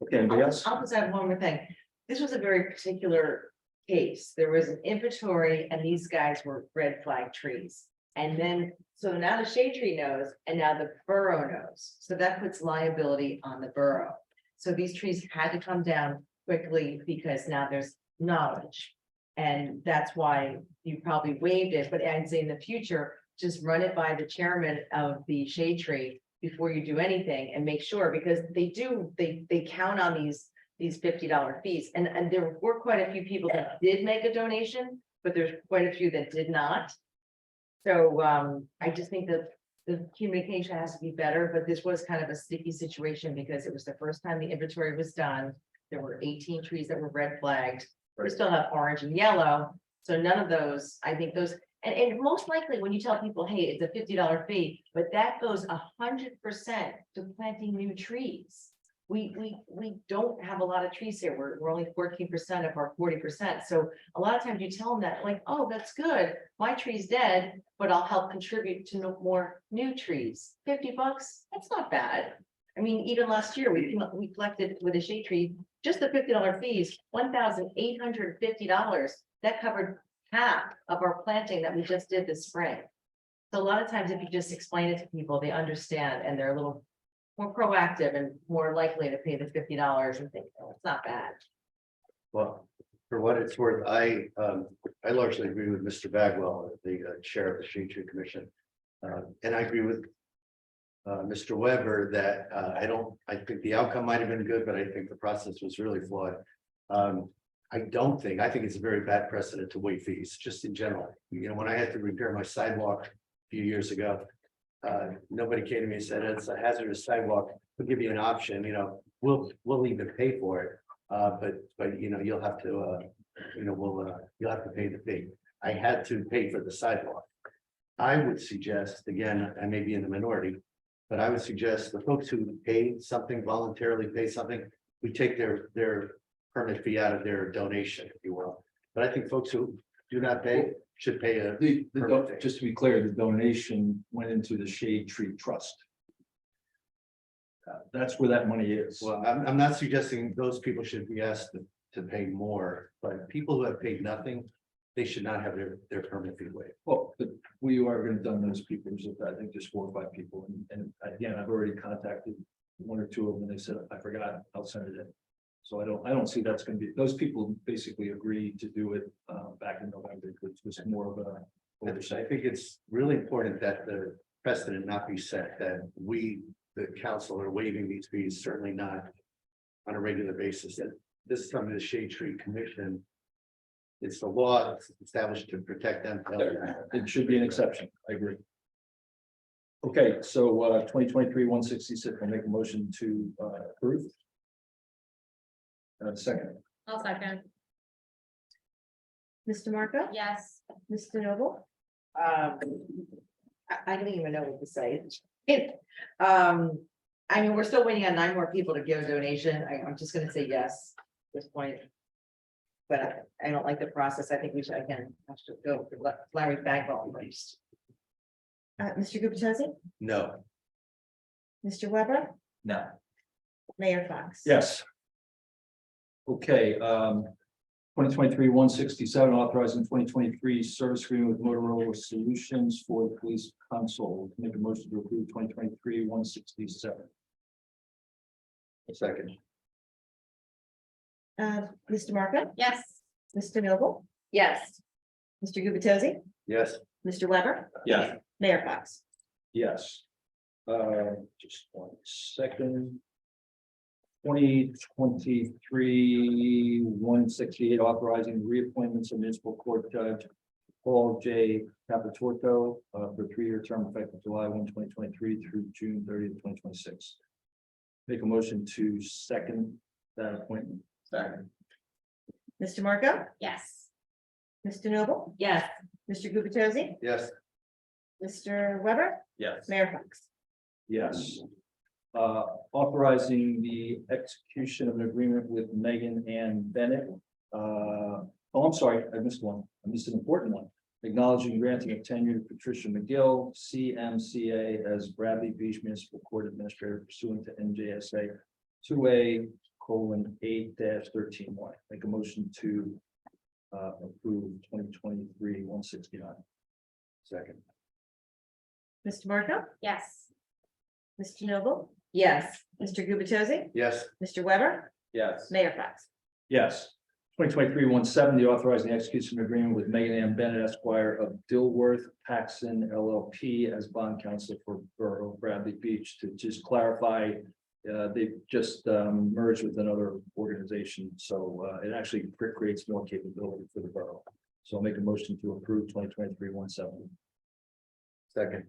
Okay, anybody else? I'll just add one more thing. This was a very particular case. There was an inventory and these guys were red flag trees. And then, so now the shade tree knows, and now the borough knows. So that puts liability on the borough. So these trees had to come down quickly because now there's knowledge. And that's why you probably waived it, but I'd say in the future, just run it by the chairman of the shade tree before you do anything and make sure, because they count on these $50 fees. And there were quite a few people that did make a donation, but there's quite a few that did not. So I just think that the communication has to be better, but this was kind of a sticky situation because it was the first time the inventory was done. There were 18 trees that were red flagged. We still have orange and yellow. So none of those, I think those, and most likely when you tell people, hey, it's a $50 fee, but that goes 100% to planting new trees. We don't have a lot of trees here. We're only 14% of our 40%. So a lot of times you tell them that, like, oh, that's good. My tree's dead, but I'll help contribute to no more new trees. $50, that's not bad. I mean, even last year, we collected with a shade tree, just the $50 fees, $1,850. That covered half of our planting that we just did this spring. So a lot of times, if you just explain it to people, they understand and they're a little more proactive and more likely to pay the $50 and think, oh, it's not bad. Well, for what it's worth, I largely agree with Mr. Bagwell, the chair of the Shade Tree Commission. And I agree with Mr. Weber that I think the outcome might have been good, but I think the process was really flawed. I think it's a very bad precedent to waive fees, just in general. You know, when I had to repair my sidewalk a few years ago, nobody came to me and said, it's a hazardous sidewalk, we'll give you an option, you know, we'll even pay for it. But you know, you'll have to, you'll have to pay the fee. I had to pay for the sidewalk. I would suggest, again, I may be in the minority, but I would suggest the folks who paid something, voluntarily pay something, we take their permit fee out of their donation, if you will. But I think folks who do not pay should pay a permit fee. Just to be clear, the donation went into the Shade Tree Trust. That's where that money is. Well, I'm not suggesting those people should be asked to pay more, but people who have paid nothing, they should not have their permit fee waived. Well, but we are going to done those people. There's, I think there's 4 or 5 people. And again, I've already contacted 1 or 2 of them. And they said, I forgot, I'll send it in. So I don't see that's going to be, those people basically agreed to do it back in November, which was more of a I think it's really important that the precedent not be set, that we, the council, are waiving these fees, certainly not on a regular basis. That this is something the Shade Tree Commission, it's the law established to protect them. It should be an exception. I agree. Okay, so 2023-166, I'll make a motion to approve. Second. I'll second. Mr. Marco? Yes. Mr. Noble? I don't even know what to say. I mean, we're still waiting on 9 more people to give a donation. I'm just gonna say yes at this point. But I don't like the process. I think we should, again, have to go for Larry Bagwell first. Mr. Gubatose? No. Mr. Weber? No. Mayor Fox? Yes. Okay, 2023-167, authorizing 2023 service agreement with Motorola Solutions for the police console. Make a motion to approve 2023-167. Second. Mr. Marco? Yes. Mr. Noble? Yes. Mr. Gubatose? Yes. Mr. Weber? Yeah. Mayor Fox? Yes. Just 1 second. 2023-168, authorizing reappointments of municipal court judge Paul J. Capitorto for a 3-year term effective July 1, 2023 through June 30th, 2026. make a motion to second that appointment. Second. Mr. Marco? Yes. Mr. Noble? Yes. Mr. Gubatose? Yes. Mr. Weber? Yes. Mayor Fox? Yes. Authorizing the execution of an agreement with Megan Ann Bennett. I'm sorry, I missed one. I missed an important one. Acknowledging granting of tenure to Patricia McGill, CMCA, as Bradley Beach Municipal Court Administrator pursuant to NJSA 2A:8-13-1. Make a motion to approve 2023-169. Second. Mr. Marco? Yes. Mr. Noble? Yes. Mr. Gubatose? Yes. Mr. Weber? Yes. Mayor Fox? Yes. 2023-170, authorizing the execution of agreement with Megan Ann Bennett Esquire of Dilworth Paxson LLP as bond counsel for Borough of Bradley Beach. To just clarify, they've just merged with another organization, so it actually creates more capability for the borough. So I'll make a motion to approve 2023-170. Second.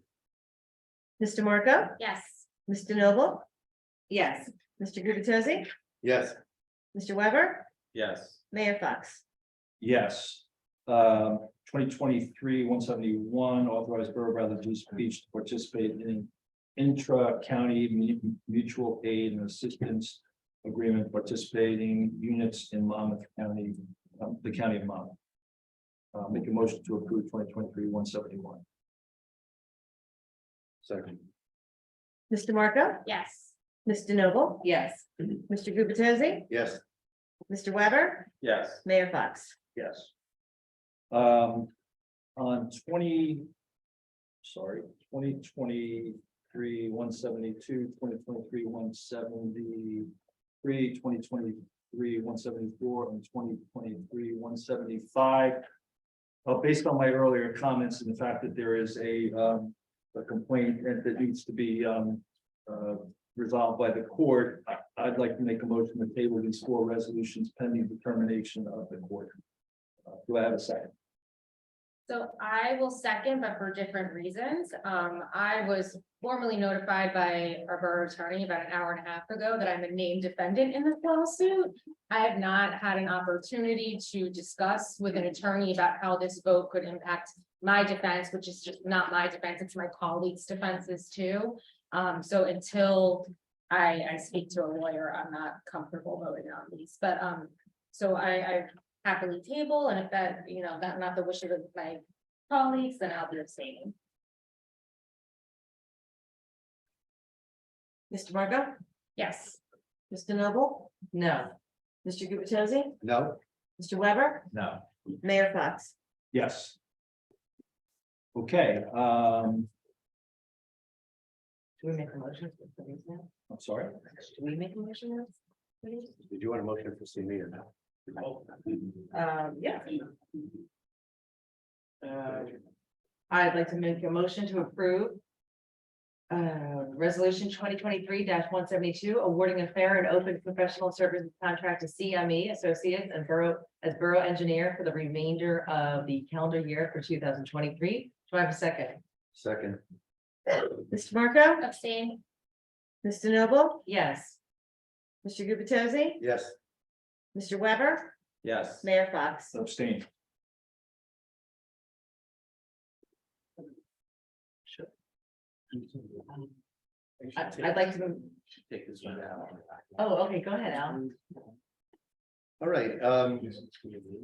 Mr. Marco? Yes. Mr. Noble? Yes. Mr. Gubatose? Yes. Mr. Weber? Yes. Mayor Fox? Yes. 2023-171, authorized Borough of Bradley Beach to participate in intra-county mutual aid and assistance agreement participating units in Monmouth County, the county of Monmouth. Make a motion to approve 2023-171. Second. Mr. Marco? Yes. Mr. Noble? Yes. Mr. Gubatose? Yes. Mr. Weber? Yes. Mayor Fox? Yes. On 2023-172, 2023-173, 2023-174, and 2023-175. Based on my earlier comments and the fact that there is a complaint that needs to be resolved by the court, I'd like to make a motion to table these 4 resolutions pending determination of the court. Do I have a second? So I will second, but for different reasons. I was formally notified by our borough attorney about an hour and a half ago that I'm a named defendant in this lawsuit. I have not had an opportunity to discuss with an attorney about how this vote could impact my defense, which is just not my defense, it's my colleagues' defenses too. So until I speak to a lawyer, I'm not comfortable voting on these, but so I happily table, and if that, that not the wishes of my colleagues, then I'll be abstaining. Mr. Marco? Yes. Mr. Noble? No. Mr. Gubatose? No. Mr. Weber? No. Mayor Fox? Yes. Okay, Do we make a motion for these now? I'm sorry. Do we make a motion now? for these? Did you want a motion for me or not? Yeah. I'd like to make a motion to approve. Resolution 2023-172, awarding a fair and open professional services contract to CME Associates and borough engineer for the remainder of the calendar year for 2023. Do I have a second? Second. Mr. Marco? Abstain. Mr. Noble? Yes. Mr. Gubatose? Yes. Mr. Weber? Yes. Mayor Fox? Abstain. I'd like to, Take this one down. oh, okay, go ahead, Al. All right,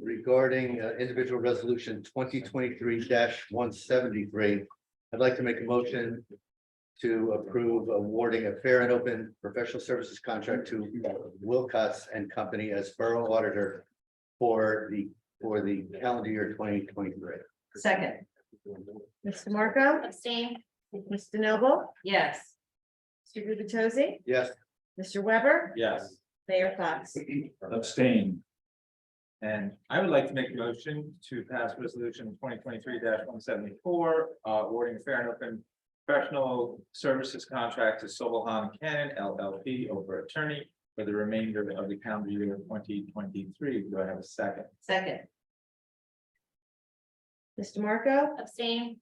regarding individual resolution 2023-173, I'd like to make a motion to approve awarding a fair and open professional services contract to Wilcox and Company as borough auditor for the calendar year 2023. Second. Mr. Marco? Abstain. Mr. Noble? Yes. Mr. Gubatose? Yes. Mr. Weber? Yes. Mayor Fox? Abstain. And I would like to make a motion to pass resolution 2023-174, awarding a fair and open professional services contract to Sobelham Cannon LLP over attorney for the remainder of the calendar year 2023. Do I have a second? Second. Mr. Marco? Abstain.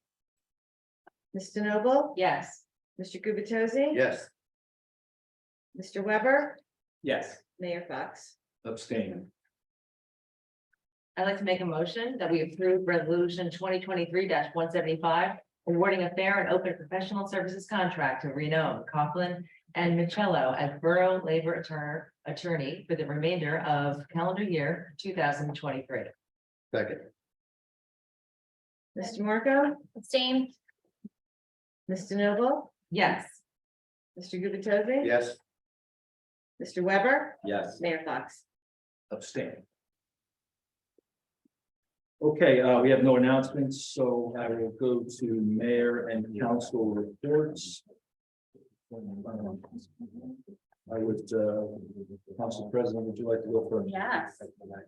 Mr. Noble? Yes. Mr. Gubatose? Yes. Mr. Weber, Yes. Mayor Fox. Abstain. I'd like to make a motion that we approve resolution 2023-175, awarding a fair and open professional services contract to Reno, Coughlin, and Michello as Borough Labor Attorney for the remainder of calendar year 2023. Second. Mr. Marco, Abstain? Mr. Noble? Yes. Mr. Gubatose? Yes. Mr. Weber? Yes. Mayor Fox. Abstain. Okay, we have no announcements, so I will go to mayor and council reports. I would, Council President, would you like to go first? Yes.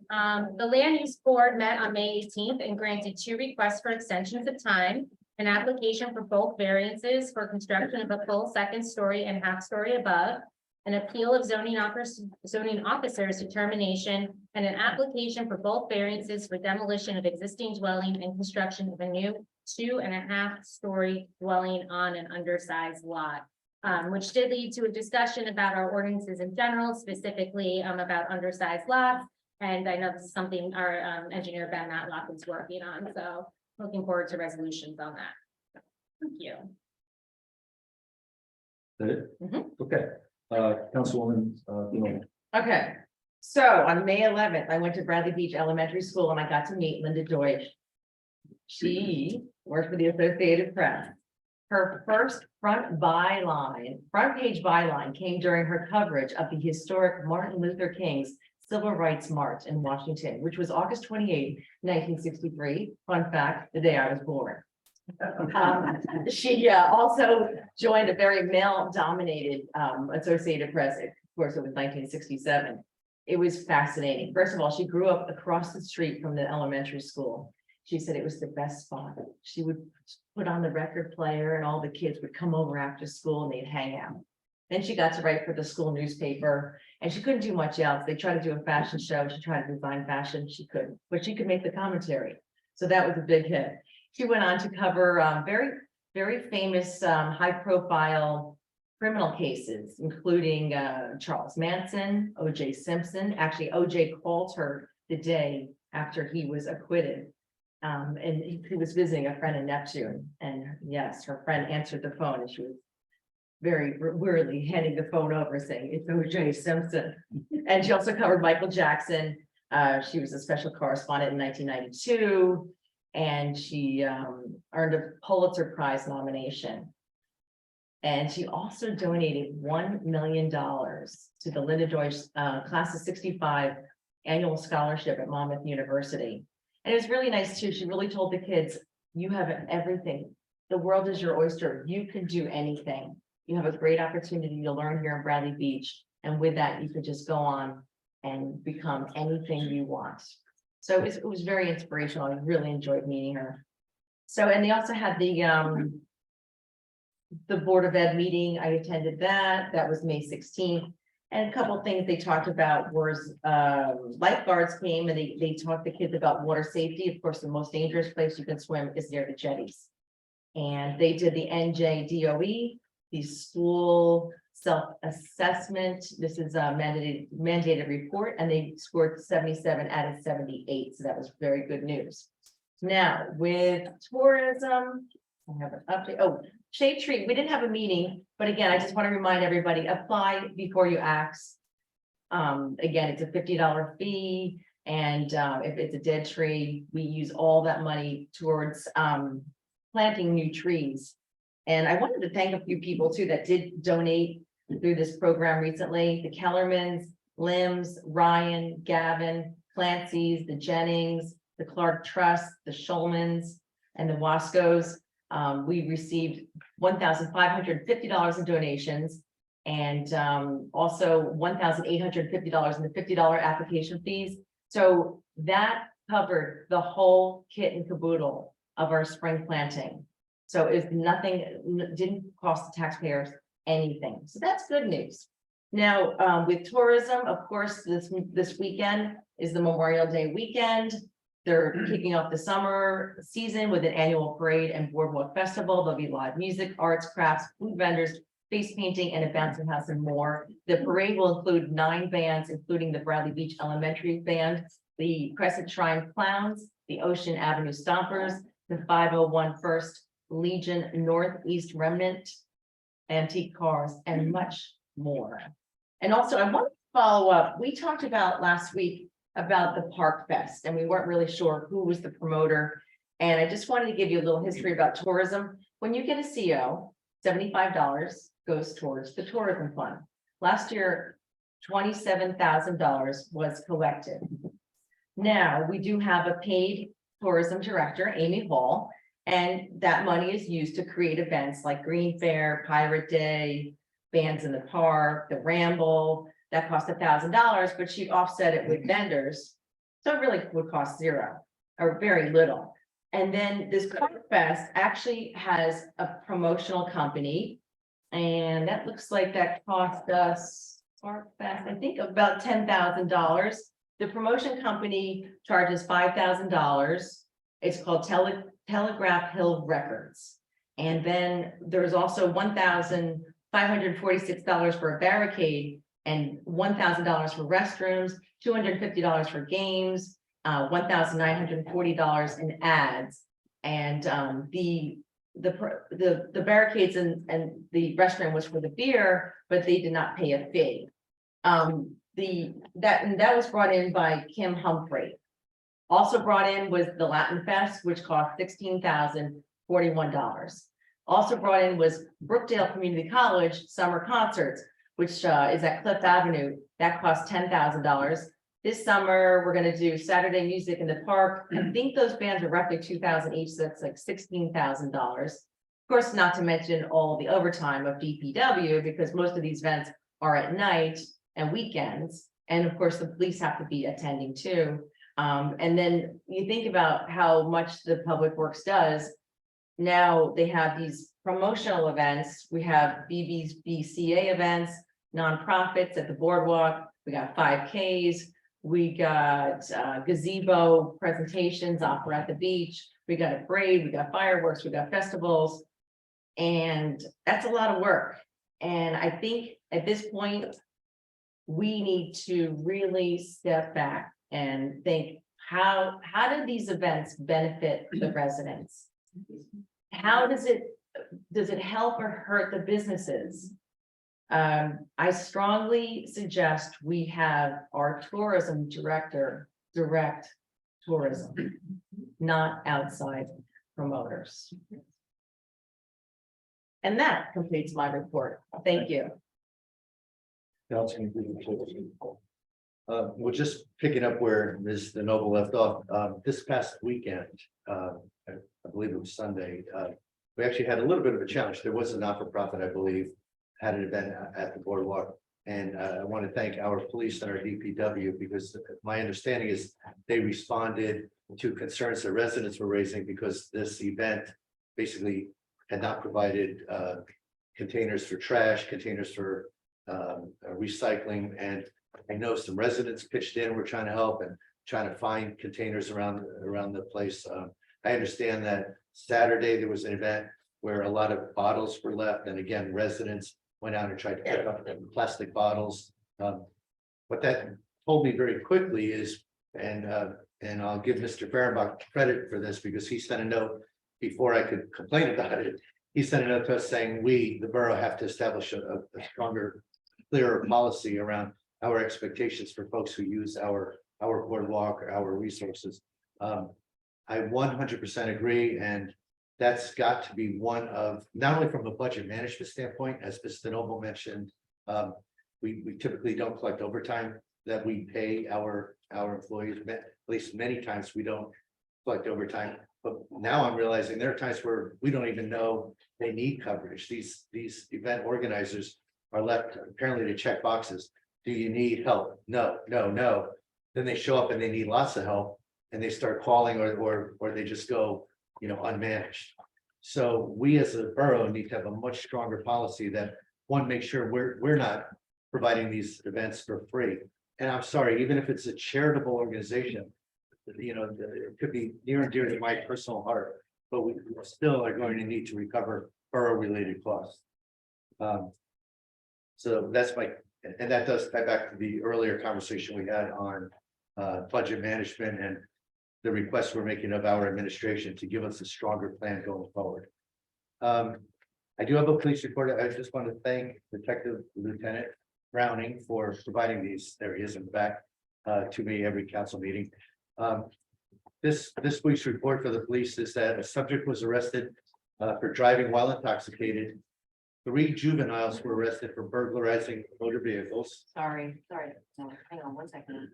The Land Use Board met on May 18th and granted 2 requests for extensions of time. An application for bulk variances for construction of a full 2nd story and half story above. An appeal of zoning officer's determination, and an application for bulk variances for demolition of existing dwelling and construction of a new 2.5 story dwelling on an undersized lot. Which did lead to a discussion about our ordinances in general, specifically about undersized lots. And I know this is something our engineer Ben Matlock is working on, so looking forward to resolutions on that. Thank you. That it? Mhm. Okay, Councilwoman, Okay, so on May 11th, I went to Bradley Beach Elementary School and I got to meet Linda Deutsch. She worked for the Associated Press. Her first front page byline came during her coverage of the historic Martin Luther King's Civil Rights March in Washington, which was August 28, 1963. Fun fact, the day I was born. She also joined a very male-dominated Associated Press. Of course, it was 1967. It was fascinating. First of all, she grew up across the street from the elementary school. She said it was the best spot. She would put on the record player and all the kids would come over after school and they'd hang out. Then she got to write for the school newspaper and she couldn't do much else. They tried to do a fashion show. She tried to design fashion. She couldn't, but she could make the commentary. So that was a big hit. She went on to cover very, very famous high profile criminal cases, including Charles Manson, O.J. Simpson. Actually, O.J. called her the day after he was acquitted. And he was visiting a friend in Neptune. And yes, her friend answered the phone and she was very wearily handing the phone over saying, it's O.J. Simpson. And she also covered Michael Jackson. She was a special correspondent in 1992. And she earned a Pulitzer Prize nomination. And she also donated $1 million to the Linda Deutsch Class of 65 annual scholarship at Monmouth University. And it was really nice too. She really told the kids, you have everything. The world is your oyster. You can do anything. You have a great opportunity to learn here in Bradley Beach. And with that, you could just go on and become anything you want. So it was very inspirational. I really enjoyed meeting her. So, and they also had the Board of Ed meeting. I attended that. That was May 16th. And a couple of things they talked about was lifeguards came and they talked to kids about water safety. Of course, the most dangerous place you can swim is near the jetties. And they did the NJDOE, the school self-assessment. This is a mandated report, and they scored 77 out of 78. So that was very good news. Now with tourism, I have an update. Oh, Shade Tree, we didn't have a meeting, but again, I just want to remind everybody, apply before you ask. Again, it's a $50 fee. And if it's a dead tree, we use all that money towards planting new trees. And I wanted to thank a few people too that did donate through this program recently. The Kellermans, Limbs, Ryan, Gavin, Clancy's, the Jennings, the Clark Trust, the Schulmans, and the Wascos. We received $1,550 in donations and also $1,850 in the $50 application fees. So that covered the whole kit and caboodle of our spring planting. So it's nothing, didn't cost the taxpayers anything. So that's good news. Now, with tourism, of course, this weekend is the Memorial Day weekend. They're kicking off the summer season with an annual parade and boardwalk festival. There'll be live music, arts, crafts, food vendors, face painting and a bouncy house and more. The parade will include 9 bands, including the Bradley Beach Elementary Band, the Crescent Shrine Clowns, the Ocean Avenue Stompers, the 501 First Legion Northeast Remnant, antique cars, and much more. And also, I want to follow up. We talked about last week about the Park Fest, and we weren't really sure who was the promoter. And I just wanted to give you a little history about tourism. When you get a CO, $75 goes towards the tourism fund. Last year, $27,000 was collected. Now, we do have a paid tourism director, Amy Hall, and that money is used to create events like Green Fair, Pirate Day, Bands in the Park, the Ramble. That cost $1,000, but she offset it with vendors. So it really would cost zero or very little. And then this Park Fest actually has a promotional company. And that looks like that cost us, Park Fest, I think about $10,000. The promotion company charges $5,000. It's called Telegraph Hill Records. And then there's also $1,546 for a barricade and $1,000 for restrooms, $250 for games, $1,940 in ads. And the barricades and the restroom was for the beer, but they did not pay a fee. That was brought in by Kim Humphrey. Also brought in was the Latin Fest, which cost $16,041. Also brought in was Brookdale Community College Summer Concerts, which is at Cliff Avenue. That cost $10,000. This summer, we're gonna do Saturday music in the park. I think those bands are roughly $2,000 each, so that's like $16,000. Of course, not to mention all the overtime of DPW, because most of these events are at night and weekends. And of course, the police have to be attending too. And then you think about how much the Public Works does. Now they have these promotional events. We have BCA events, nonprofits at the boardwalk. We got 5Ks. We got gazebo presentations, opera at the beach. We got a parade, we got fireworks, we got festivals. And that's a lot of work. And I think at this point, we need to really step back and think, how do these events benefit the residents? How does it help or hurt the businesses? I strongly suggest we have our tourism director direct tourism, not outside promoters. And that completes my report. Thank you. Well, just picking up where Ms. DeNoble left off, this past weekend, I believe it was Sunday, we actually had a little bit of a challenge. There was a not-for-profit, I believe, had an event at the boardwalk. And I want to thank our police and our DPW, because my understanding is they responded to concerns that residents were raising, because this event basically had not provided containers for trash, containers for recycling. And I know some residents pitched in, we're trying to help and trying to find containers around the place. I understand that Saturday there was an event where a lot of bottles were left, and again, residents went out and tried to pick up plastic bottles. What that told me very quickly is, and I'll give Mr. Fehrenbach credit for this, because he sent a note before I could complain about it. He sent a note to us saying, we, the borough, have to establish a stronger, clearer policy around our expectations for folks who use our boardwalk, our resources. I 100% agree, and that's got to be one of, not only from a budget management standpoint, as Mr. Noble mentioned, we typically don't collect overtime that we pay our employees. At least many times we don't collect overtime. But now I'm realizing there are times where we don't even know they need coverage. These event organizers are left apparently to check boxes. Do you need help? No. Then they show up and they need lots of help, and they start calling, or they just go, unmanaged. So we as a borough need to have a much stronger policy that, one, make sure we're not providing these events for free. And I'm sorry, even if it's a charitable organization, it could be near and dear to my personal heart, but we still are going to need to recover borough related costs. So that's and that does tie back to the earlier conversation we had on budget management and the request we're making of our administration to give us a stronger plan going forward. I do have a police report. I just want to thank Detective Lieutenant Browning for providing these. There he is in the back to me every council meeting. This week's report for the police is that a subject was arrested for driving while intoxicated. 3 juveniles were arrested for burglarizing motor vehicles. Sorry, no, hang on 1 second.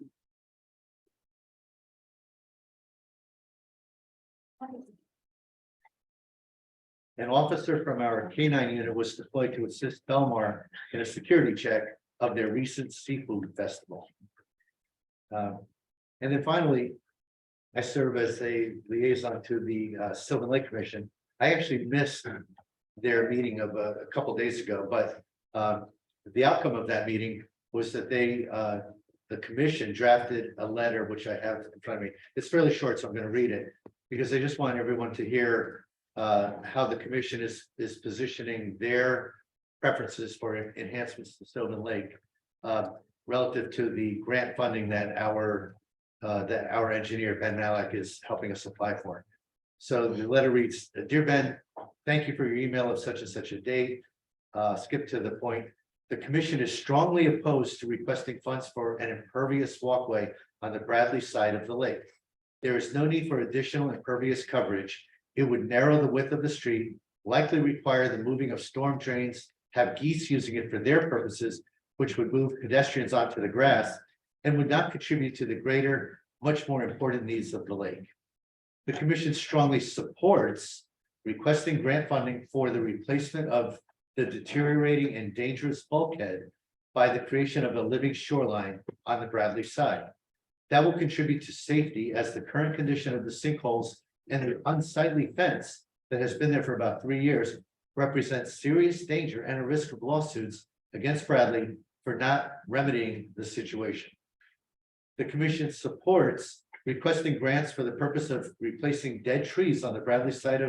An officer from our K9 unit was deployed to assist Belmar in a security check of their recent seafood festival. And then finally, I serve as a liaison to the Sylvan Lake Commission. I actually missed their meeting of a couple days ago, but the outcome of that meeting was that the commission drafted a letter, which I have in front of me. It's fairly short, so I'm going to read it because I just want everyone to hear how the commission is positioning their preferences for enhancements to Sylvan Lake relative to the grant funding that our engineer Ben Malak is helping us apply for. So the letter reads, "Dear Ben, thank you for your email of such and such a date. Skip to the point. The commission is strongly opposed to requesting funds for an impervious walkway on the Bradley side of the lake. There is no need for additional impervious coverage. It would narrow the width of the street, likely require the moving of storm drains, have geese using it for their purposes, which would move pedestrians onto the grass, and would not contribute to the greater, much more important needs of the lake. The commission strongly supports requesting grant funding for the replacement of the deteriorating and dangerous bulkhead by the creation of a living shoreline on the Bradley side. That will contribute to safety as the current condition of the sinkholes and the unsightly fence that has been there for about 3 years represents serious danger and a risk of lawsuits against Bradley for not remedying the situation. The commission supports requesting grants for the purpose of replacing dead trees on the Bradley side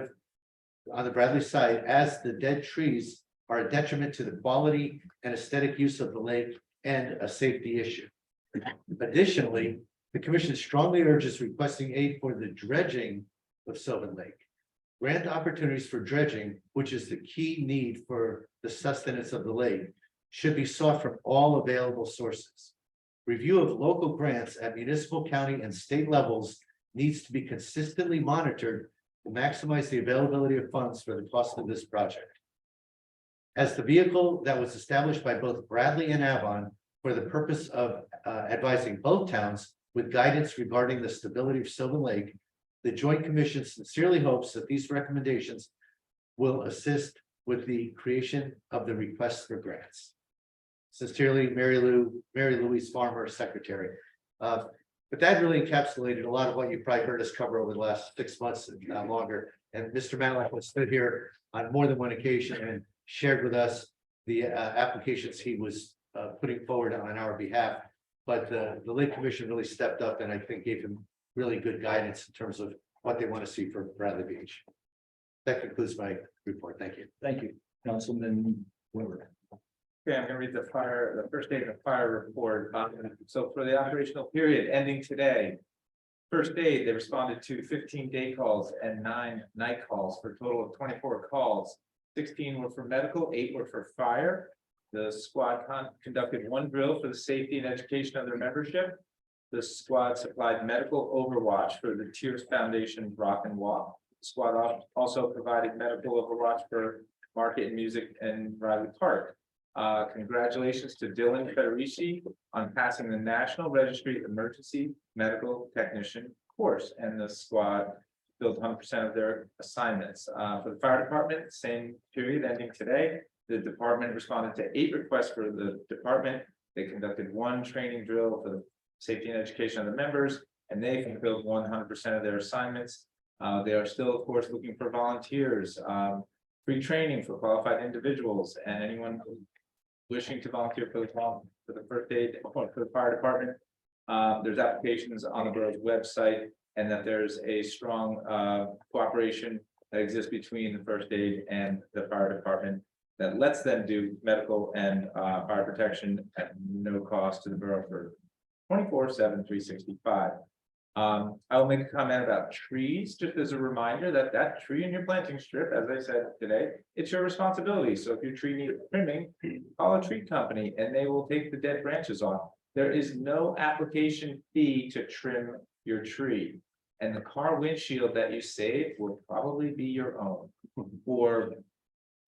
as the dead trees are a detriment to the quality and aesthetic use of the lake and a safety issue. Additionally, the commission strongly urges requesting aid for the dredging of Sylvan Lake. Grant opportunities for dredging, which is the key need for the sustenance of the lake, should be sought from all available sources. Review of local grants at municipal, county, and state levels needs to be consistently monitored to maximize the availability of funds for the cost of this project. As the vehicle that was established by both Bradley and Avon for the purpose of advising both towns with guidance regarding the stability of Sylvan Lake, the Joint Commission sincerely hopes that these recommendations will assist with the creation of the requests for grants. Sincerely, Mary Louise Farmer, Secretary. But that really encapsulated a lot of what you probably heard us cover over the last 6 months and longer. And Mr. Matlock was stood here on more than one occasion and shared with us the applications he was putting forward on our behalf. But the Lake Commission really stepped up and I think gave him really good guidance in terms of what they want to see for Bradley Beach. That concludes my report. Thank you. Thank you, Councilman Weber. Okay, I'm gonna read the first aid and fire report. So for the operational period ending today. First aid, they responded to 15 day calls and 9 night calls for a total of 24 calls. 16 were for medical, 8 were for fire. The squad conducted 1 drill for the safety and education of their membership. The squad supplied medical overwatch for the Tears Foundation Rock and Walk. The squad also provided medical overwatch for Market and Music and Riley Park. Congratulations to Dylan Federici on passing the National Registry Emergency Medical Technician course, and the squad filled 100% of their assignments. For the fire department, same period ending today, the department responded to 8 requests for the department. They conducted 1 training drill for the safety and education of the members, and they fulfilled 100% of their assignments. They are still, of course, looking for volunteers, free training for qualified individuals, and anyone wishing to volunteer for the first aid for the fire department. There's applications on the borough's website, and that there's a strong cooperation that exists between the first aid and the fire department. that lets them do medical and fire protection at no cost to the borough for 24/7, 365. I will make a comment about trees, just as a reminder that that tree in your planting strip, as I said today, it's your responsibility. So if your tree needs trimming, call a tree company and they will take the dead branches off. There is no application fee to trim your tree. And the car windshield that you save will probably be your own or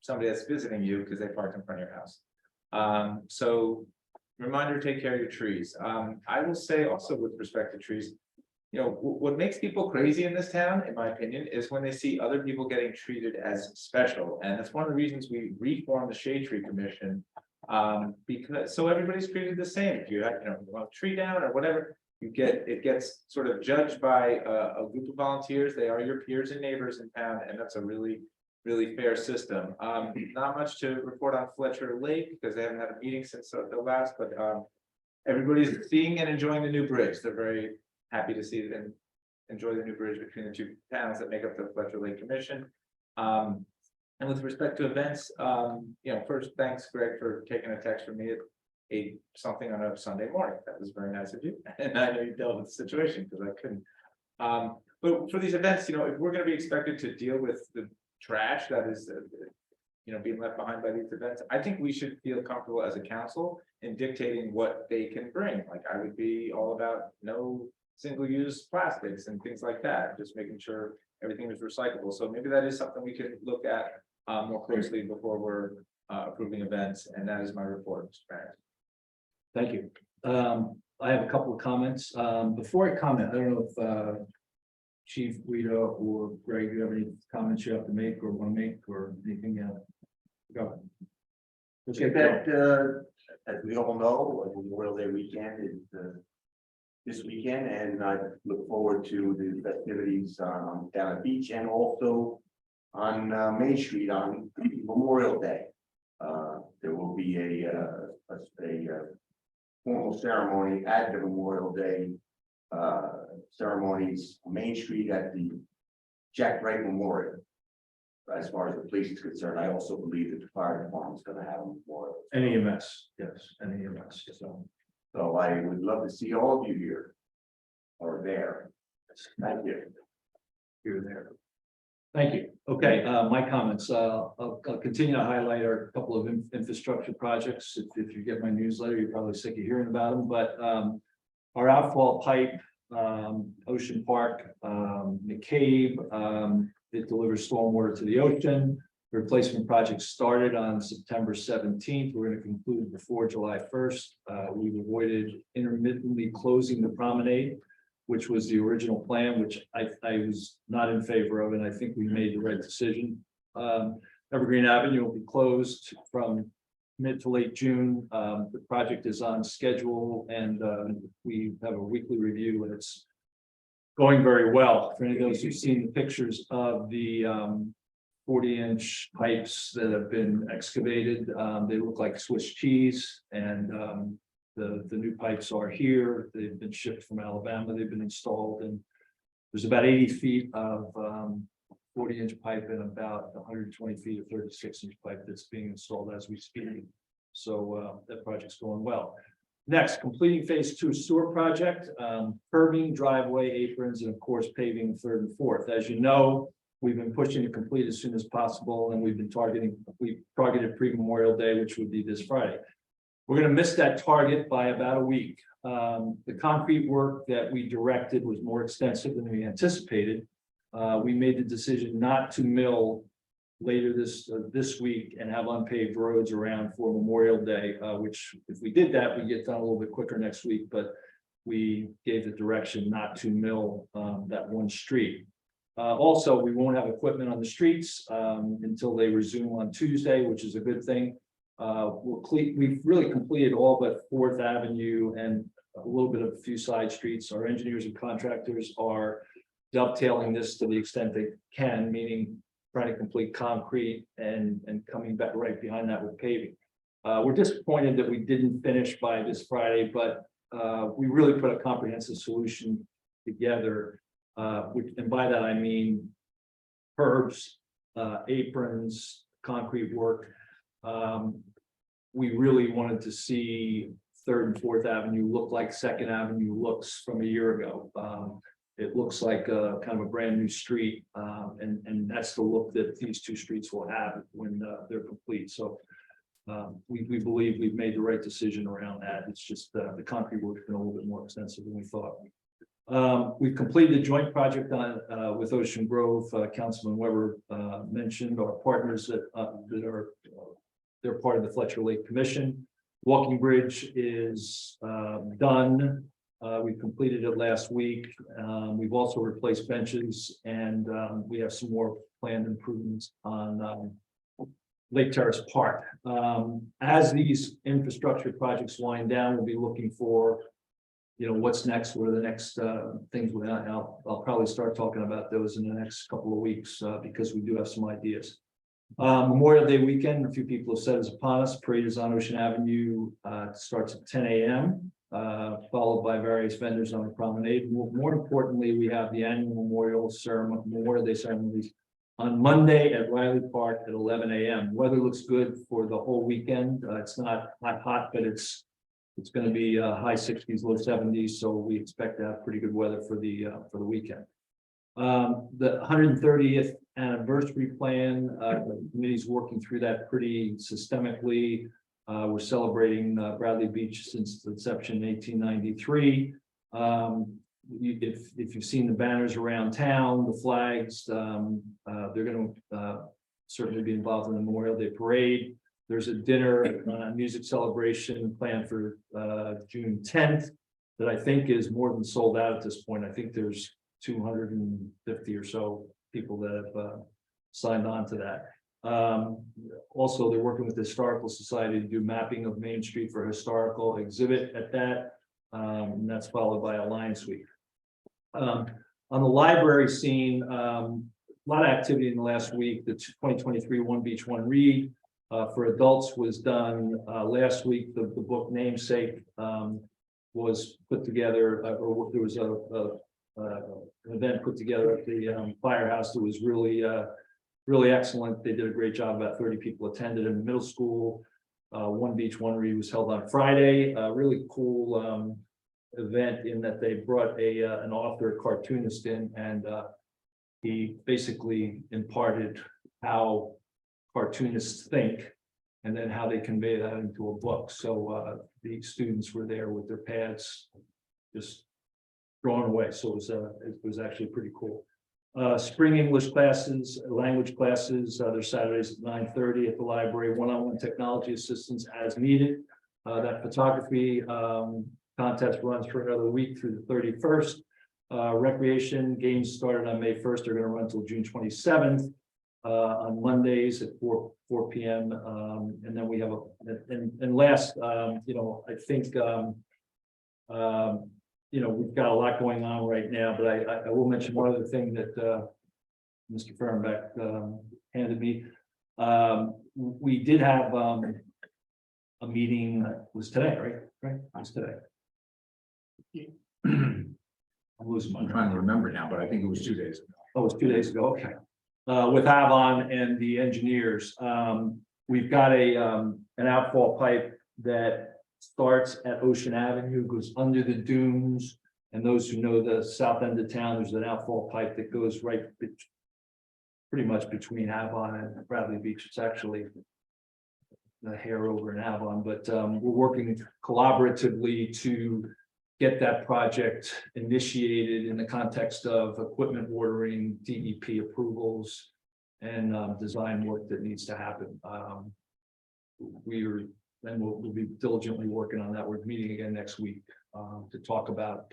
somebody that's visiting you because they parked in front of your house. So reminder, take care of your trees. I will say also with respect to trees, you know, what makes people crazy in this town, in my opinion, is when they see other people getting treated as special. And that's one of the reasons we reformed the Shade Tree Commission. Because so everybody's treated the same. If you have, you know, you want a tree down or whatever, it gets sort of judged by a group of volunteers. They are your peers and neighbors in town, and that's a really fair system. Not much to report on Fletcher Lake because they haven't had a meeting since the last, but everybody's seeing and enjoying the new bridge. They're very happy to see it and enjoy the new bridge between the two towns that make up the Fletcher Lake Commission. And with respect to events, you know, first, thanks, Greg, for taking a text from me at 8 something on a Sunday morning. That was very nice of you. And I know you dealt with the situation because I couldn't. But for these events, you know, if we're going to be expected to deal with the trash that is, you know, being left behind by these events, I think we should feel comfortable as a council in dictating what they can bring. Like I would be all about no single-use plastics and things like that, just making sure everything is recyclable. So maybe that is something we can look at more closely before we're approving events. And that is my report, Mr. Mayor. Thank you. I have a couple of comments. Before I comment, I don't know if Chief Guido or Greg, you have any comments you have to make or want to make or anything else? Go. Let's get going. As we all know, Memorial Day weekend is this weekend, and I look forward to the festivities down at the beach and also on Main Street on Memorial Day. There will be a formal ceremony at the Memorial Day ceremonies on Main Street at the Jack Wright Memorial. As far as the police is concerned, I also believe that the fire department is going to have a memorial. NEMS, yes, NEMS. So I would love to see all of you here or there. Thank you. Here, there. Thank you. Okay, my comments. I'll continue to highlight our couple of infrastructure projects. If you get my newsletter, you're probably sick of hearing about them, but our outfall pipe, Ocean Park, McCabe, it delivers stormwater to the ocean. The replacement project started on September 17th. We're going to conclude before July 1st. We've avoided intermittently closing the promenade, which was the original plan, which I was not in favor of, and I think we made the right decision. Evergreen Avenue will be closed from mid to late June. The project is on schedule, and we have a weekly review, and it's going very well. For any of those who've seen the pictures of the 40-inch pipes that have been excavated, they look like Swiss cheese, and the new pipes are here. They've been shipped from Alabama. They've been installed, and there's about 80 feet of 40-inch pipe and about 120 feet of 36-inch pipe that's being installed as we speak. So that project's going well. Next, completing phase 2 sewer project, curbing, driveway, aprons, and of course paving 3rd and 4th. As you know, we've been pushing to complete as soon as possible, and we've targeted pre-Memorial Day, which would be this Friday. We're going to miss that target by about a week. The concrete work that we directed was more extensive than we anticipated. We made the decision not to mill later this week and have unpaved roads around for Memorial Day, which if we did that, we'd get done a little bit quicker next week, but we gave the direction not to mill that one street. Also, we won't have equipment on the streets until they resume on Tuesday, which is a good thing. We've really completed all but 4th Avenue and a little bit of a few side streets. Our engineers and contractors are dovetailing this to the extent they can, meaning trying to complete concrete and coming back right behind that with paving. We're disappointed that we didn't finish by this Friday, but we really put a comprehensive solution together. And by that I mean curbs, aprons, concrete work. we really wanted to see Third and Fourth Avenue look like Second Avenue looks from a year ago. It looks like a kind of a brand new street, and that's the look that these two streets will have when they're complete. So we believe we've made the right decision around that. It's just the concrete work's been a little bit more extensive than we thought. We've completed a joint project on with Ocean Grove. Councilman Weber mentioned our partners that are they're part of the Fletcher Lake Commission. Walking Bridge is done. We completed it last week. We've also replaced benches, and we have some more planned improvements on Lake Terrace Park. As these infrastructure projects wind down, we'll be looking for, what's next, what are the next things. I'll probably start talking about those in the next couple of weeks because we do have some ideas. Memorial Day weekend, a few people have said is upon us. Parade is on Ocean Avenue. Starts at 10 a.m. Followed by various vendors on the promenade. More importantly, we have the annual Memorial Day ceremonies on Monday at Riley Park at 11 a.m. Weather looks good for the whole weekend. It's not hot, but it's going to be high 60s, low 70s. So we expect to have pretty good weather for the weekend. The 130th anniversary plan, the committee's working through that pretty systemically. We're celebrating Bradley Beach since its inception in 1893. If you've seen the banners around town, the flags, they're going to certainly be involved in the Memorial Day parade. There's a dinner, music celebration planned for June 10th that I think is more than sold out at this point. I think there's 250 or so people that have signed on to that. Also, they're working with the Historical Society to do mapping of Main Street for historical exhibit at that. And that's followed by a Lions Week. On the library scene, a lot of activity in the last week. The 2023 One Beach, One Read for adults was done last week. The book Namesake was put together, or there was an event put together at the Firehouse that was really excellent. They did a great job. About 30 people attended in the middle school. One Beach, One Read was held on Friday. Really cool event in that they brought an author, cartoonist in, and he basically imparted how cartoonists think and then how they convey that into a book. So the students were there with their pads just drawn away. So it was actually pretty cool. Spring English classes, language classes, they're Saturdays at 9:30 at the library. One-on-one technology assistance as needed. That photography contest runs for another week through the 31st. Recreation games started on May 1st. They're going to run until June 27th on Mondays at 4 p.m. And then we have last, I think, we've got a lot going on right now, but I will mention one other thing that Mr. Fehrenbeck handed me. We did have a meeting, was today, right? It was today. I'm trying to remember now, but I think it was 2 days ago. Oh, it was 2 days ago, okay. With Avon and the engineers, we've got an outfall pipe that starts at Ocean Avenue, goes under the dunes. And those who know the south end of town, there's an outfall pipe that goes right pretty much between Avon and Bradley Beach. It's actually the hair over in Avon, but we're working collaboratively to get that project initiated in the context of equipment ordering, DEP approvals, and design work that needs to happen. We'll be diligently working on that. We're meeting again next week to talk about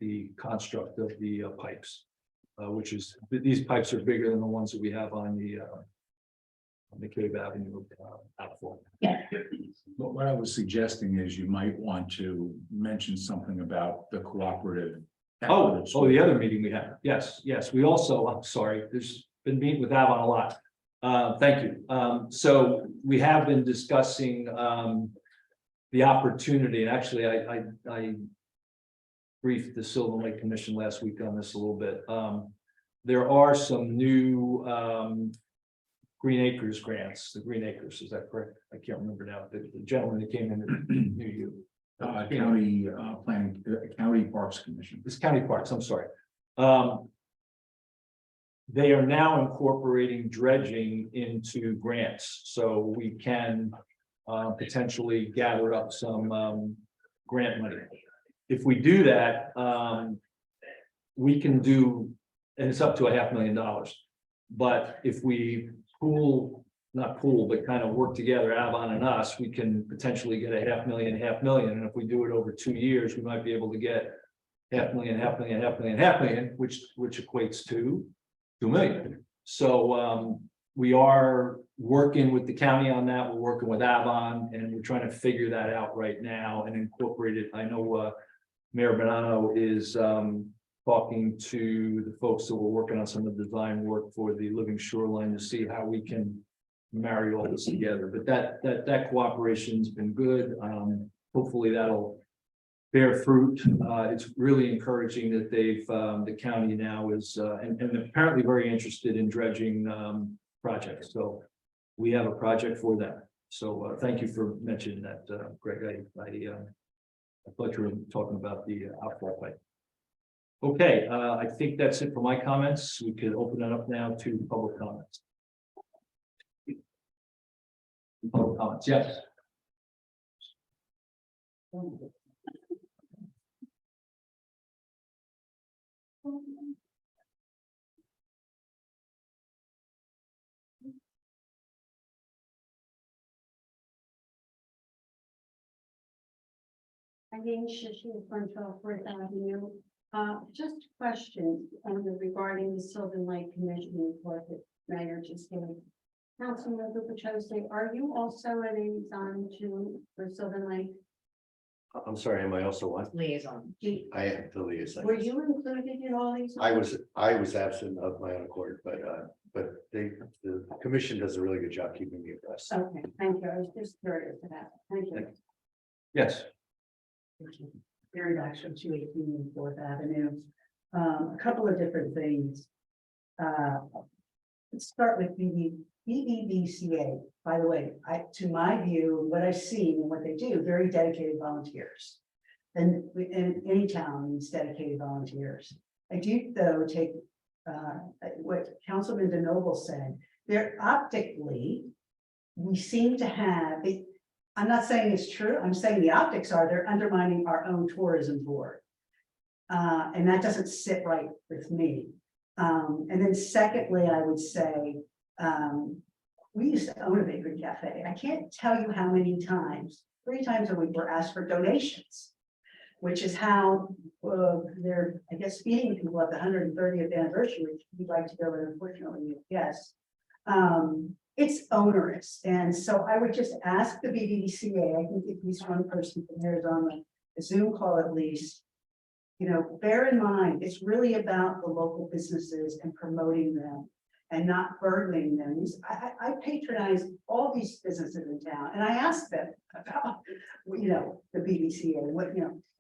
the construct of the pipes, which is these pipes are bigger than the ones that we have on the Cave Avenue outfall. But what I was suggesting is you might want to mention something about the cooperative. Oh, the other meeting we had. Yes. We also, I'm sorry, there's been meeting with Avon a lot. Thank you. So we have been discussing the opportunity, and actually I briefed the Sylvan Lake Commission last week on this a little bit. There are some new Green Acres grants, the Green Acres, is that correct? I can't remember now, the gentleman that came in and knew you. County, planning, County Parks Commission. It's County Parks, I'm sorry. They are now incorporating dredging into grants, so we can potentially gather up some grant money. If we do that, we can do, and it's up to $500,000. But if we not pool, but kind of work together, Avon and us, we can potentially get $500,000, and if we do it over 2 years, we might be able to get $500,000, which equates to 2 million. So we are working with the county on that. We're working with Avon, and we're trying to figure that out right now and incorporate it. I know Mayor Bonanno is talking to the folks that were working on some of the design work for the living shoreline to see how we can marry all this together. But that cooperation's been good. Hopefully that'll bear fruit. It's really encouraging that the county now is and apparently very interested in dredging projects. So we have a project for that. So thank you for mentioning that, Greg. I thought you were talking about the outfall pipe. Okay, I think that's it for my comments. We could open it up now to public comments. Public comments, yes. I'm being Shishi from 12th Avenue. Just questions regarding the Sylvan Lake Commission report that Mayor just gave. Councilmember Petrosi, are you also a liaison for Sylvan Lake? I'm sorry, am I also what? Liaison. I am the liaison. Were you included in all these? I was absent of my own accord, but the commission does a really good job keeping me abreast. Okay, thank you. I was just curious about it. Thank you. Yes. Very actually 218 4th Avenue. A couple of different things. Let's start with BBBCA. By the way, to my view, what I've seen and what they do, very dedicated volunteers. And in any town needs dedicated volunteers. I do though take what Councilman DeNoble said. They're optically, we seem to have. I'm not saying it's true. I'm saying the optics are they're undermining our own tourism board. And that doesn't sit right with me. And then secondly, I would say, we used to own a bakery cafe. I can't tell you how many times, 3 times a week, we're asked for donations, which is how they're, I guess, feeding people at the 130th anniversary, which we'd like to go, and unfortunately, yes. It's onerous. And so I would just ask the BBDCA, I think at least one person from there is on the Zoom call at least, bear in mind, it's really about the local businesses and promoting them and not burdening them. I patronize all these businesses in town and I ask them about, the BBCA,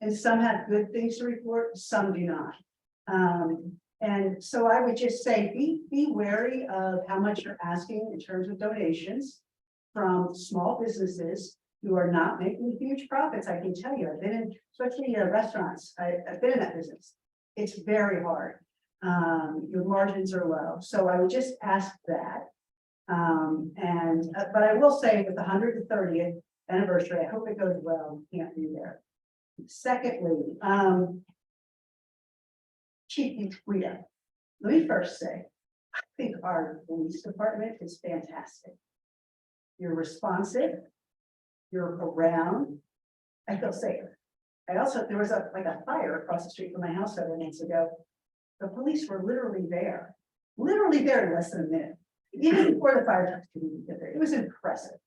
and some have good things to report, some do not. And so I would just say, be wary of how much you're asking in terms of donations from small businesses who are not making huge profits. I can tell you, I've been in, especially restaurants, I've been in that business. It's very hard. Your margins are low. So I would just ask that. But I will say with the 130th anniversary, I hope it goes well. Can't be there. Secondly, Chief Guida, let me first say, I think our police department is fantastic. You're responsive, you're around, I feel safe. I also, there was a fire across the street from my house several months ago. The police were literally there in less than a minute, even before the fire trucks could even get there. It was impressive.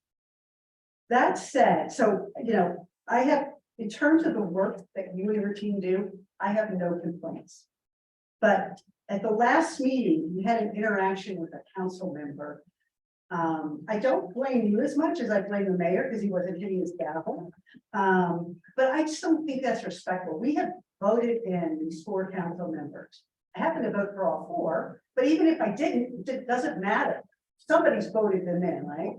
That said, so, I have, in terms of the work that you and your team do, I have no complaints. But at the last meeting, we had an interaction with a council member. I don't blame you as much as I blame the mayor because he wasn't hitting his gavel. But I just don't think that's respectful. We have voted in these 4 council members. I happen to vote for all 4, but even if I didn't, it doesn't matter. somebody's voted them in, right?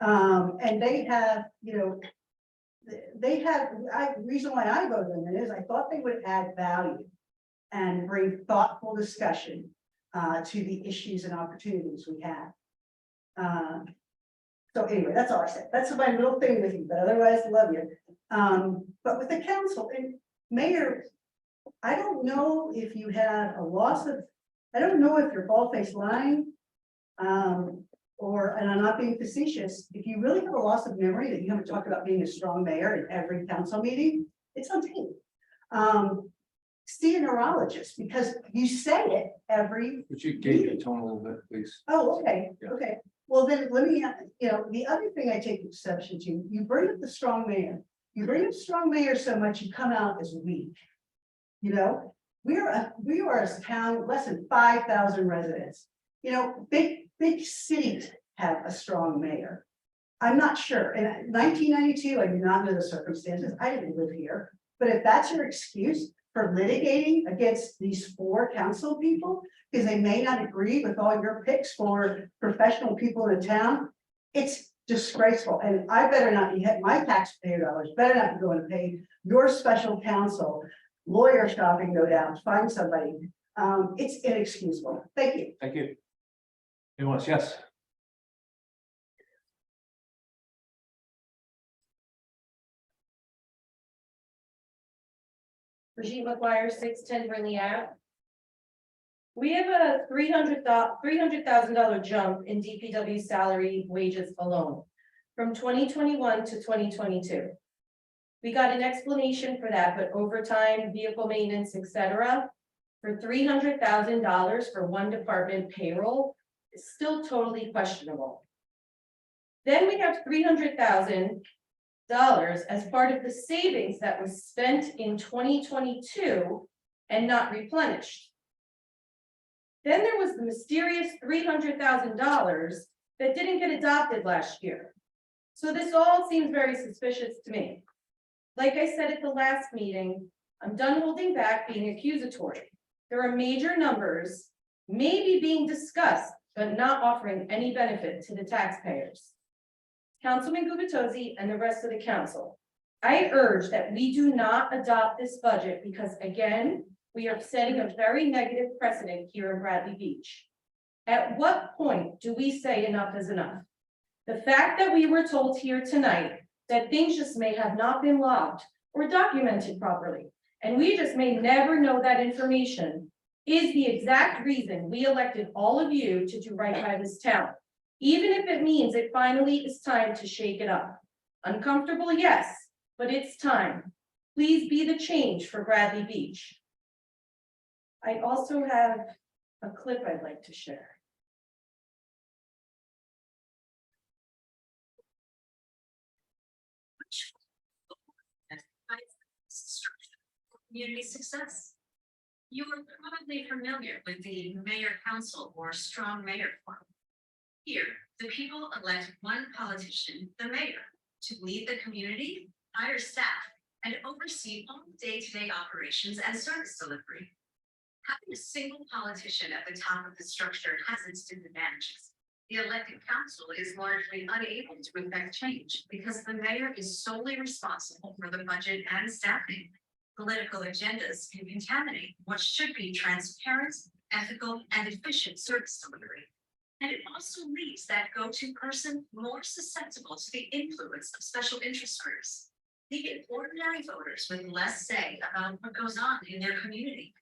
And they have, you know, they have, reason why I voted them in is I thought they would add value and bring thoughtful discussion to the issues and opportunities we have. So anyway, that's all I said. That's my little thing with you, but otherwise, love you. But with the council and mayor, I don't know if you have a loss of, I don't know if you're bald-faced lying. Or, and I'm not being facetious, if you really have a loss of memory that you haven't talked about being a strong mayor in every council meeting, it's on tape. See a neurologist because you say it every. Would you gauge your tone a little bit, please? Oh, okay, Yeah. okay. Well, then let me, you know, the other thing I take exception to, you bring up the strong mayor. You bring up strong mayor so much, you come out as weak. You know, we are a town, less than 5,000 residents. You know, big cities have a strong mayor. I'm not sure. In 1992, I do not know the circumstances. I didn't live here. But if that's your excuse for litigating against these 4 council people, because they may not agree with all your picks for professional people in the town, it's disgraceful. And I better not be, my taxpayer dollars better not be going to pay your special counsel, lawyer shopping, no doubt, find somebody. It's inexcusable. Thank you. Thank you. Anyone else? Yes. Brigitte McGuire, 610 Brinley Ave. We have a $300,000 jump in DPW salary wages alone from 2021 to 2022. We got an explanation for that, but overtime, vehicle maintenance, etc., for $300,000 for one department payroll is still totally questionable. Then we have $300,000 as part of the savings that was spent in 2022 and not replenished. Then there was the mysterious $300,000 that didn't get adopted last year. So this all seems very suspicious to me. Like I said at the last meeting, I'm done holding back being accusatory. There are major numbers maybe being discussed, but not offering any benefit to the taxpayers. Councilman Gubitosi and the rest of the council, I urge that we do not adopt this budget because again, we are setting a very negative precedent here in Bradley Beach. At what point do we say enough is enough? The fact that we were told here tonight that things just may have not been logged or documented properly, and we just may never know that information, is the exact reason we elected all of you to do right by this town, even if it means it finally is time to shake it up. Uncomfortable, yes, but it's time. Please be the change for Bradley Beach. I also have a clip I'd like to share. Community success. You are probably familiar with the mayor council or strong mayor form. Here, the people elect one politician, the mayor, to lead the community, hire staff, and oversee all day-to-day operations and service delivery. Having a single politician at the top of the structure has its disadvantages. The elected council is largely unable to effect change because the mayor is solely responsible for the budget and staffing. Political agendas can contaminate what should be transparent, ethical, and efficient service delivery. And it also leaves that go-to person more susceptible to the influence of special interest groups, leaving ordinary voters with less say about what goes on in their community.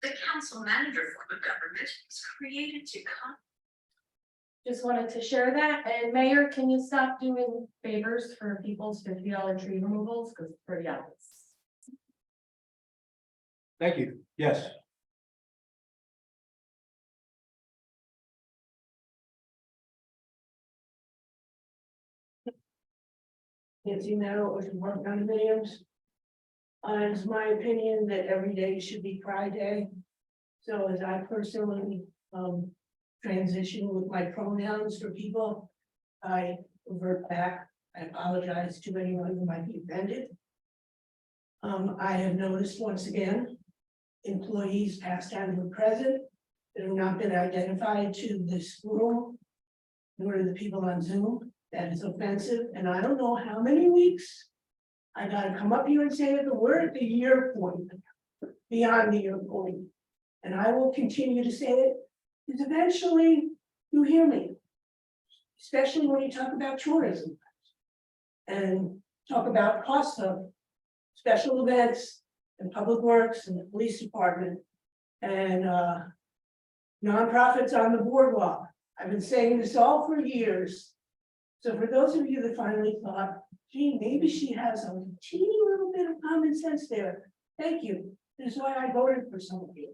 The council manager form of government was created to Just wanted to share that. And Mayor, can you stop doing favors for people's $50 tree removals? Because it's pretty obvious. Thank you. Yes. Nancy Meadow, Ocean Park condominiums. It's my opinion that every day should be Pride Day. So as I personally transition with my pronouns for people, I revert back. I apologize to anyone who might be offended. I have noticed once again, employees past and present that have not been identified to this room nor to the people on Zoom. That is offensive, and I don't know how many weeks I gotta come up here and say that we're at the year point, beyond the year point. And I will continue to say it, because eventually you hear me. Especially when you talk about tourism. And talk about costs of special events and public works and the police department. And nonprofits on the boardwalk. I've been saying this all for years. So for those of you that finally thought, gee, maybe she has a teeny little bit of common sense there. Thank you. This is why I voted for some of you.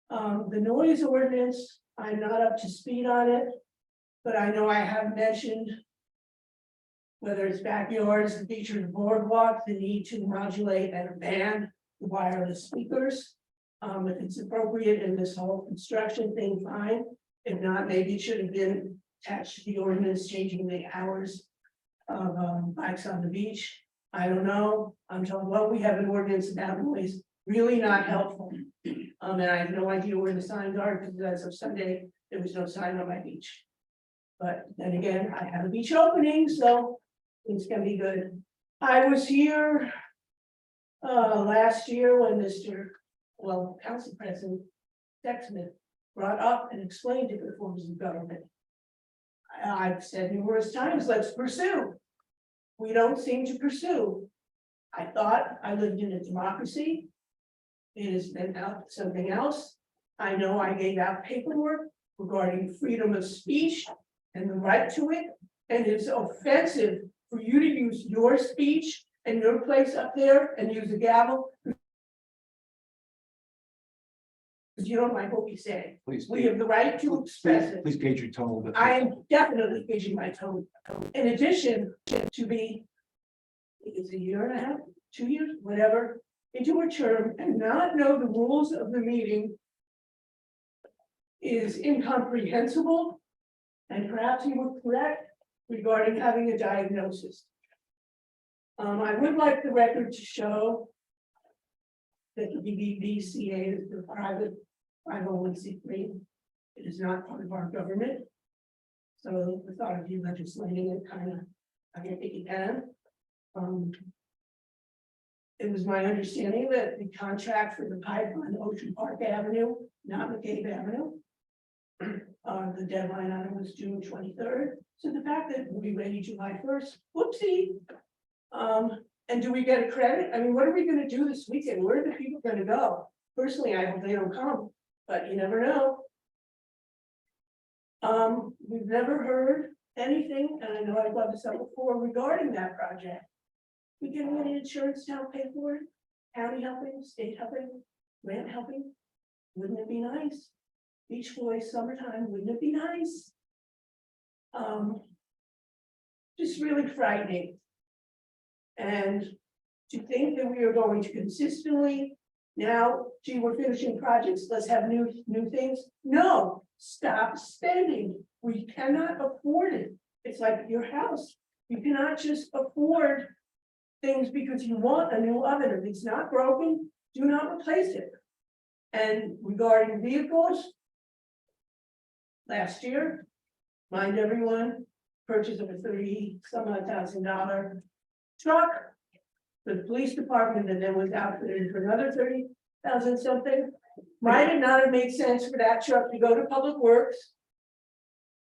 The noise ordinance, I'm not up to speed on it, but I know I have mentioned whether it's backyards, the beach or the boardwalk, the need to modulate and ban the wireless speakers. If it's appropriate in this whole construction thing, fine. If not, maybe it should have been attached to the ordinance, changing the hours of bikes on the beach. I don't know. I'm told, well, we have an ordinance about noise, really not helpful. And I have no idea where the signs are, because as of Sunday, there was no sign on my beach. But then again, I have a beach opening, so it's gonna be good. I was here last year when Council President Sexsmith brought up and explained different forms of government. I've said numerous times, let's pursue. We don't seem to pursue. I thought I lived in a democracy. It has been out something else. I know I gave out paperwork regarding freedom of speech and the right to it. And it's offensive for you to use your speech and your place up there and use a gavel. Because you don't like what we say. Please. We have the right to express it. Please gauge your tone a little bit. I am definitely gauging my tone. In addition to be, it's a year and a half, 2 years, whatever, into a term and not know the rules of the meeting is incomprehensible. And perhaps you were correct regarding having a diagnosis. I would like the record to show that the BBVCA is the private 501c3. It is not part of our government. So the thought of you legislating it kind of, I think it can. It was my understanding that the contract for the pipe on Ocean Park Avenue, not McCabe Avenue. The deadline on it was June 23rd. So the fact that we'll be ready July 1st, whoopsie. And do we get a credit? I mean, what are we gonna do this weekend? Where are the people gonna go? Personally, I hope they don't come, but you never know. We've never heard anything, and I know I brought this up before regarding that project. We getting any insurance to help pay for it? County helping, state helping, grant helping? Wouldn't it be nice? Beach Boys, summertime, wouldn't it be nice? Just really frightening. And to think that we are going to consistently, now, gee, we're finishing projects, let's have new things. No, stop spending. We cannot afford it. It's like your house. You cannot just afford things because you want a new oven. If it's not broken, do not replace it. And regarding vehicles, last year, mind everyone, purchase of a $30,000 truck for the police department, and then was outfitted for another 30,000 something. Might it not have made sense for that truck to go to Public Works?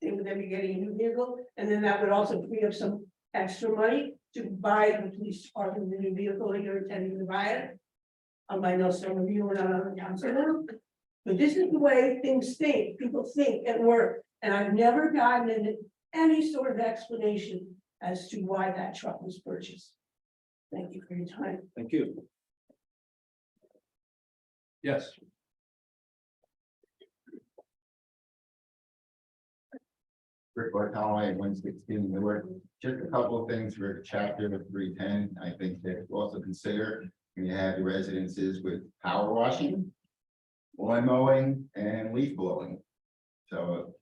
They would then be getting a new vehicle, and then that would also free up some extra money to buy the police department the new vehicle that you're intending to buy it. I know some of you are not on the council now, but this is the way things think, people think at work, and I've never gotten any sort of explanation as to why that truck was purchased. Thank you for your time. Thank you. Yes. Rick Bartolome, 116 Newark. Just a couple of things for chapter 310. I think that also consider when you have the residences with power washing, lawn mowing, and leaf blowing. So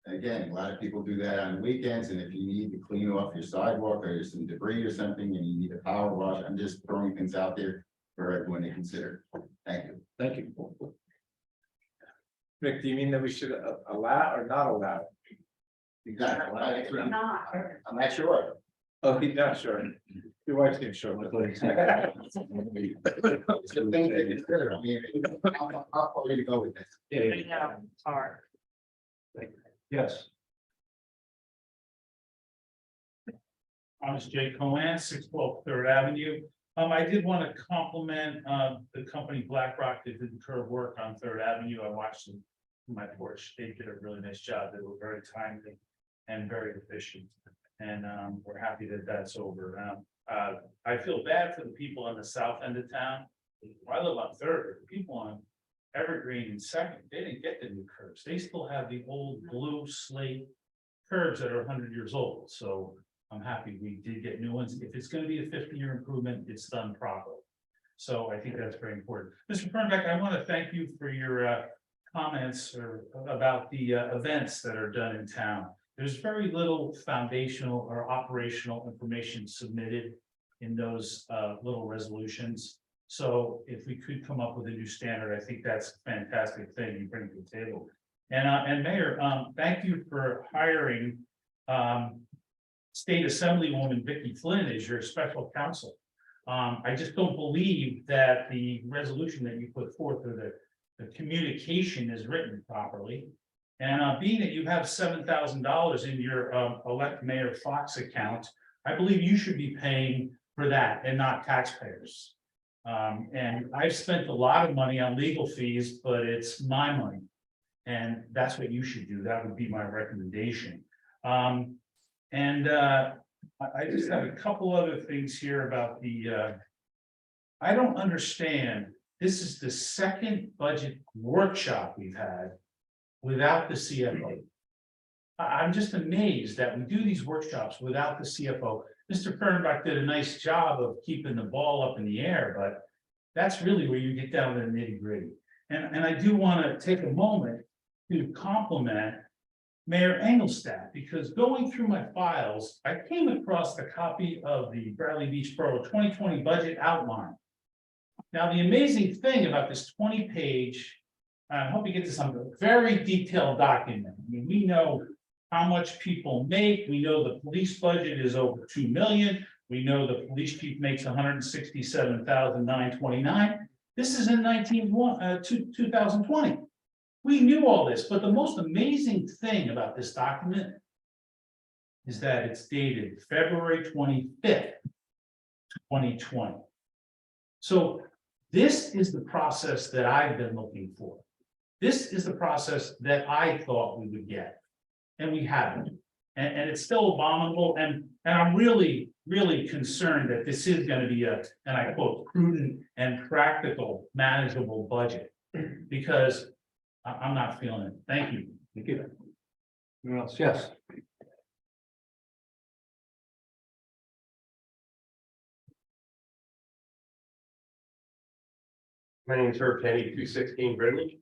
again, a lot of people do that on the weekends, and if you need to clean off your sidewalk or there's some debris or something and you need a power wash, I'm just throwing things out there for everyone to consider. Thank you. Thank you. Rick, do you mean that we should allow or not allow? Exactly. I'm Not. not sure. Oh, yeah, sure. Your wife's getting short. It's the thing to consider. I mean, how far to go with this? Yeah, hard. Yes. Thomas J. Cohen, 612 Third Avenue. I did want to compliment the company BlackRock that did the curb work on Third Avenue. I watched them from my porch. They did a really nice job. They were very timely and very efficient. And we're happy that that's over. I feel bad for the people on the south end of town. I live on Third. The people on Evergreen and Second, they didn't get the new curbs. They still have the old blue slate curbs that are 100 years old. So I'm happy we did get new ones. If it's going to be a 50-year improvement, it's done properly. So I think that's very important. Mr. Fernbeck, I want to thank you for your comments about the events that are done in town. There's very little foundational or operational information submitted in those little resolutions. So if we could come up with a new standard, I think that's a fantastic thing you bring to the table. And Mayor, thank you for hiring State Assemblywoman Vicky Flynn as your special counsel. I just don't believe that the resolution that you put forth or the communication is written properly. And being that you have $7,000 in your elect Mayor Fox account, I believe you should be paying for that and not taxpayers. And I've spent a lot of money on legal fees, but it's my money. And that's what you should do. That would be my recommendation. I just have a couple other things here about the, I don't understand. This is the second budget workshop we've had without the CFO. I'm just amazed that we do these workshops without the CFO. Mr. Fernbach did a nice job of keeping the ball up in the air, but that's really where you get down to the nitty-gritty. And I do want to take a moment to compliment Mayor Engelstad, because going through my files, I came across a copy of the Bradley Beach Borough 2020 budget outline. Now, the amazing thing about this 20-page, I hope you get this on a very detailed document. I mean, we know how much people make. We know the police budget is over 2 million. We know the police chief makes 167,929. This is in 2020. We knew all this, but the most amazing thing about this document is that it's dated February 25th, 2020. So this is the process that I've been looking for. This is the process that I thought we would get, and we haven't. And it's still abominable. And I'm really, really concerned that this is going to be a, and I quote, prudent and practical, manageable budget, because I'm not feeling it. Thank you. Thank you. Anyone else? Yes. My name is Herb Kenny, 216 Bridley.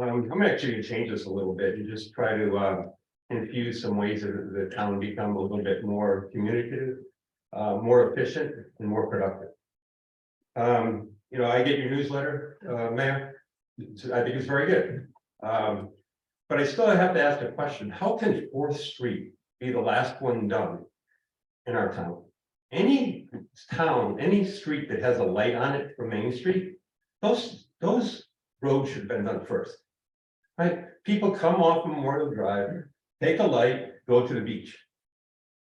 I'm actually gonna change this a little bit and just try to infuse some ways that the town become a little bit more communicative, more efficient and more productive. You know, I get your newsletter, Mayor. I think it's very good. But I still have to ask a question. How can 4th Street be the last one done in our town? Any town, any street that has a light on it from Main Street, those roads should have been done first. Right? People come off of Memorial Drive, take a light, go to the beach.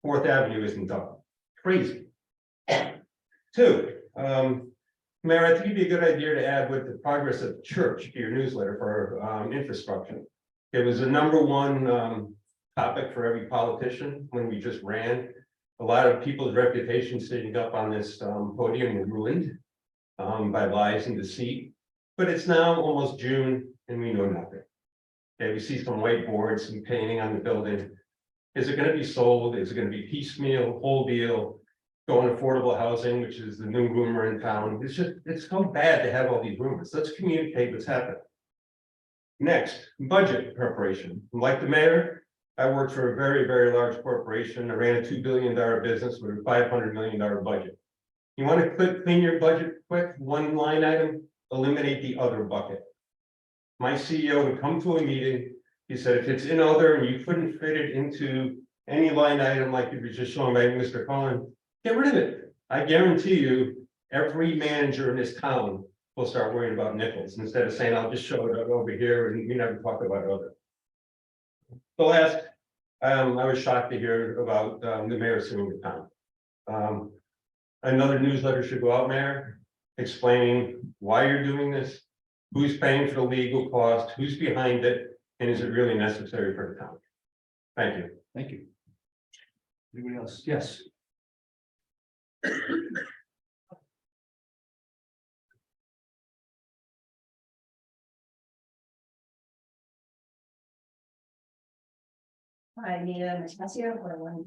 4th Avenue isn't done. Crazy. 2, Mayor, I think it'd be a good idea to add with the progress of the church to your newsletter for infrastructure. It was the #1 topic for every politician when we just ran. A lot of people's reputations sitting up on this podium were ruined by lies and deceit. But it's now almost June and we know nothing. Okay, we see some whiteboards and painting on the building. Is it going to be sold? Is it going to be piecemeal, whole deal? Going affordable housing, which is the new rumor in town. It's so bad to have all these rumors. Let's communicate what's happening. Next, budget preparation. Like the mayor, I worked for a very, very large corporation. I ran a $2 billion business with a $500 million budget. You want to clean your budget quick, one line item, eliminate the other bucket. My CEO would come to a meeting, He said, if it's in other and you couldn't fit it into any line item like you were just showing by Mr. Cullen, get rid of it. I guarantee you, every manager in this town will start worrying about nickels instead of saying, I'll just show it over here and we never talk about other. The last, I was shocked to hear about the mayor suing the town. Another newsletter should go out, Mayor, explaining why you're doing this, who's paying for the legal cost, who's behind it, and is it really necessary for the town? Thank you. Thank you. Anybody else? Yes. Hi, Nina Matasio, for one.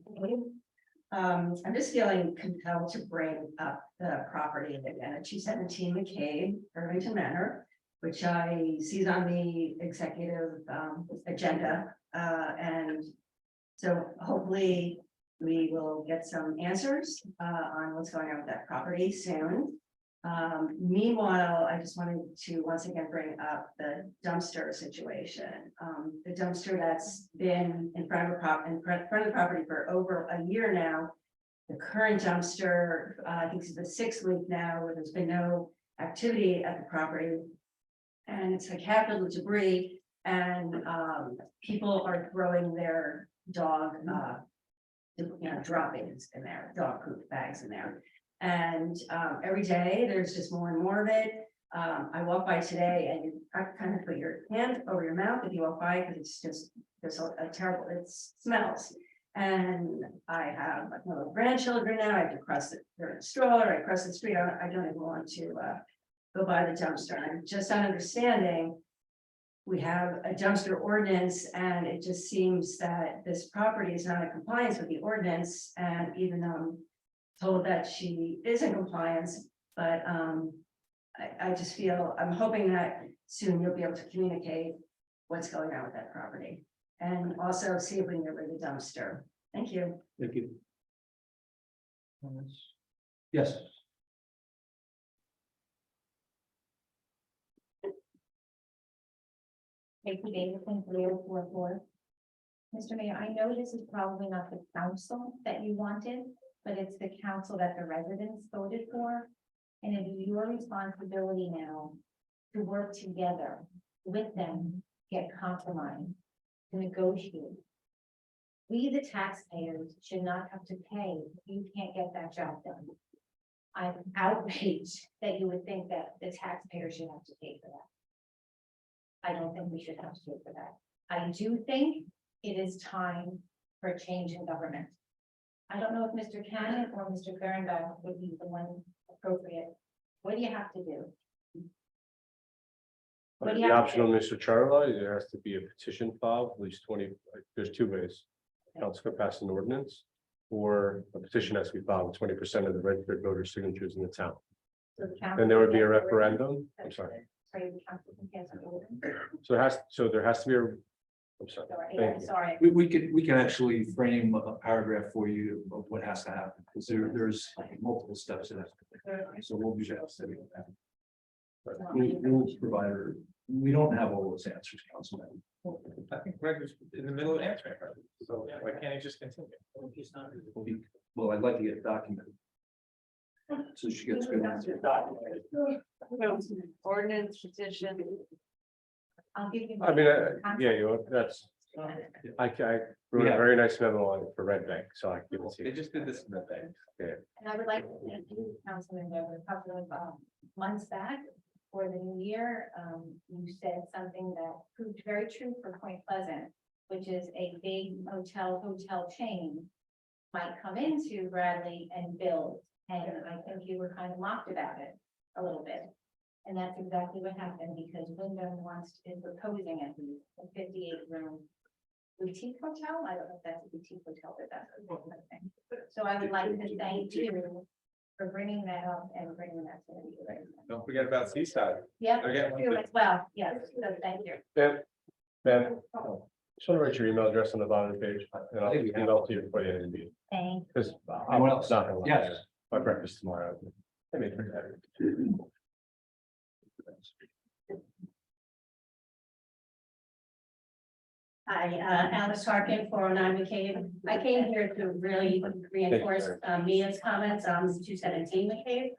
I'm just feeling compelled to bring up the property again at 217 McCabe, Irvington Manor, which I see on the executive agenda. And so hopefully we will get some answers on what's going on with that property soon. Meanwhile, I just wanted to once again bring up the dumpster situation. The dumpster that's been in front of the property for over a year now. The current dumpster, I think it's the 6th week now, where there's been no activity at the property. And it's like half of the debris, and people are throwing their dog droppings in there, dog poop bags in there. And every day there's just more and more of it. I walk by today and you kind of put your hand over your mouth if you walk by, because it's just, there's a terrible, it smells. And I have like little grandchildren now, I have to cross it, they're in a stroller, I cross the street, I don't even want to go by the dumpster. And I'm just not understanding. We have a dumpster ordinance, and it just seems that this property is not in compliance with the ordinance. And even though I'm told that she is in compliance, but I just feel, I'm hoping that soon you'll be able to communicate what's going on with that property. And also see if we can get rid of the dumpster. Thank you. Thank you. Yes. Tracy Davidson, 3044. Mr. Mayor, I know this is probably not the council that you wanted, but it's the council that the residents voted for. And it is your responsibility now to work together with them, get compromise, to negotiate. We, the taxpayers, should not have to pay if you can't get that job done. I'm outraged that you would think that the taxpayers should have to pay for that. I don't think we should have to pay for that. I do think it is time for a change in government. I don't know if Mr. Cannon or Mr. Berenbaum would be the one appropriate. What do you have to do? What do you The have option to on do? Mr. Charlie, there has to be a petition filed, at least 20, there's 2 ways. Council can pass an ordinance, or a petition has to be filed with 20% of the registered voter signatures in the town. So the council Then there would be a can pass an referendum. ordinance? I'm sorry. Sorry, the council can pass an ordinance? So there has to be a, I'm sorry. Sorry, Thank I'm you. sorry. We can actually frame a paragraph for you of what has to happen, because there's multiple steps in it. So we'll be that. But we'll provide, we don't have all those answers, Councilman. I think Greg was in the middle of answering her, so why can't he just continue? Well, I'd like to get it documented. So she gets good answers. Ordinance, petition. I'll give you. I mean, yeah, that's, I wrote a very nice memo on it for Red Bank, so I can give it to They you. just did this in the bank. And I would like to thank you, Councilman Beverly, a couple of months back for the new year. You said something that proved very true for Point Pleasant, which is a big hotel chain might come into Bradley and build. And I think you were kind of mocked about it a little bit. And that's exactly what happened, because Wyndham is proposing at least a 58-room boutique hotel. I don't know if that's a boutique hotel, but that's a different thing. So I would like to thank you for bringing that up and bringing that to the meeting. Don't forget about Seaside. Yeah, They're getting one true too. as well. Yes, so thank you. Ben, just want to write your email address on the bottom of the page, and I'll email to you before the end of the meeting. Thank Because Anyone else? not gonna lie, Yes. my breakfast tomorrow. I made it. Hi, Alice Harkin, 409 McCabe. I came here to really reinforce Mia's comments on 217 McCabe.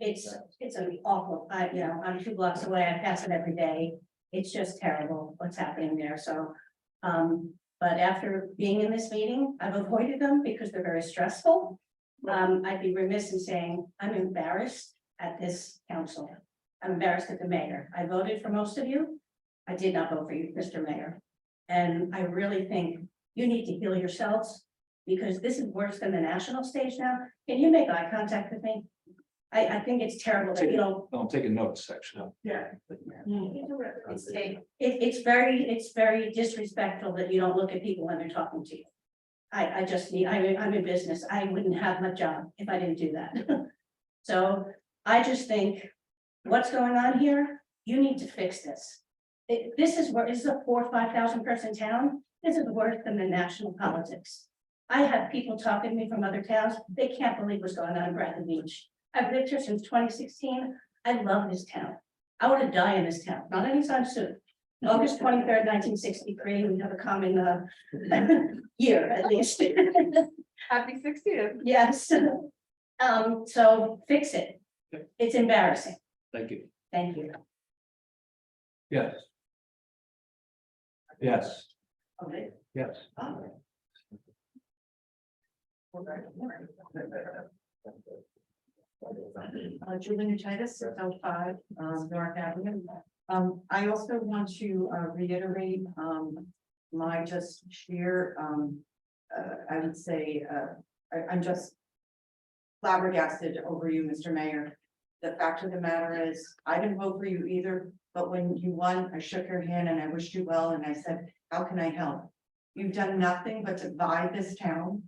It's an awful, I'm 2 blocks away, I pass it every day. It's just terrible what's happening there, so. But after being in this meeting, I've avoided them because they're very stressful. I'd be remiss in saying I'm embarrassed at this council. I'm embarrassed at the mayor. I voted for most of you. I did not vote for you, Mr. Mayor. And I really think you need to heal yourselves because this is worse than the national stage now. Can you make eye contact with me? I think it's terrible that you don't. I'm taking notes section. Yeah. It's very disrespectful that you don't look at people when they're talking to you. I just need, I'm in business. I wouldn't have my job if I didn't do that. So I just think what's going on here, you need to fix this. This is a 4,000 or 5,000 person town. This is worse than the national politics. I have people talking to me from other towns. They can't believe what's going on in Bradley Beach. I've lived here since 2016. I love this town. I want to die in this town, not anytime soon. August 23rd, 1963, we have a common year at least. Happy 60th. Yes. So fix it. It's embarrassing. Thank you. Thank you. Yes. Yes. Okay. Yes. Julie Titus, 05, North Avenue. I also want to reiterate my just sheer, I would say, I'm just flabbergasted over you, Mr. Mayor. The fact of the matter is, I didn't vote for you either, but when you won, I shook your hand and I wished you well, and I said, how can I help? You've done nothing but divide this town.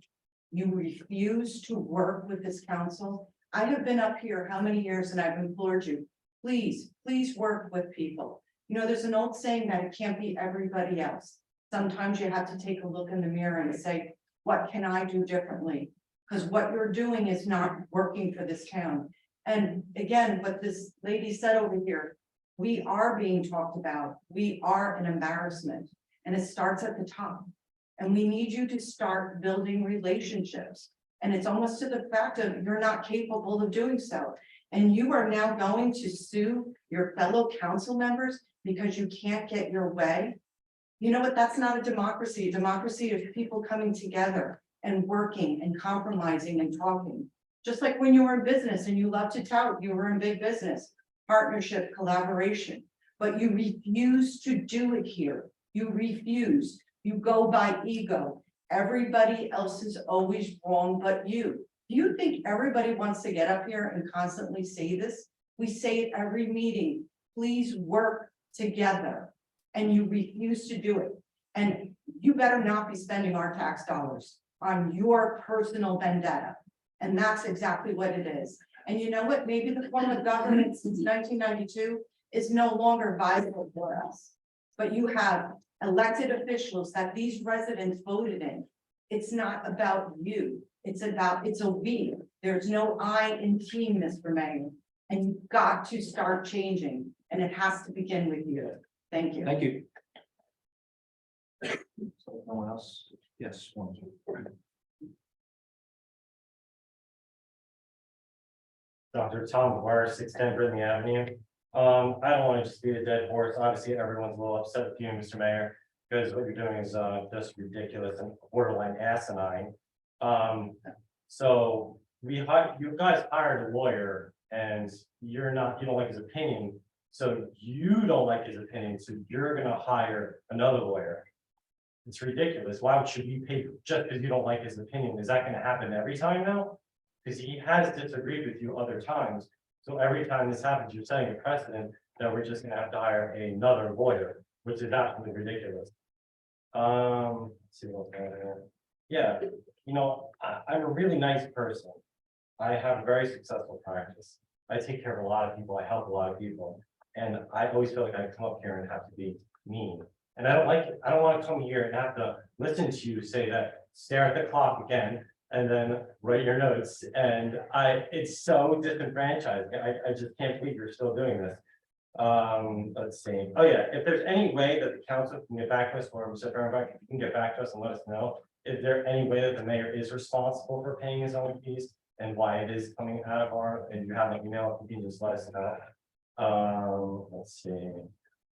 You refuse to work with this council. I have been up here how many years and I've implored you, please, please work with people. You know, there's an old saying that it can't be everybody else. Sometimes you have to take a look in the mirror and say, what can I do differently? Because what you're doing is not working for this town. And again, what this lady said over here, we are being talked about. We are an embarrassment, and it starts at the top. And we need you to start building relationships. And it's almost to the fact of you're not capable of doing so. And you are now going to sue your fellow council members because you can't get your way. You know what? That's not a democracy. A democracy is people coming together and working and compromising and talking. Just like when you were in business and you love to tout, you were in big business, partnership, collaboration, but you refuse to do it here. You refuse. You go by ego. Everybody else is always wrong but you. Do you think everybody wants to get up here and constantly say this? We say it every meeting. Please work together. And you refuse to do it. And you better not be spending our tax dollars on your personal vendetta. And that's exactly what it is. And you know what? Maybe the form of government since 1992 is no longer viable for us. But you have elected officials that these residents voted in. It's not about you. It's a we. There's no I in team, Mr. Mayor. And you've got to start changing. And it has to begin with you. Thank you. Thank you. So no one else? Yes. One. Dr. Tom McGuire, 610 Brittany Avenue. I don't want to just beat a dead horse. Obviously, everyone's a little upset with you, Mr. Mayor, because what you're doing is just ridiculous and borderline asinine. So you guys hired a lawyer and you don't like his opinion. So you don't like his opinion, so you're gonna hire another lawyer. It's ridiculous. Why should we pay just because you don't like his opinion? Is that gonna happen every time now? Because he has disagreed with you other times. So every time this happens, you're setting a precedent that we're just gonna have to hire another lawyer, which is absolutely ridiculous. Let's see what's going on here. Yeah, you know, I'm a really nice person. I have a very successful practice. I take care of a lot of people. I help a lot of people. And I always feel like I come up here and have to be mean. And I don't like it. I don't want to come here and have to listen to you say that, stare at the clock again, and then write your notes. And it's so disenfranchised. I just can't believe you're still doing this. Let's see, oh yeah, if there's any way that the council can get back to us, or Mr. Bernbeck can get back to us and let us know. Is there any way that the mayor is responsible for paying his own fees and why it is coming out of our, and you have an email, you can just let us know. Let's see.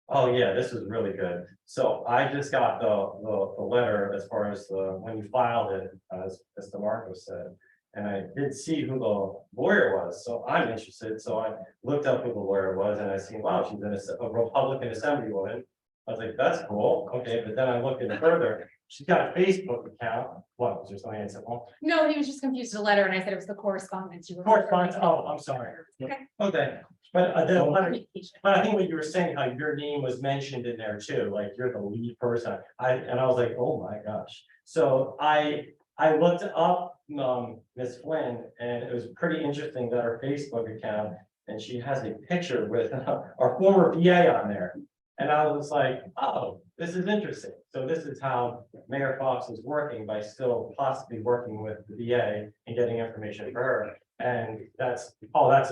Oh, yeah, this was really good. So I just got the letter as far as when you filed it, as DeMarco said. And I did see who the lawyer was, so I'm interested, so I looked up who the lawyer was and I seen, wow, she's a Republican Assemblywoman. I was like, that's cool, okay, but then I looked into further, she's got a Facebook account, what, was there something I said, well, No, he was just confused with the letter and I said it was the correspondence. You were correspondence, oh, I'm sorry. Okay. Okay, but but I think what you were saying, how your name was mentioned in there too, like you're the lead person, and I was like, oh my gosh. So I looked up Ms. Flynn, and it was pretty interesting that her Facebook account, and she has a picture with our former VA on there. And I was like, oh, this is interesting. So this is how Mayor Fox is working by still possibly working with the VA and getting information for her. And that's, oh, that's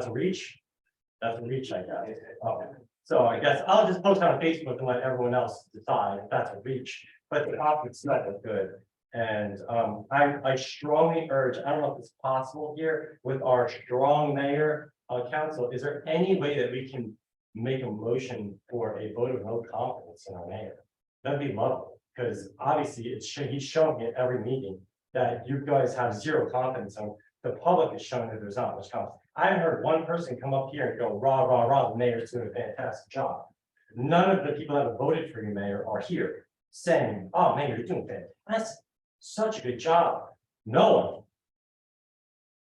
a reach. That's a reach, I guess. Okay. So I guess I'll just post on Facebook and let everyone else decide if that's a reach, but the optic's not that good. And I strongly urge, I don't know if it's possible here with our strong mayor council, is there any way that we can make a motion for a vote of no confidence in our mayor? That'd be lovely, because obviously he's showing at every meeting that you guys have zero confidence in. The public is showing that there's not much confidence. I heard one person come up here and go, rah, rah, rah, the mayor's doing a fantastic job. None of the people that have voted for you, mayor, are here saying, oh, mayor, you're doing fantastic. That's such a good job. No one.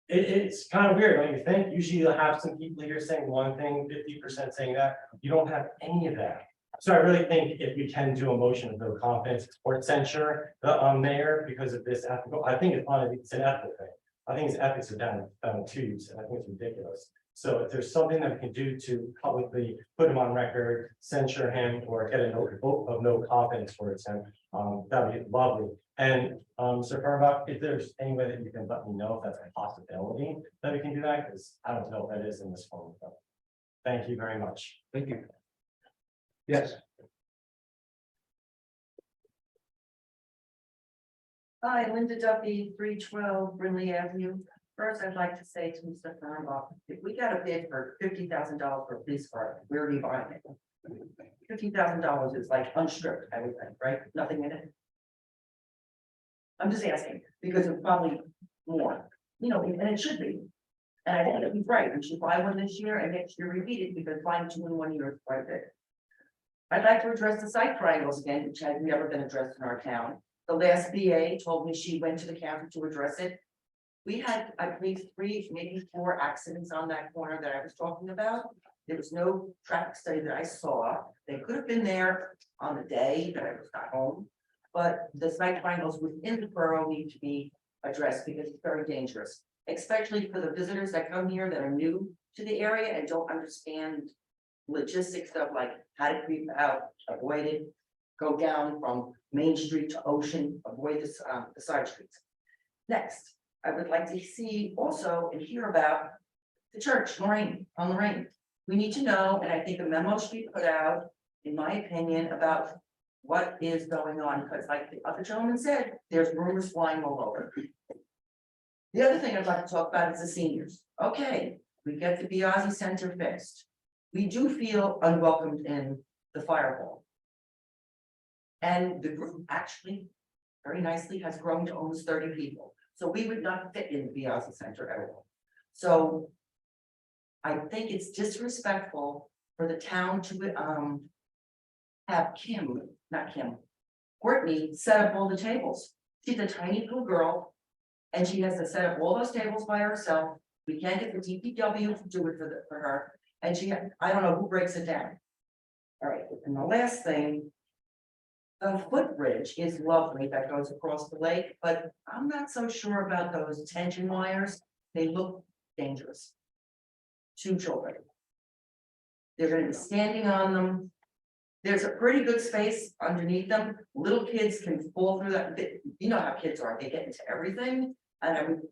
It's kind of weird, don't you think? Usually you'll have some people here saying one thing, 50% saying that. You don't have any of that. So I really think if we can do a motion of no confidence or censure the mayor because of this ethical, I think it's an ethical thing. I think his ethics are down tubes, and I think it's ridiculous. So if there's something that we can do to publicly put him on record, censure him, or get a vote of no confidence towards him, that would be lovely. And Sir Furlong, if there's any way that you can let me know if that's a possibility that we can do that, because I don't know if that is in this form. Thank you very much. Thank you. Yes. Hi, Linda Duffy, 312 Brinley Avenue. First, I'd like to say to Mr. Fernbach, if we got a bid for $50,000 for a police car, where are you buying it? $50,000 is like unstripped, I would think, right? Nothing in it. I'm just asking, because it's probably more, you know, and it should be. And I think that he's right, we should buy one this year and next year repeat it, because buying two in 1 year is quite a bit. I'd like to address the site triangles again, which has never been addressed in our town. The last BA told me she went to the county to address it. We had, I believe, 3, maybe 4 accidents on that corner that I was talking about. There was no traffic study that I saw. They could have been there on the day that I was not home. But the site triangles within the borough need to be addressed because it's very dangerous, especially for the visitors that come here that are new to the area and don't understand logistics of like how to creep out, avoid it, go down from Main Street to Ocean, avoid this, the side streets. Next, I would like to see also and hear about the church, Lorraine, on Lorraine. We need to know, and I think a memo should be put out, in my opinion, about what is going on, because like the other gentleman said, there's rumors flying all over. The other thing I'd like to talk about is the seniors. Okay, we get the Biazzi Center fixed. We do feel unwelcomed in the fire hall. And the group actually very nicely has grown to almost 30 people. So we would not fit in the Biazzi Center at all. So I think it's disrespectful for the town to have Courtney set up all the tables. She's a tiny little girl. And she has to set up all those tables by herself. We can't get the DPW to do it for her. And I don't know who breaks it down. All right, and the last thing. The footbridge is lovely that goes across the lake, but I'm not so sure about those tension wires. They look dangerous. 2 children. They're gonna be standing on them. There's a pretty good space underneath them. Little kids can fall through that. You know how kids are, they get into everything. And I would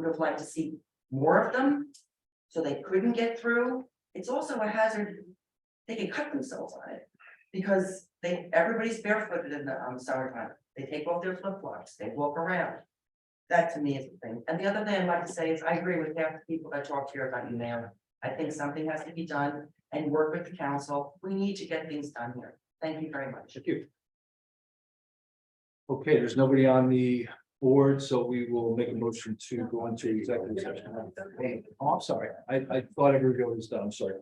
have liked to see more of them. So they couldn't get through. it's also a hazard. They can cut themselves on it. Because everybody's barefooted in the summertime. They take off their flip flops, they walk around. That to me is the thing. And the other thing I'd like to say is I agree with half the people that talked here about you, Mayor. I think something has to be done and work with the council. We need to get things done here. Thank you very much. Thank you. Okay, there's nobody on the board, so we will make a motion to go into executive session. Oh, I'm sorry. I thought everybody was done. I'm sorry.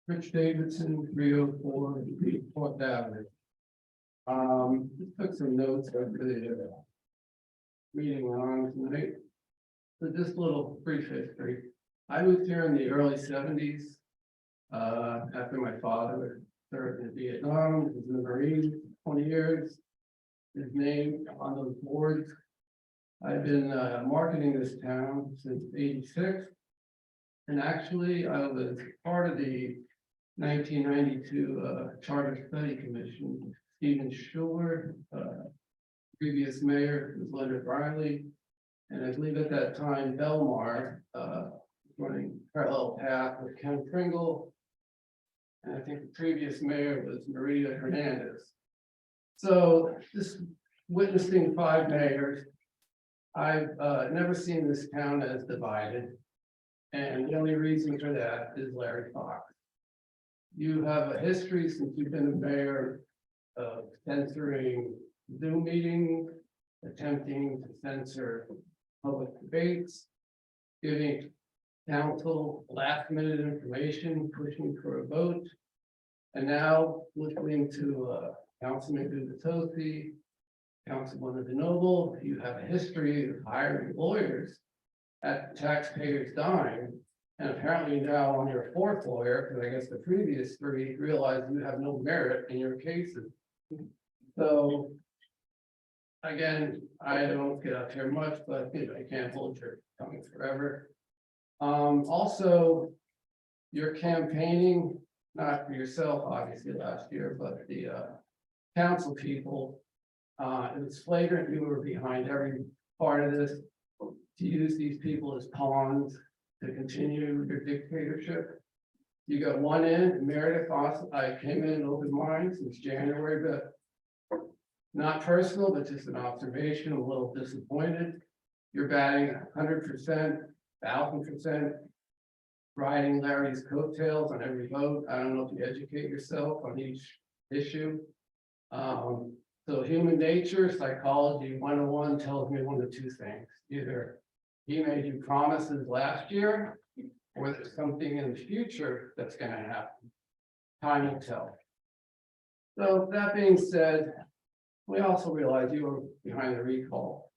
Rich Davidson, 304 Fourth Avenue. Just took some notes over the meeting on tonight. So just a little brief history. I moved here in the early 70s. After my father served in Vietnam, he was in the Marines 20 years. His name on those boards. I've been marketing this town since '86. And actually, I was part of the 1992 Charter Study Commission. Stephen Schuler, previous mayor, was Leonard Riley. And I believe at that time, Belmar, running parallel path with Ken Pringle. And I think the previous mayor was Maria Hernandez. So just witnessing 5 mayors, I've never seen this town as divided. And the only reason for that is Larry Fox. You have a history since you've been a mayor of censoring Zoom meetings, attempting to censor public debates, giving council last minute information, pushing for a vote. And now listening to Councilman Guzatosi, Councilwoman DeNoble, you have a history of hiring lawyers at taxpayers' dime. And apparently now on your 4th lawyer, because I guess the previous 3 realized you have no merit in your cases. So again, I don't get up here much, but you know, I can't hold your tongue forever. Also, your campaigning, not for yourself, obviously last year, but the council people, it was flagrant you were behind every part of this, to use these people as pawns to continue your dictatorship. You got one in, Meredith Austin. I came in open mind since January, but not personal, but just an observation, a little disappointed. You're batting 100%, 1000%, riding Larry's coattails on every vote. I don't know if you educate yourself on each issue. So human nature, psychology 101 tells me one of 2 things. Either he made you promises last year, or there's something in the future that's gonna happen. Time will tell. So that being said, we also realize you were behind the recall.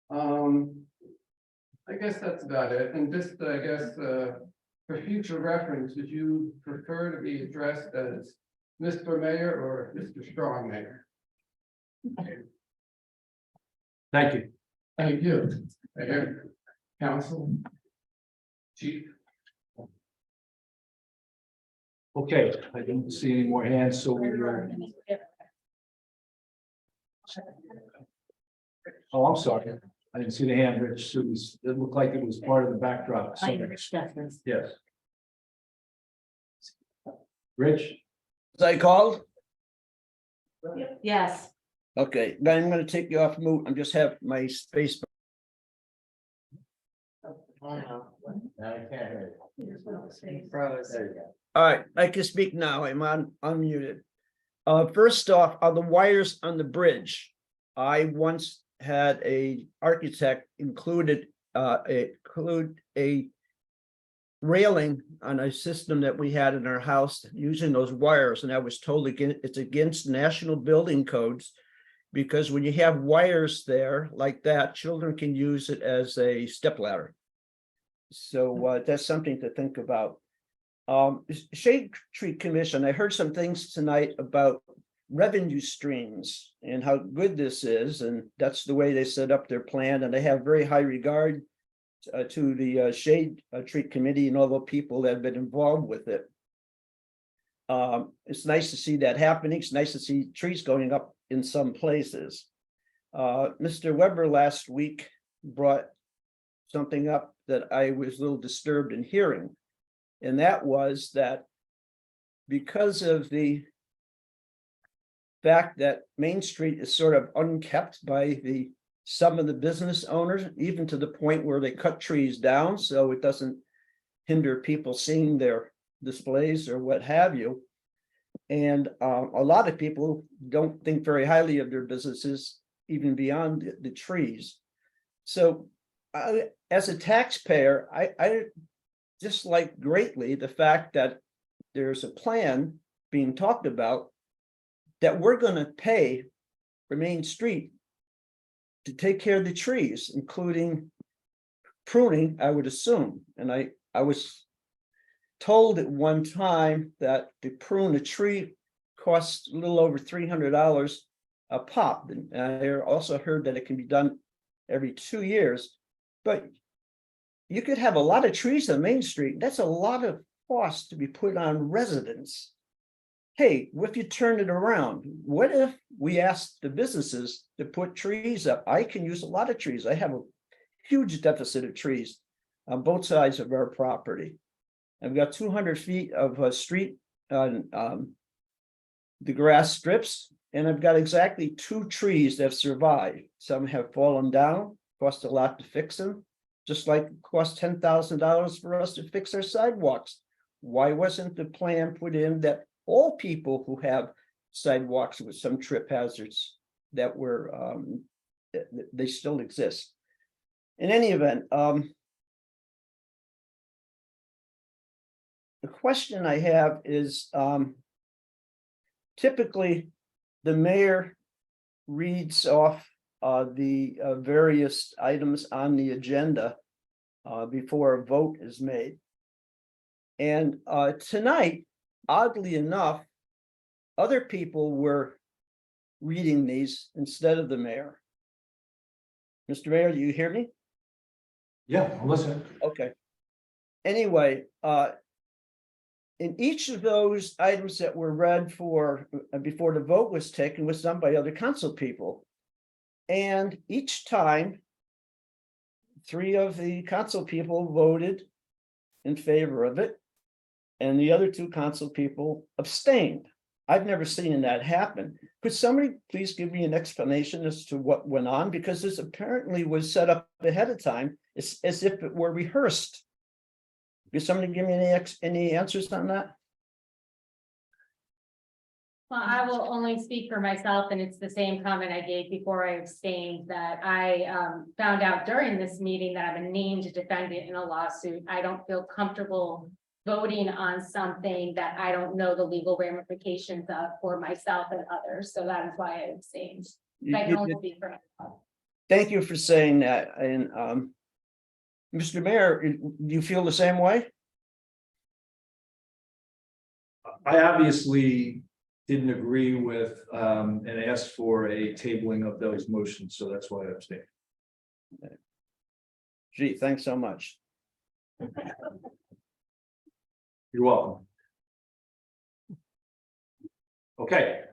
I guess that's about it. And just, I guess, for future reference, would you prefer to be addressed as Mr. Mayor or Mr. Strong Mayor? Thank you. Thank you. Mayor, Council, Chief. Okay, I didn't see any more hands, so we were. Oh, I'm sorry. I didn't see the hand, Rich. So it looked like it was part of the backdrop. So, yes. Rich? Was I called? Yes. Okay, then I'm gonna take you off mute. I'm just have my space. All right, I can speak now. I'm unmuted. First off, are the wires on the bridge? I once had a architect include a railing on a system that we had in our house using those wires, and I was told again it's against national building codes, because when you have wires there like that, children can use it as a stepladder. So that's something to think about. Shade Tree Commission, I heard some things tonight about revenue streams and how good this is, and that's the way they set up their plan, and they have very high regard to the Shade Tree Committee and all the people that have been involved with it. It's nice to see that happening. It's nice to see trees going up in some places. Mr. Weber last week brought something up that I was a little disturbed in hearing. And that was that because of the fact that Main Street is sort of unkept by some of the business owners, even to the point where they cut trees down so it doesn't hinder people seeing their displays or what have you. And a lot of people don't think very highly of their businesses, even beyond the trees. So as a taxpayer, I dislike greatly the fact that there's a plan being talked about that we're going to pay for Main Street to take care of the trees, including pruning, I would assume. And I was told at one time that to prune a tree costs a little over $300 a pop. And I also heard that it can be done every 2 years. But you could have a lot of trees on Main Street. That's a lot of cost to be put on residents. Hey, what if you turn it around? What if we asked the businesses to put trees up? I can use a lot of trees. I have a huge deficit of trees on both sides of our property. I've got 200 feet of street on the grass strips, and I've got exactly 2 trees that have survived. Some have fallen down, cost a lot to fix them, just like it cost $10,000 for us to fix our sidewalks. Why wasn't the plan put in that all people who have sidewalks with some trip hazards that were, they still exist? In any event, the question I have is, typically the mayor reads off the various items on the agenda before a vote is made. And tonight, oddly enough, other people were reading these instead of the mayor. Mr. Mayor, do you hear me? Yeah, I'm listening. Okay. Anyway, in each of those items that were read for before the vote was taken was done by other council people. And each time, 3 of the council people voted in favor of it, and the other 2 council people abstained. I've never seen that happen. Could somebody please give me an explanation as to what went on? Because this apparently was set up ahead of time, as if it were rehearsed. Could somebody give me any answers on that? Well, I will only speak for myself, and it's the same comment I gave before I abstained, that I found out during this meeting that I'm a named defendant in a lawsuit. I don't feel comfortable voting on something that I don't know the legal ramifications of for myself and others. So that is why I abstained. I can only speak for myself. Thank you for saying that. And Mr. Mayor, do you feel the same way? I obviously didn't agree with and asked for a tabling of those motions, so that's why I abstained. Gee, thanks so much. You're welcome. Okay.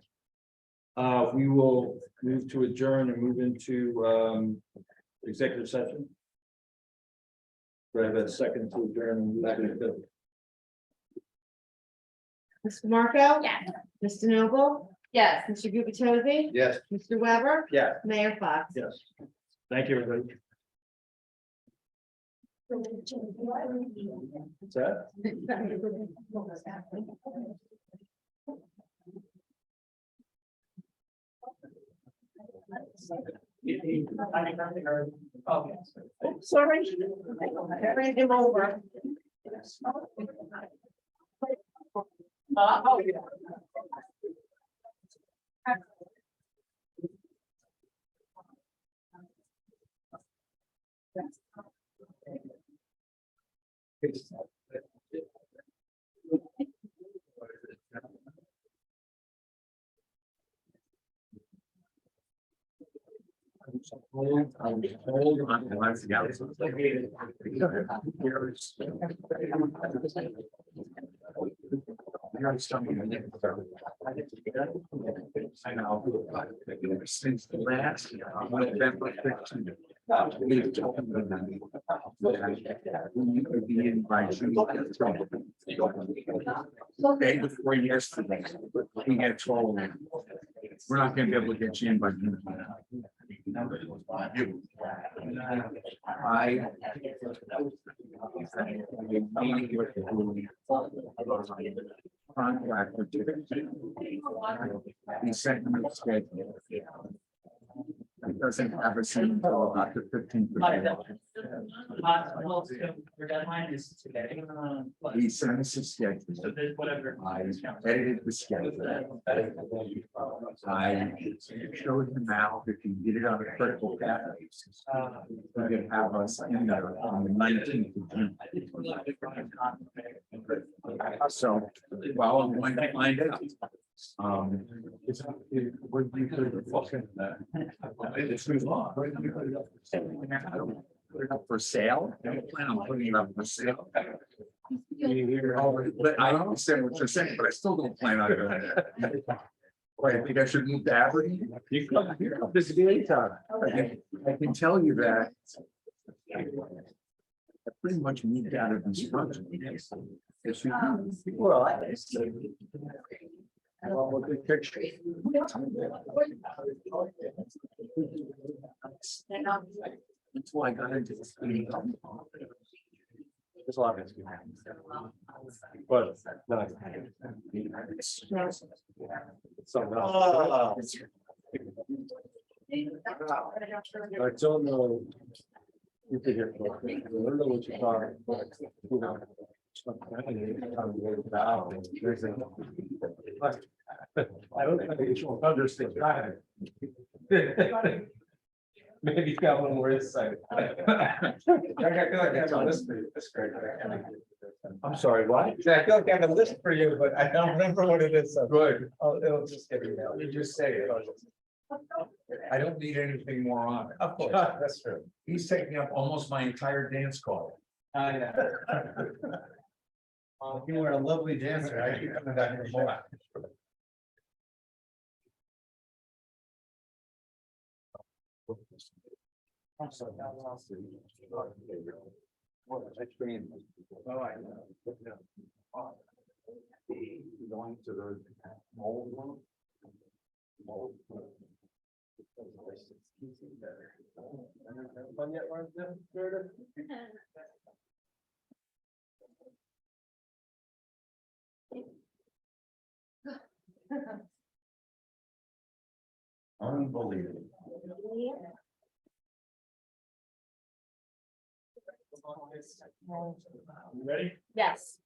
We will move to adjourn and move into executive session. Do I have a second to adjourn? Mr. Marco? Yes. Mr. Noble? Yes. Mr. Gubatose? Yes. Mr. Weber? Yeah. Mayor Fox? Yes. Thank you, everybody. What's that? Sorry. Bring him over. Oh, yeah. I know. Since the last November 15th. We've talked about that. We could be in by June. Day before yesterday, we had 12. We're not gonna be able to get you in by June. I. Contractor. He sent me a schedule. It doesn't have a seat until about the 15th. He sent us a schedule. I edited the schedule. I showed him out if you get it on a critical path. We could have us in there on the 19th of June. So, well, I'm going to find out. Would you put it up for sale? I don't plan on putting it up for sale. But I understand what you're saying, but I still don't plan on doing it. Wait, I think I should move to Aberdeen. You come here, this is the anytime. I can tell you that. I pretty much moved out of these projects. Well, well, good picture. Until I got into this. There's a lot of it. But. No. Something else. I don't know. You could hear. I don't know what you're talking about. You know. I don't think you should understand. Maybe you got one more insight. I feel like I have a list for you. That's great. I'm sorry, what? I feel like I have a list for you, but I don't remember what it is. So good. It'll just get emailed. You just say it. I don't need anything more on it. Of course, that's true. He's taking up almost my entire dance call. Yeah. You were a lovely dancer. I keep coming back here more. I'm sorry. Going to the old one. Unbelievable. You ready? Yes.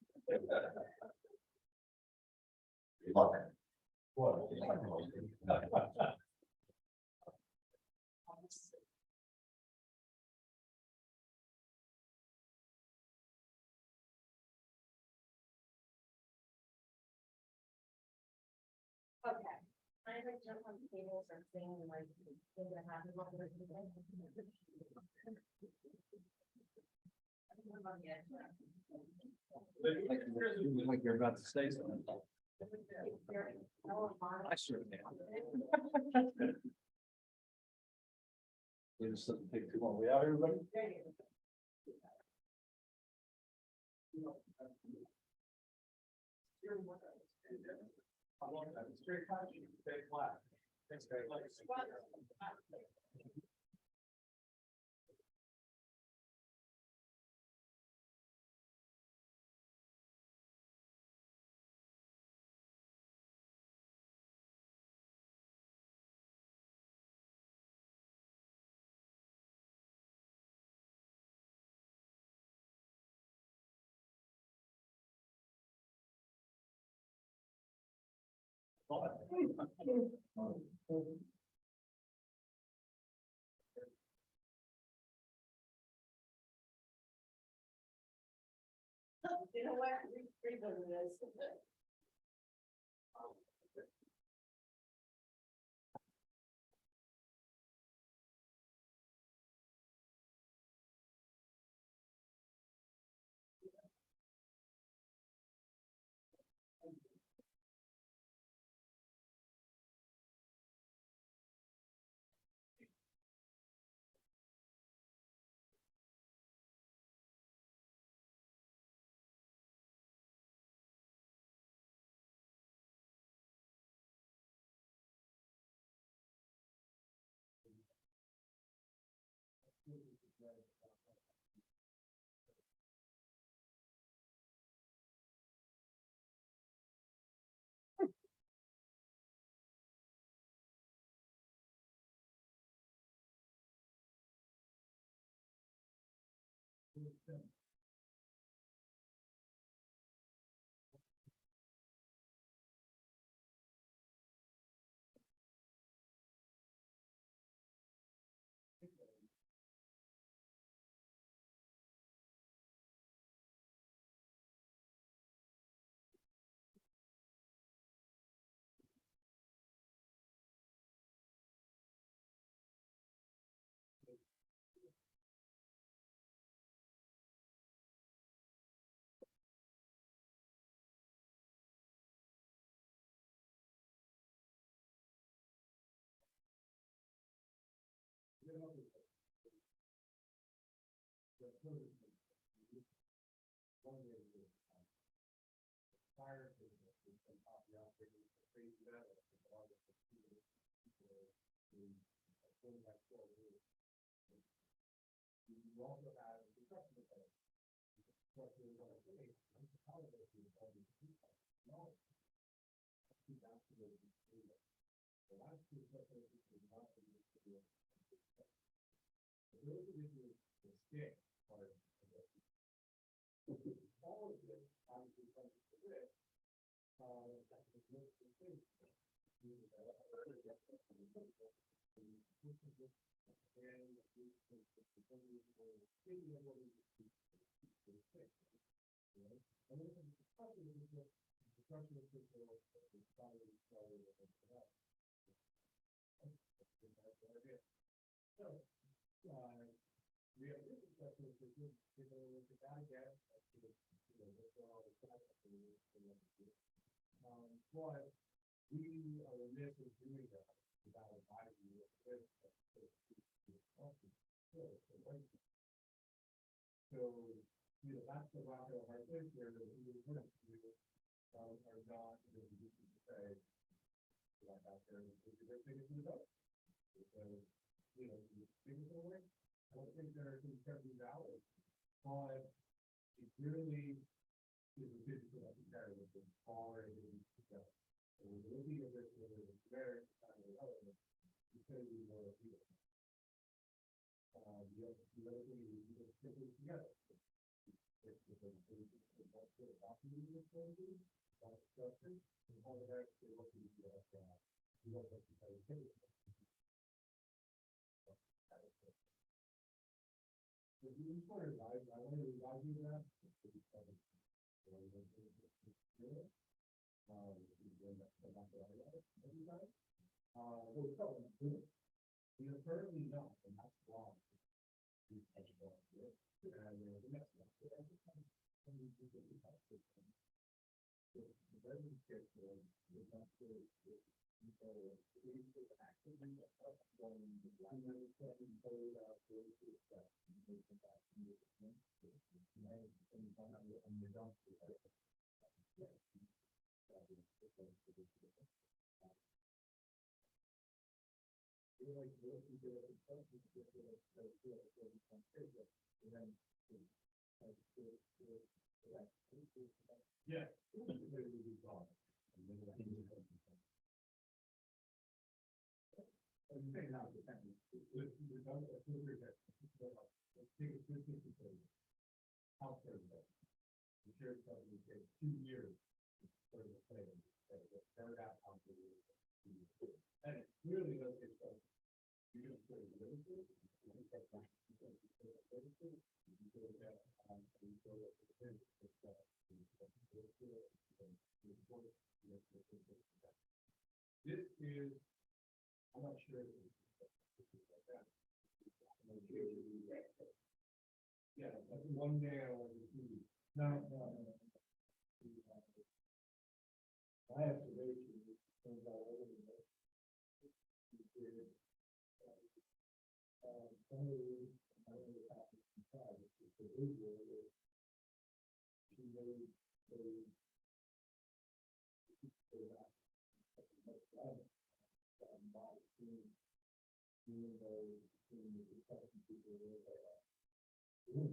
Okay. I like jump on the tables and sing like things that happen. Like you're about to say something. I certainly am. It just doesn't take too long. We out, everybody? You know what? Read this. Yeah.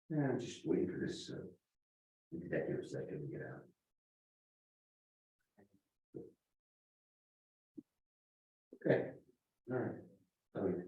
Yeah, I'm just waiting for this executive session to get out. Okay, all right. Okay.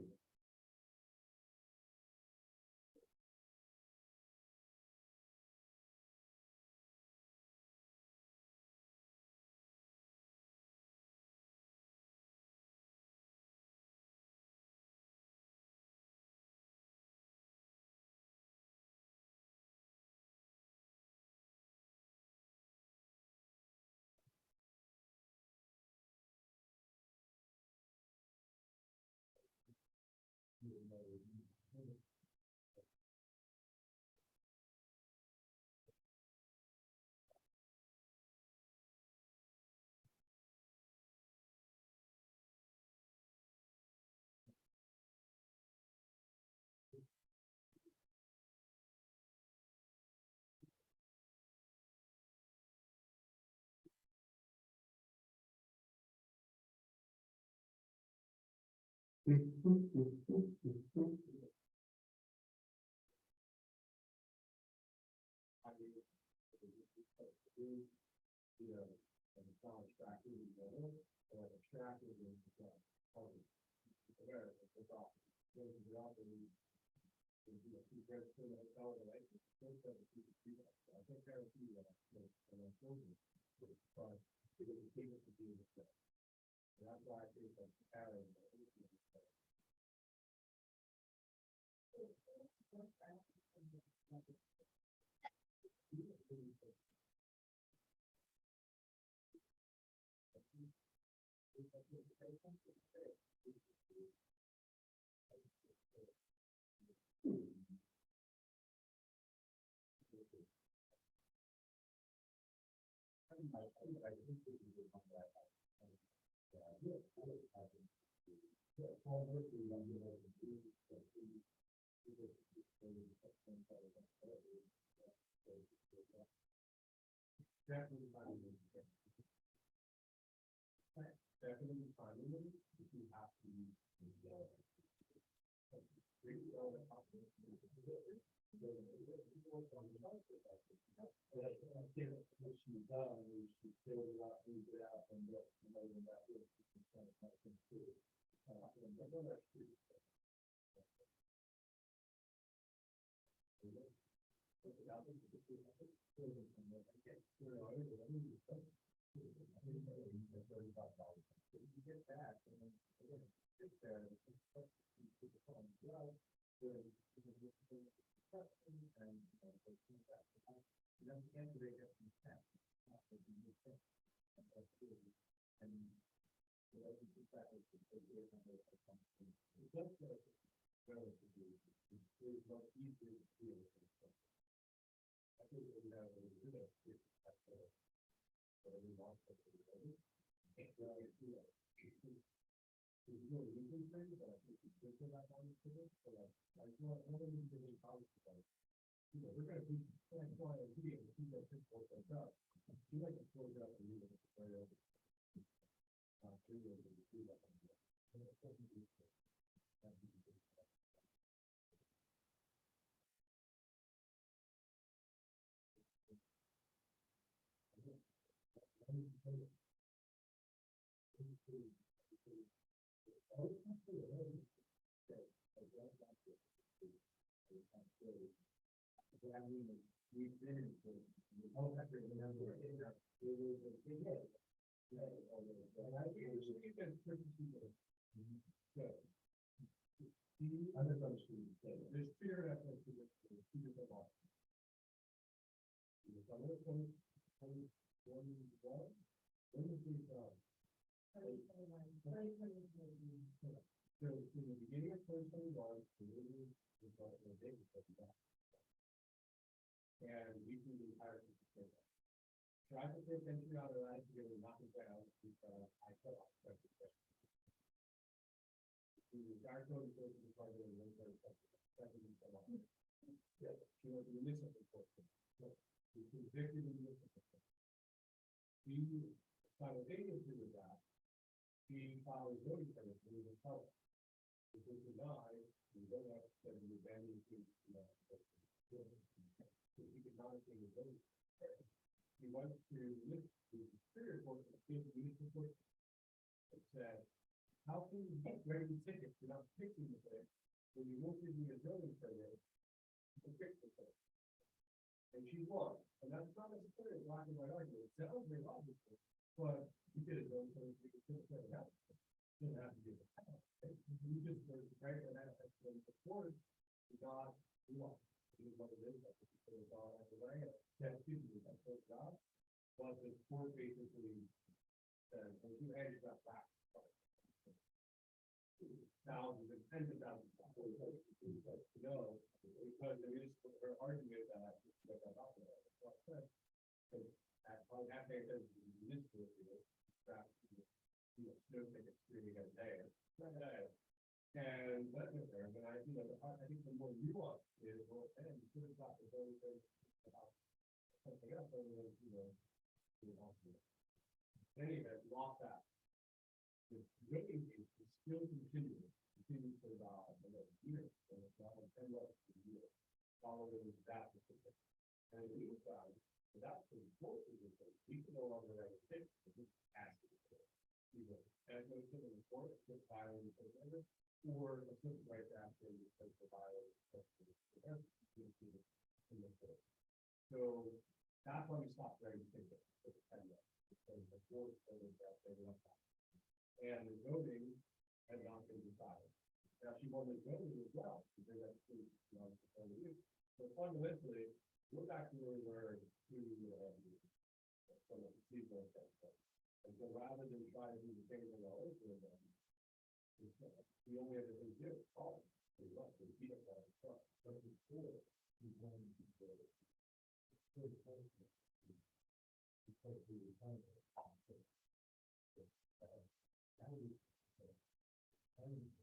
Thank you.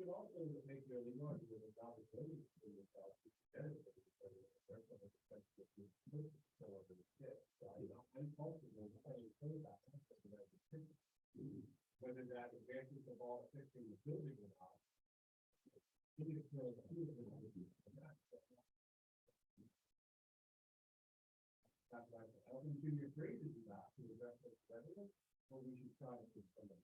could also make the early morning with a dollar bill for yourself. Whether that advantage of all fixing the building or not. That's right. I don't think junior grade is enough to the rest of the residents, but we should try to do something.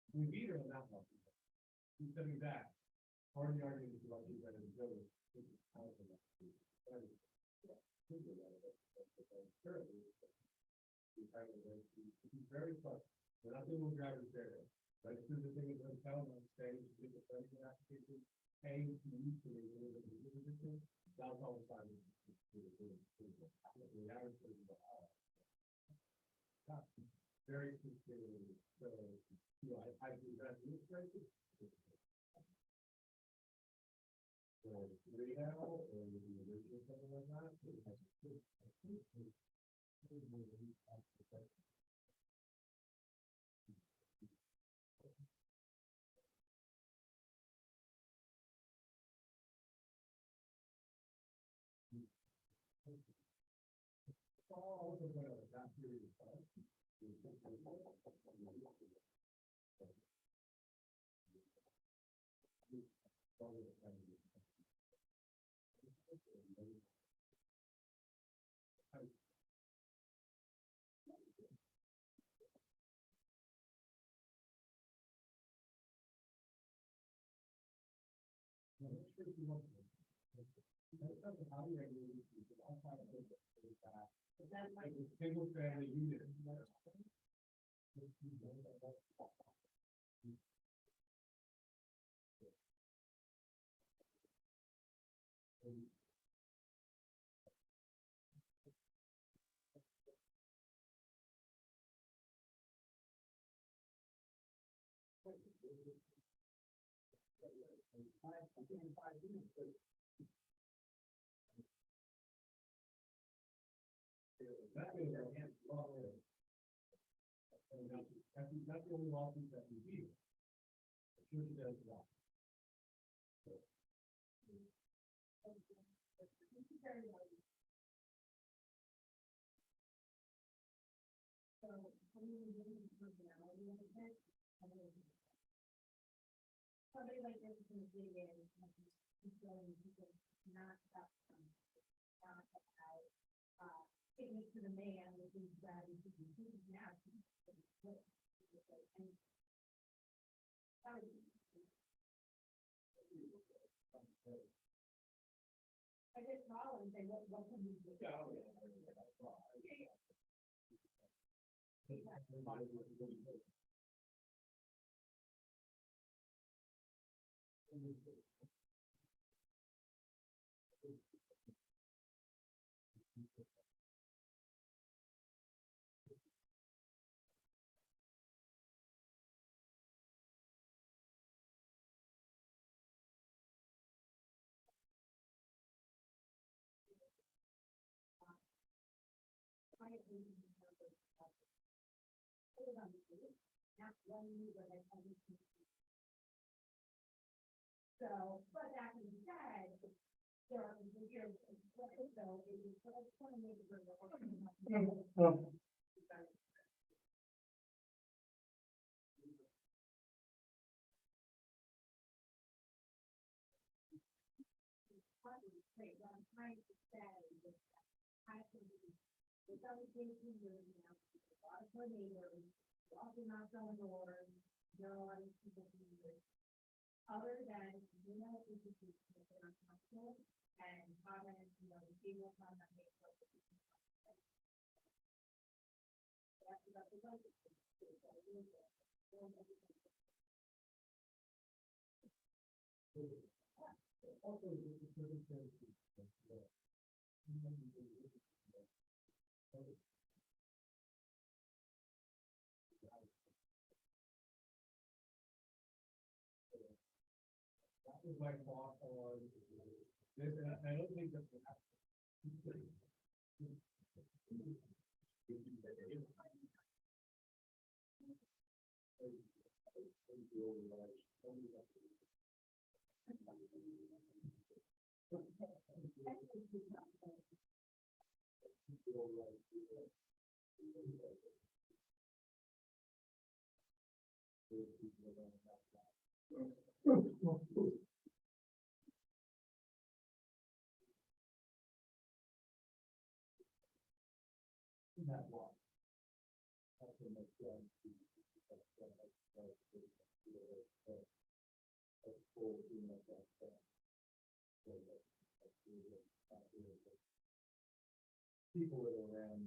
We beat her on that one. He's coming back. Part of the argument is about you better than Joe. He's very tough. We're not doing drivers there. Right through the thing is going to tell them on stage, to get the president application, paying to use for the position. That's all the time. Very considerate. So, you know, I do that. So, now, or the original something like that. That's like a single family unit. That's the only lawsuit that we do. Sure she does that. Somebody like this is video, not that. Taking it to the man with these values, now. I just call and say, what can we do? So, but that being said, there are years, so it was, I just want to make it. Other than, you know, if you keep it uncomfortable and comment, you know, the people on that. That was my thought on this, and I don't think that. People that are around.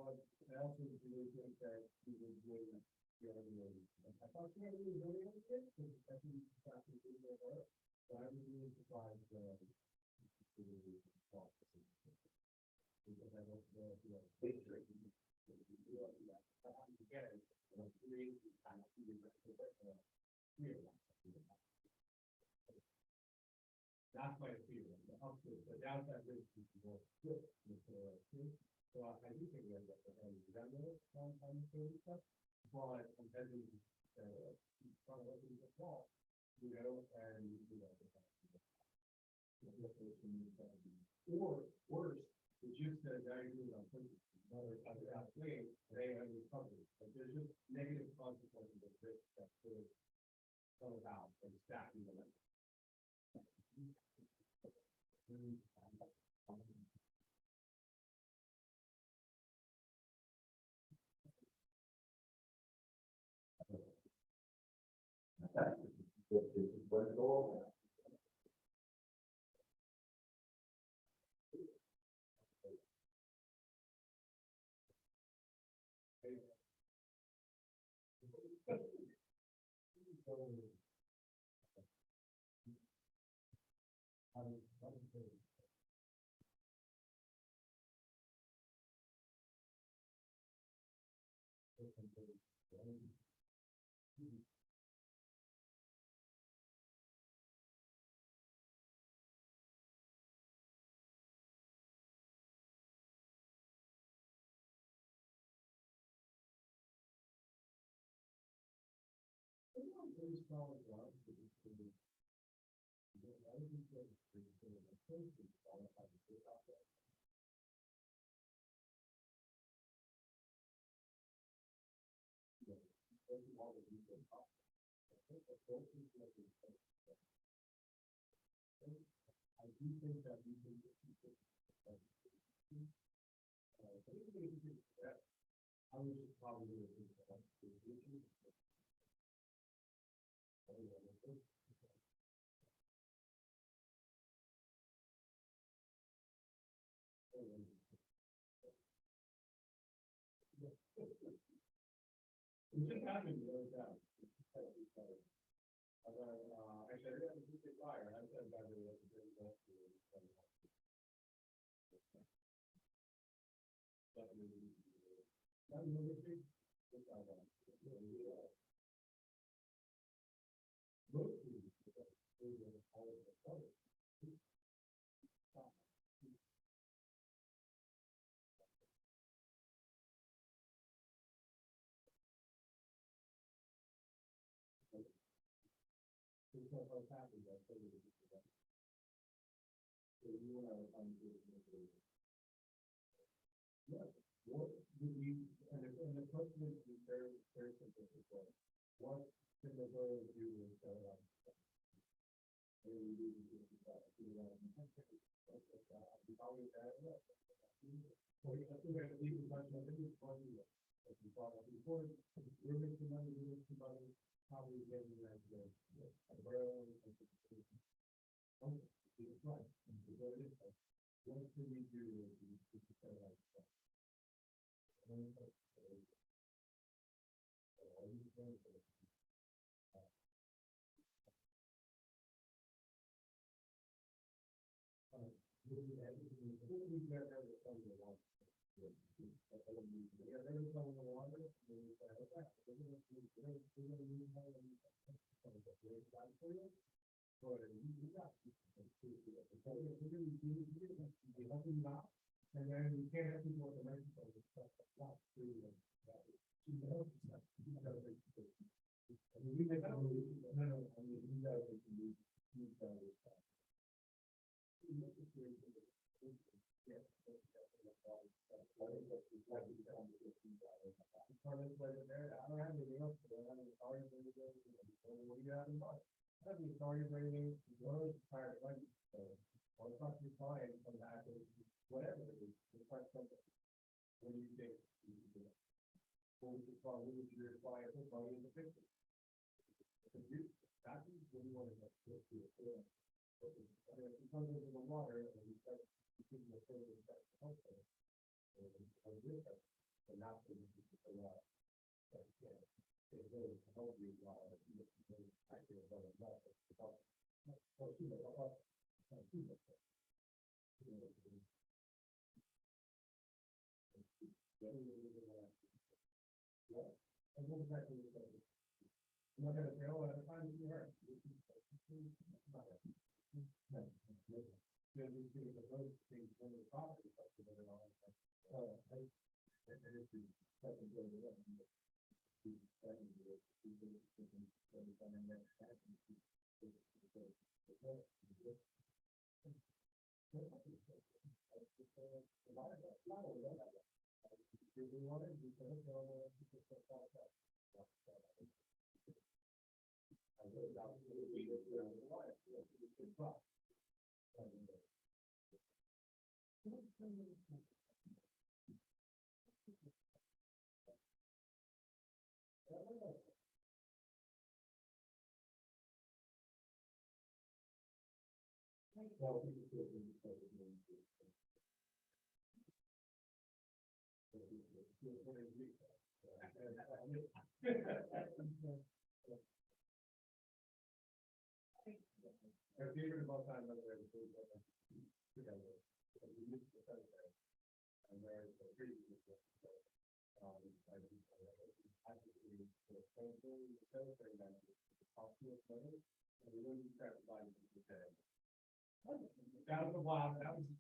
But I also really think that he was really, I thought he had really good, because I think he's practicing good work, but I was really surprised, because I don't know if you have. That's my feeling, the downside is more. So I do think we have that, general, on the stuff, but I'm heading, trying to look at the wall, you know, and, you know. Or worse, it's just that I agree on another way, they have recovered, but there's just negative consequences of this that could come about and stacking the land.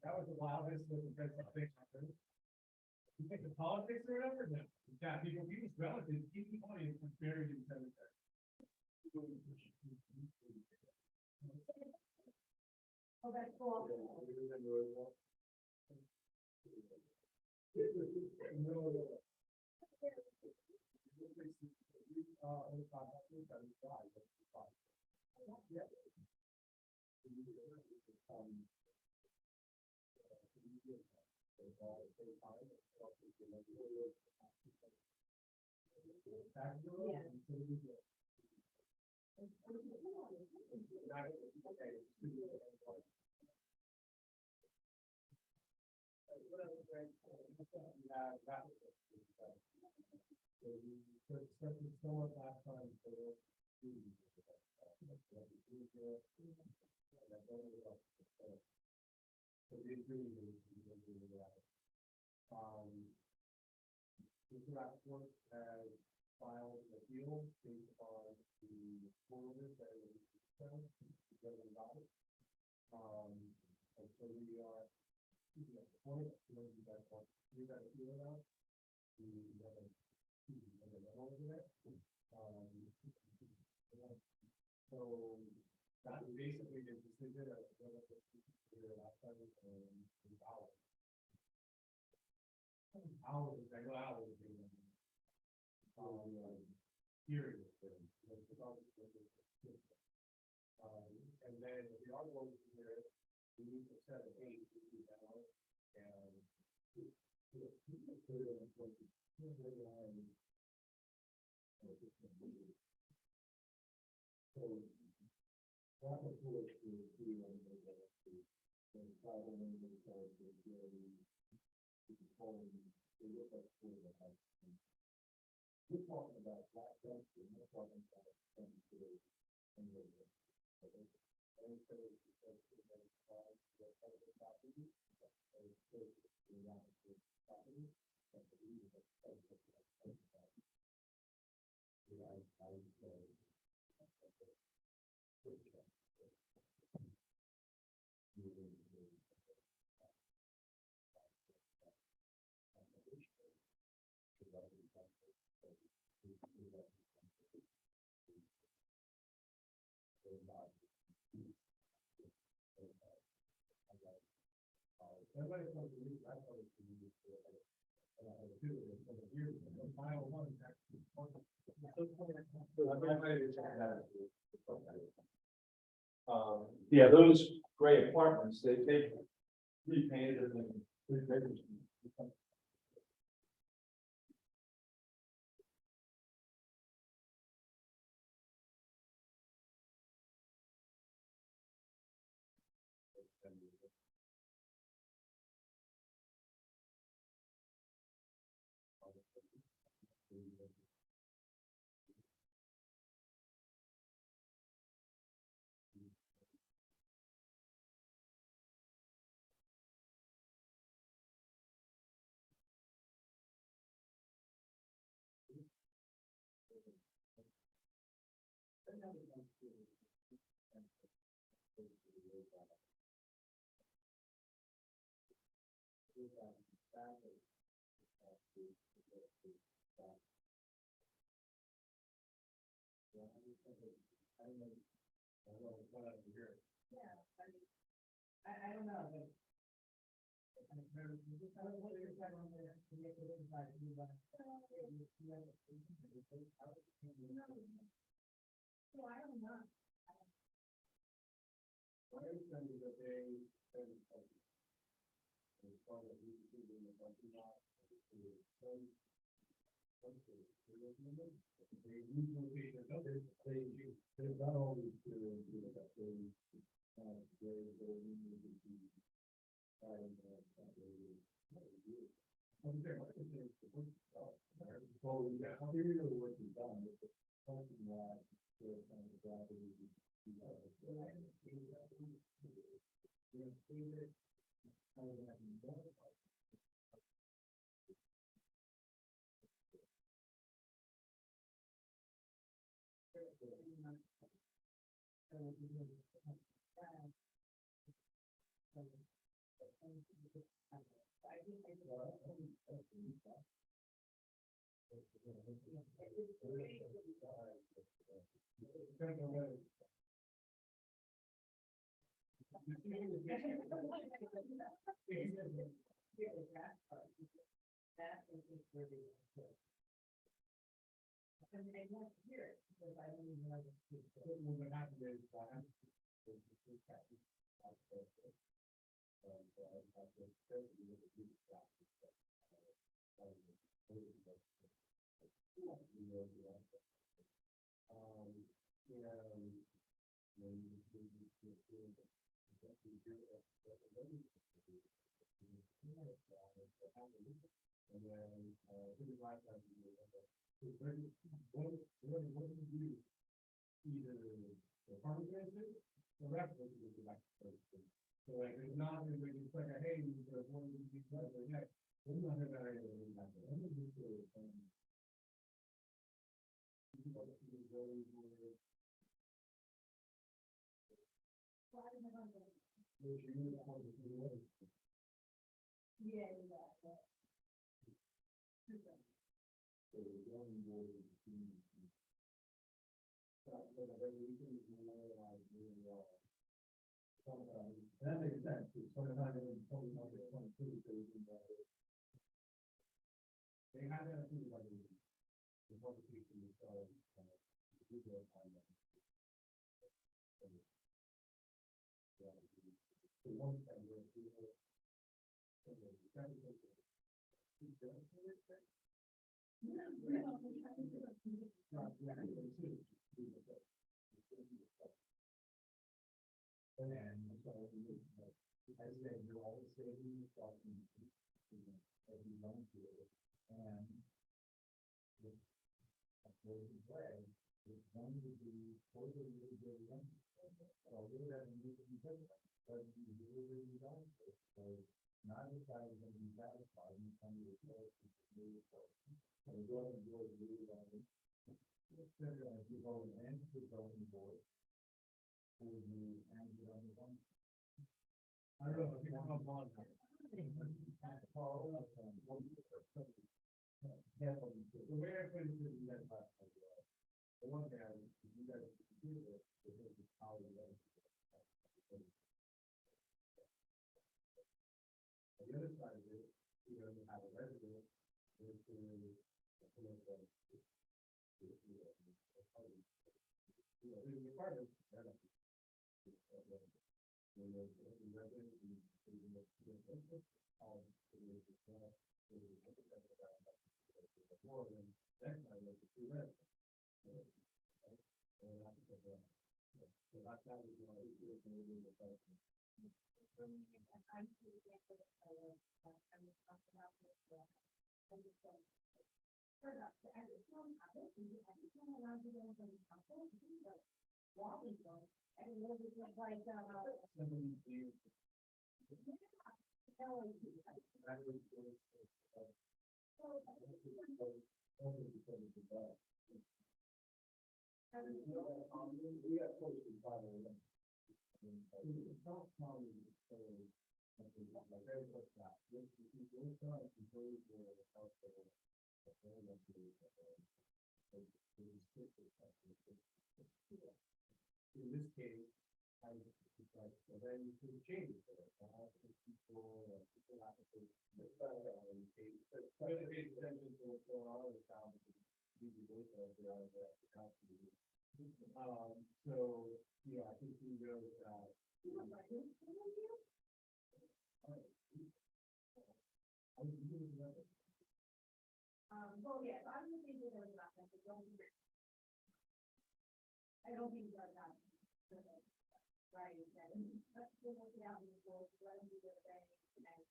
That was the wildest little bit of thing. You think the politics or whatever, no, yeah, people, these relatives, even audience was buried in cemetery. Oh, that's cool. Yeah, those gray apartments, they repainted them and repainted them. I don't know. and they want to hear it, because I don't even know. What happened is, either the farm resident, the rest of it is back. So like, it's not, it's like, hey, there's one of these, next. We're not gonna have it. That makes sense. It's sometimes in 2022, they had that thing like the publication of video time. The one thing where people and so, as they do all the saving, as you run through it, and way, it's going to be totally really good. So we're going to need to be different, but you really don't. So not everybody is going to be satisfied in some of the choices. So we're going to do it really well. They're going to give over and to the zoning board. I don't know if you want to come on. The way I put it is that the one thing I you guys do this is how you the other side of it, you know, you have a resident, there's requirements. In this case, I like, so then you can change it. People have to take what's going on in the case. But pay attention to what's going on in the town. So, yeah, I think we go with that. Well, yes, I don't think it was about that. I don't think about that. Right, let's go look it out before, let them do their thing, and,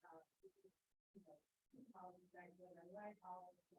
you know, policy, right, policy.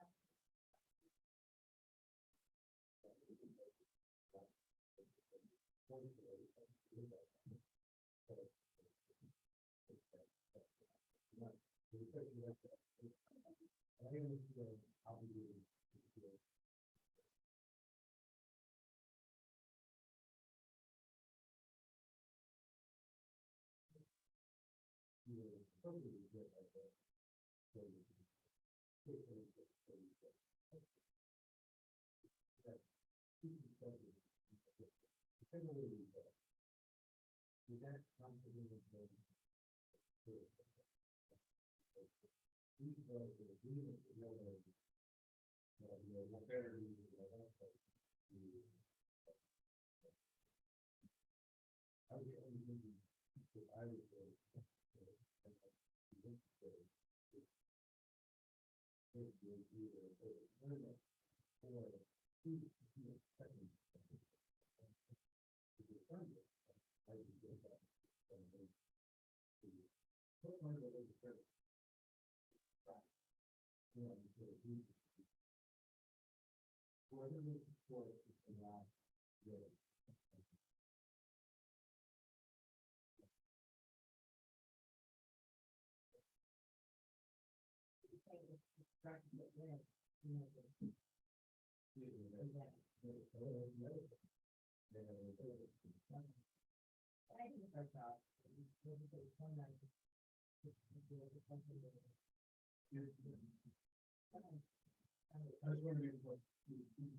I was wondering what you think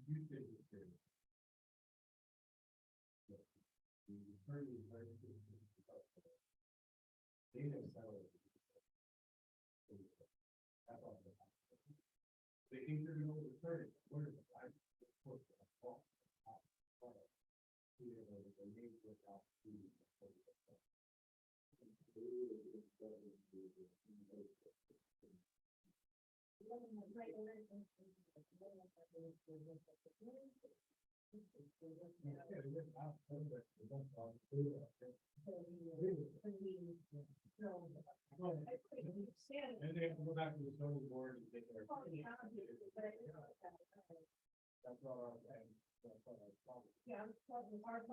is there. They think they're gonna overturn it. What is it? And they have to go back to the zoning board and take their. That's all I'm saying. That's all I'm saying. Yeah, it's probably hard.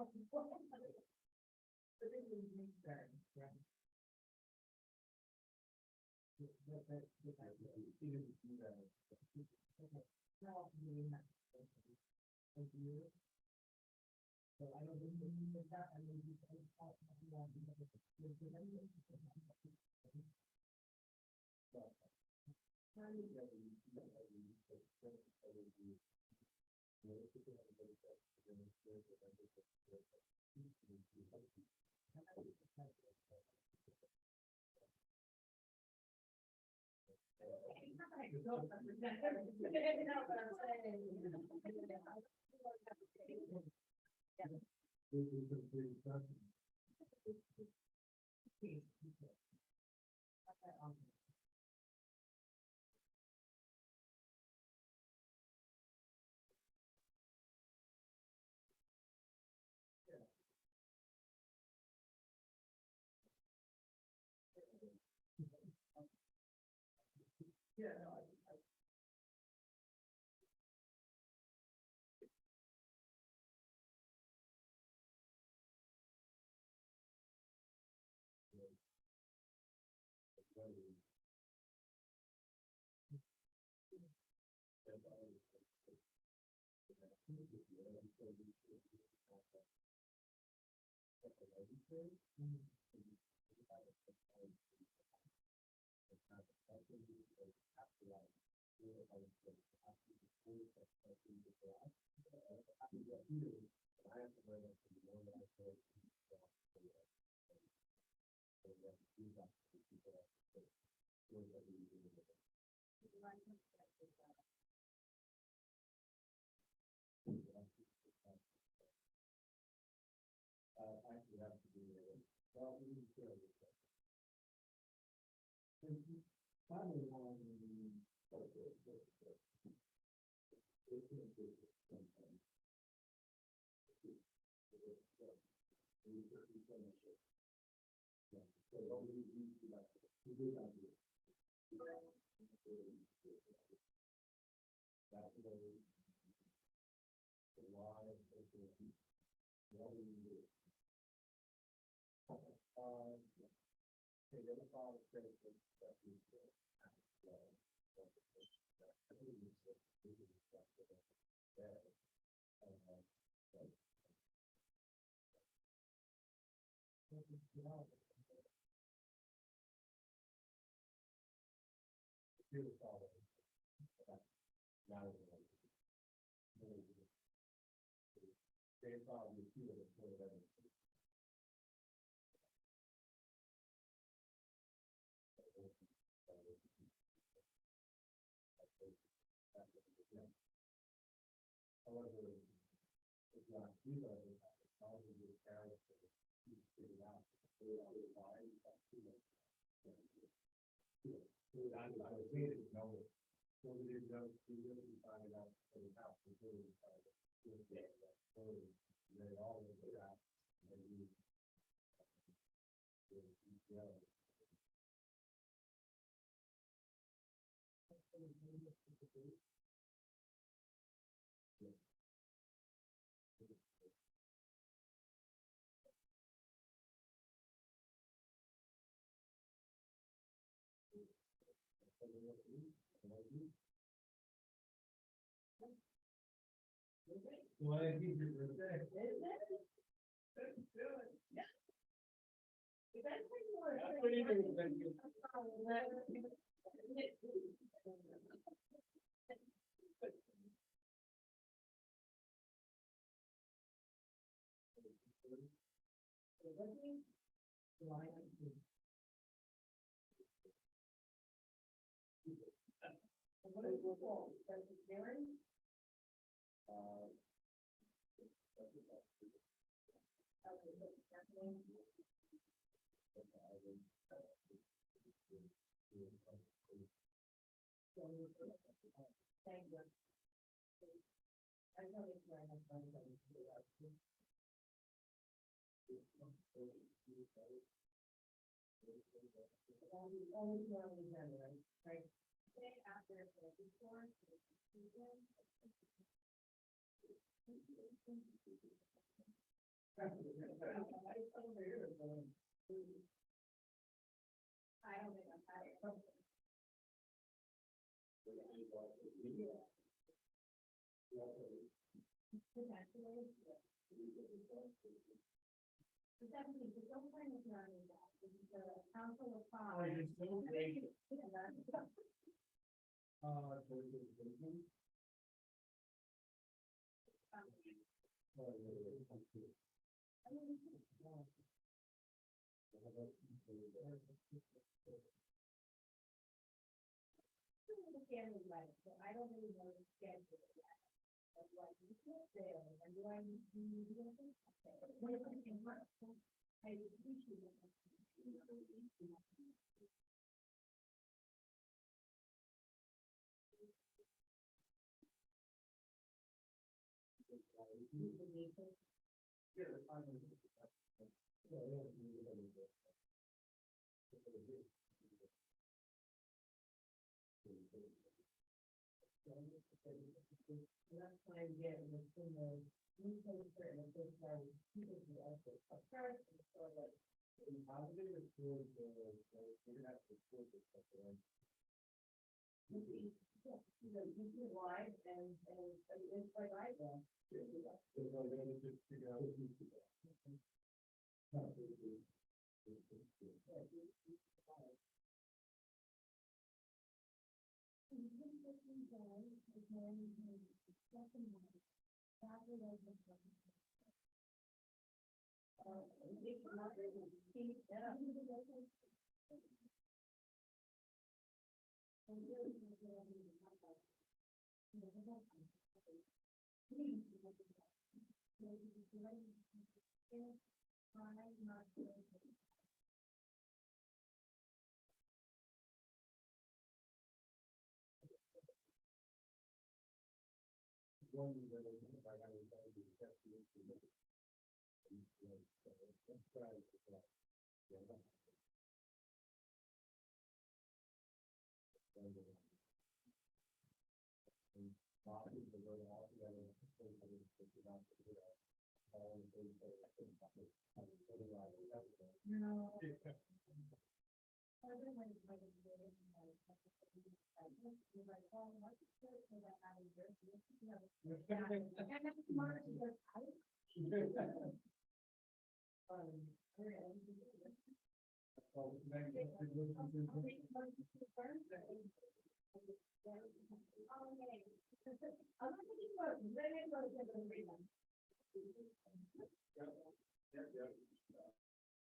Thank you.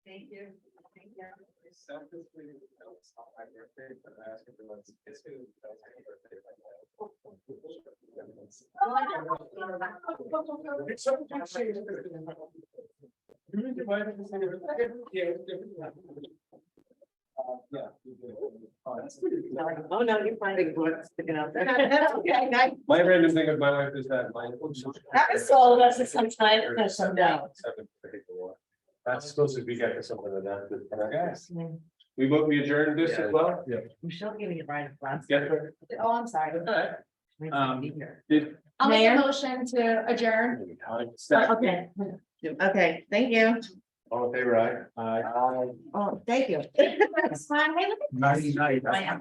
Thank you. Selfishly, it's not my birthday, but I ask everyone, it's who, that's my birthday. Oh, no, you're finding what's sticking out there. Okay, nice. My random thing with my life is that my. Happens to all of us at some time, there's some doubt. That's supposed to be get to something of that. We both be adjourned this as well? Yeah. Michelle giving you right last. Yes, sir. Oh, I'm sorry. Did. I'll make Mayor? a motion to adjourn. Okay. Okay, thank you. All in favor, aye? Aye. Oh, thank you. That's fine. Hey, look at Night, night. I am.